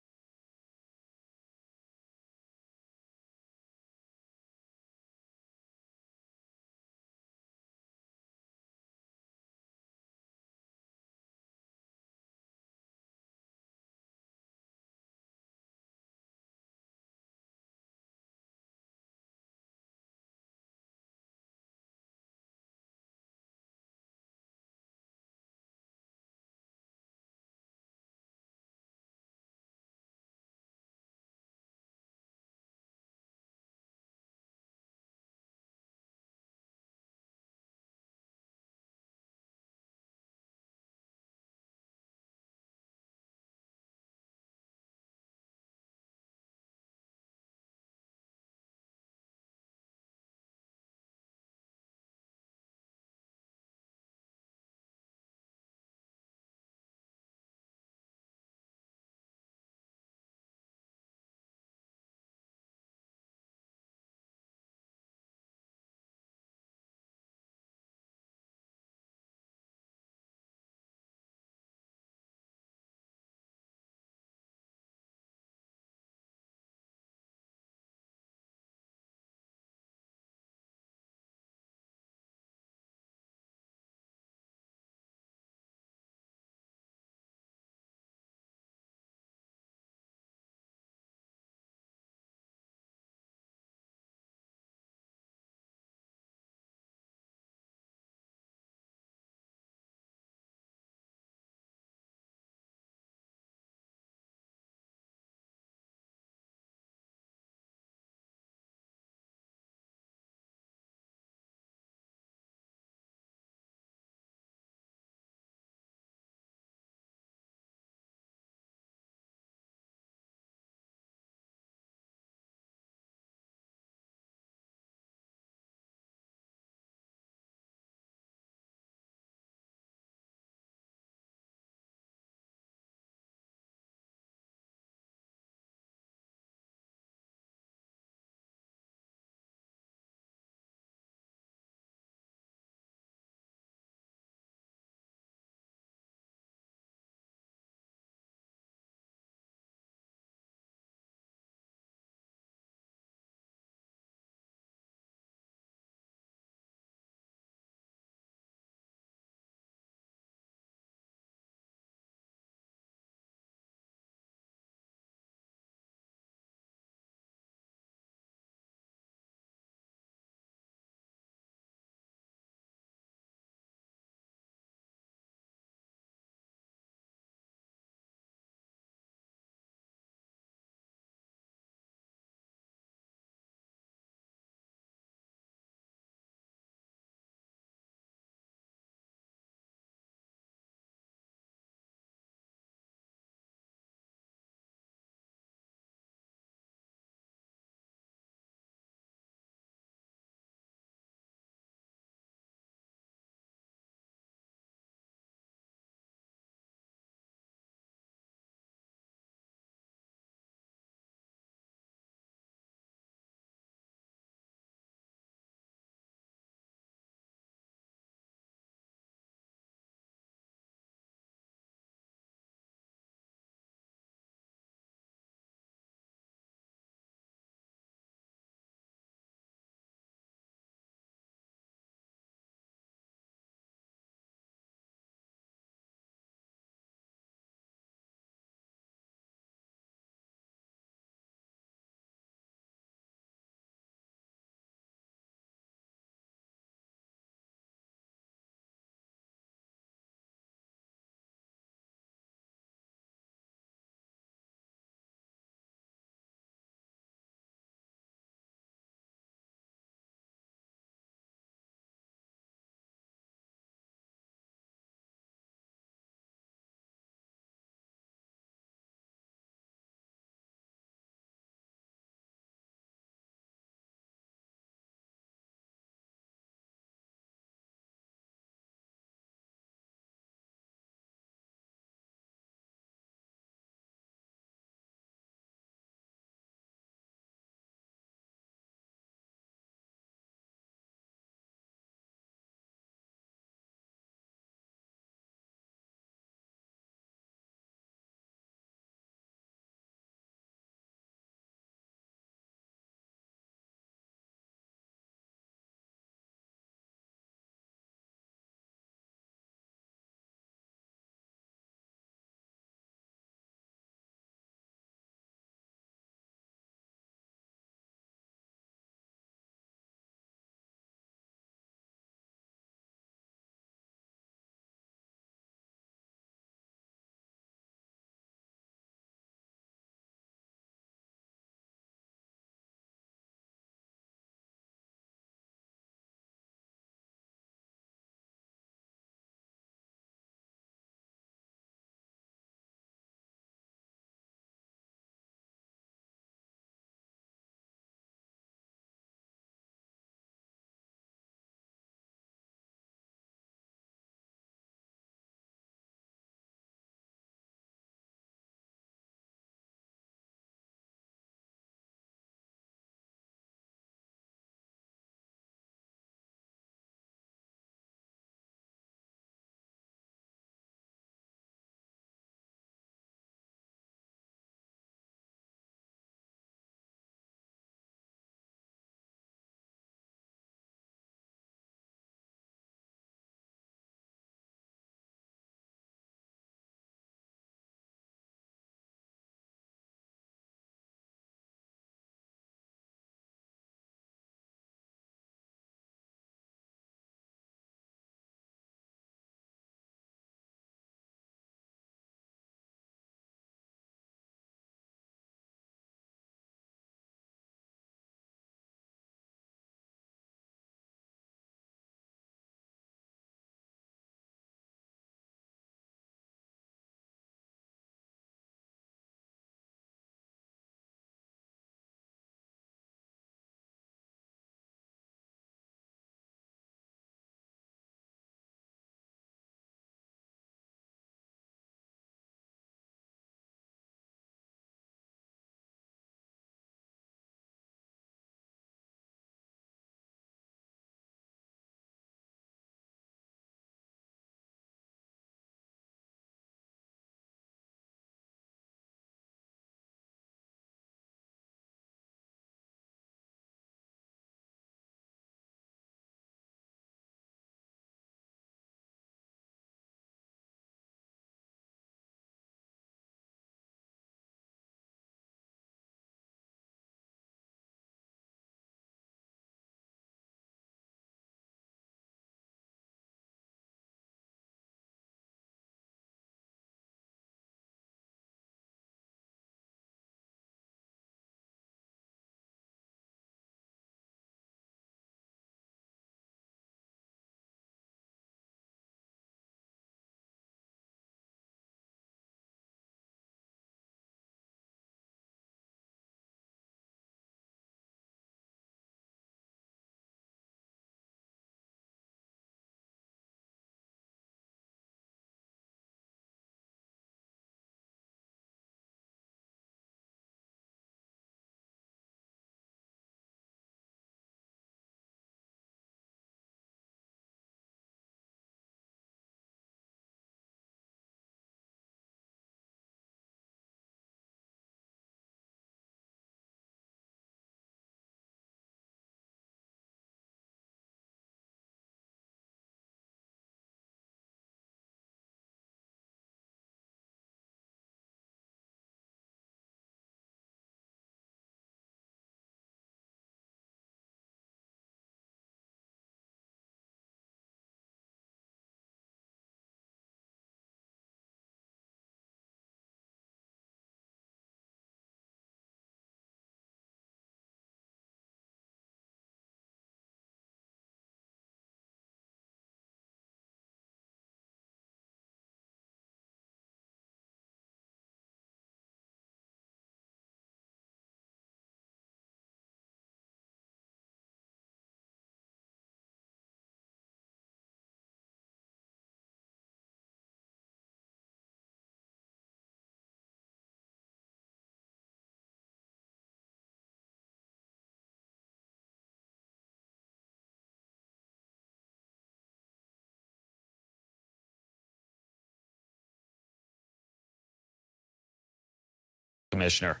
Commissioner.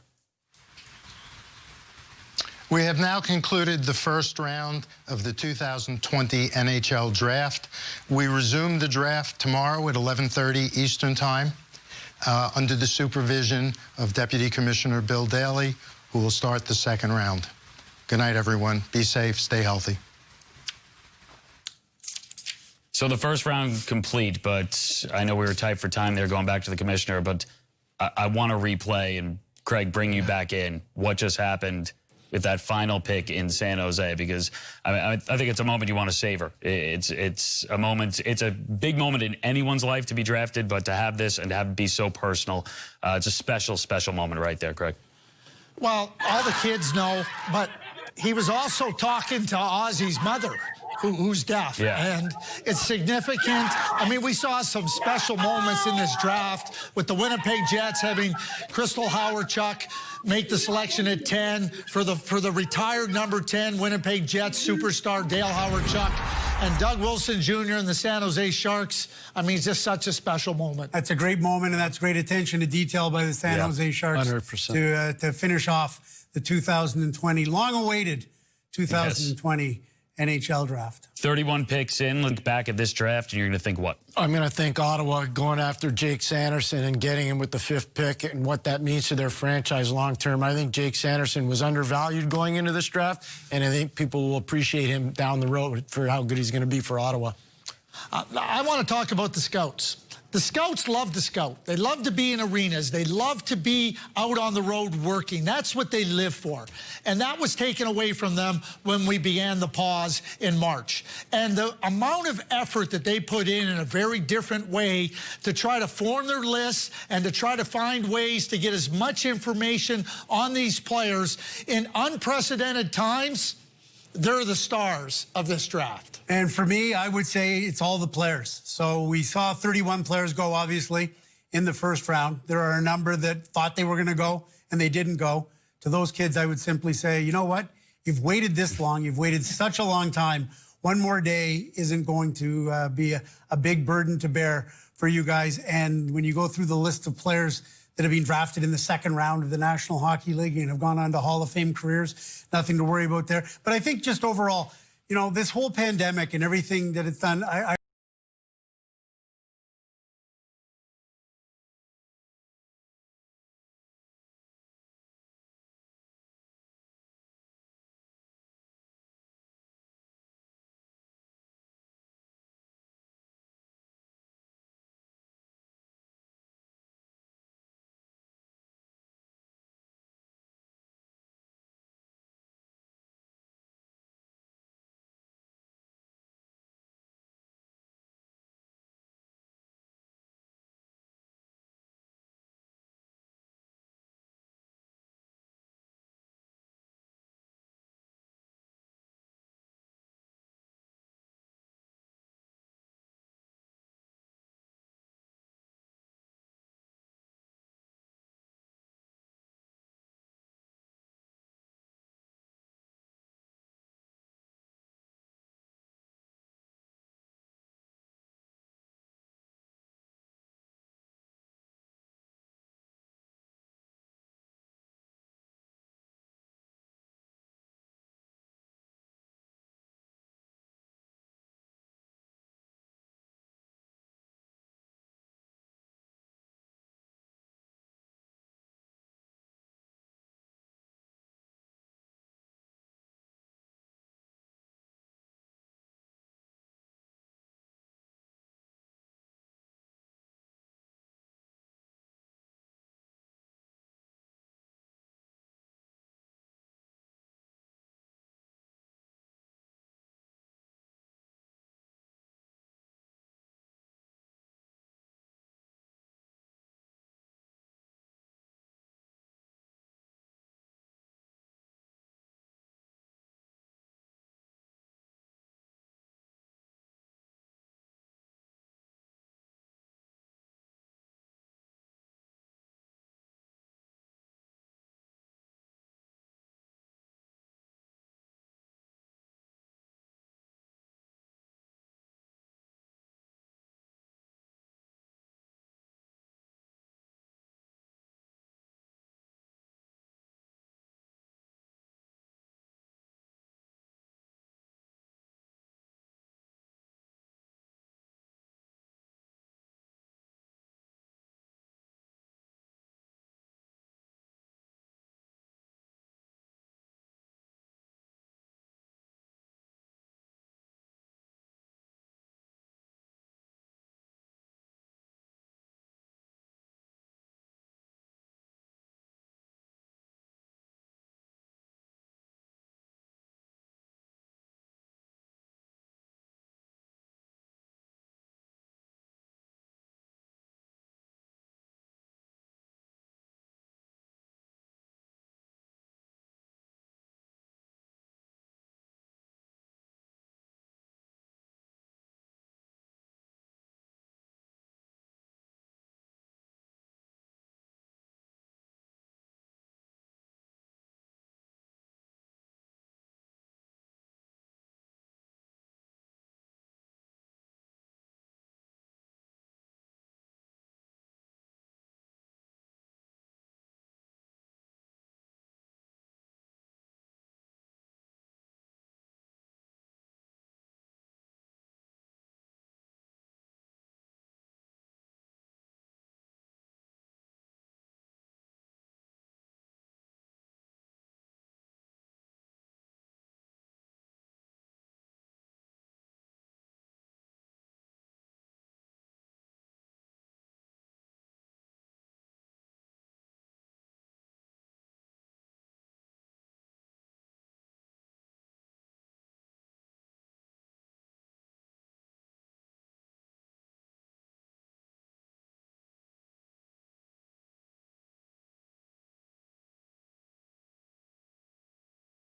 We have now concluded the first round of the 2020 NHL Draft. We resume the draft tomorrow at 11:30 Eastern Time under the supervision of Deputy Commissioner Bill Daly, who will start the second round. Good night, everyone. Be safe. Stay healthy. So the first round complete, but I know we were tight for time there going back to the commissioner, but I want to replay and, Craig, bring you back in. What just happened with that final pick in San Jose? Because I think it's a moment you want to savor. It's a moment, it's a big moment in anyone's life to be drafted, but to have this and to have it be so personal, it's a special, special moment right there, Craig. Well, all the kids know, but he was also talking to Ozzy's mother, who's deaf. Yeah. And it's significant. I mean, we saw some special moments in this draft with the Winnipeg Jets having Crystal Hawerchuk make the selection at 10 for the retired number 10 Winnipeg Jets superstar Dale Hawerchuk, and Doug Wilson Jr. and the San Jose Sharks. I mean, it's just such a special moment. That's a great moment, and that's great attention to detail by the San Jose Sharks 100%. To finish off the 2020, long-awaited 2020 NHL Draft. 31 picks in. Look back at this draft, and you're going to think what? I'm going to think Ottawa going after Jake Sanderson and getting him with the 5th pick and what that means to their franchise long term. I think Jake Sanderson was undervalued going into this draft, and I think people will appreciate him down the road for how good he's going to be for Ottawa. I want to talk about the Scouts. The Scouts love to scout. They love to be in arenas. They love to be out on the road working. That's what they live for. And that was taken away from them when we began the pause in March. And the amount of effort that they put in a very different way to try to form their lists and to try to find ways to get as much information on these players in unprecedented times, they're the stars of this draft. And for me, I would say it's all the players. So we saw 31 players go, obviously, in the first round. There are a number that thought they were going to go, and they didn't go. To those kids, I would simply say, you know what? You've waited this long. You've waited such a long time. One more day isn't going to be a big burden to bear for you guys. And when you go through the list of players that have been drafted in the second round of the National Hockey League and have gone on to Hall of Fame careers, nothing to worry about there. But I think just overall, you know, this whole pandemic and everything that it's done,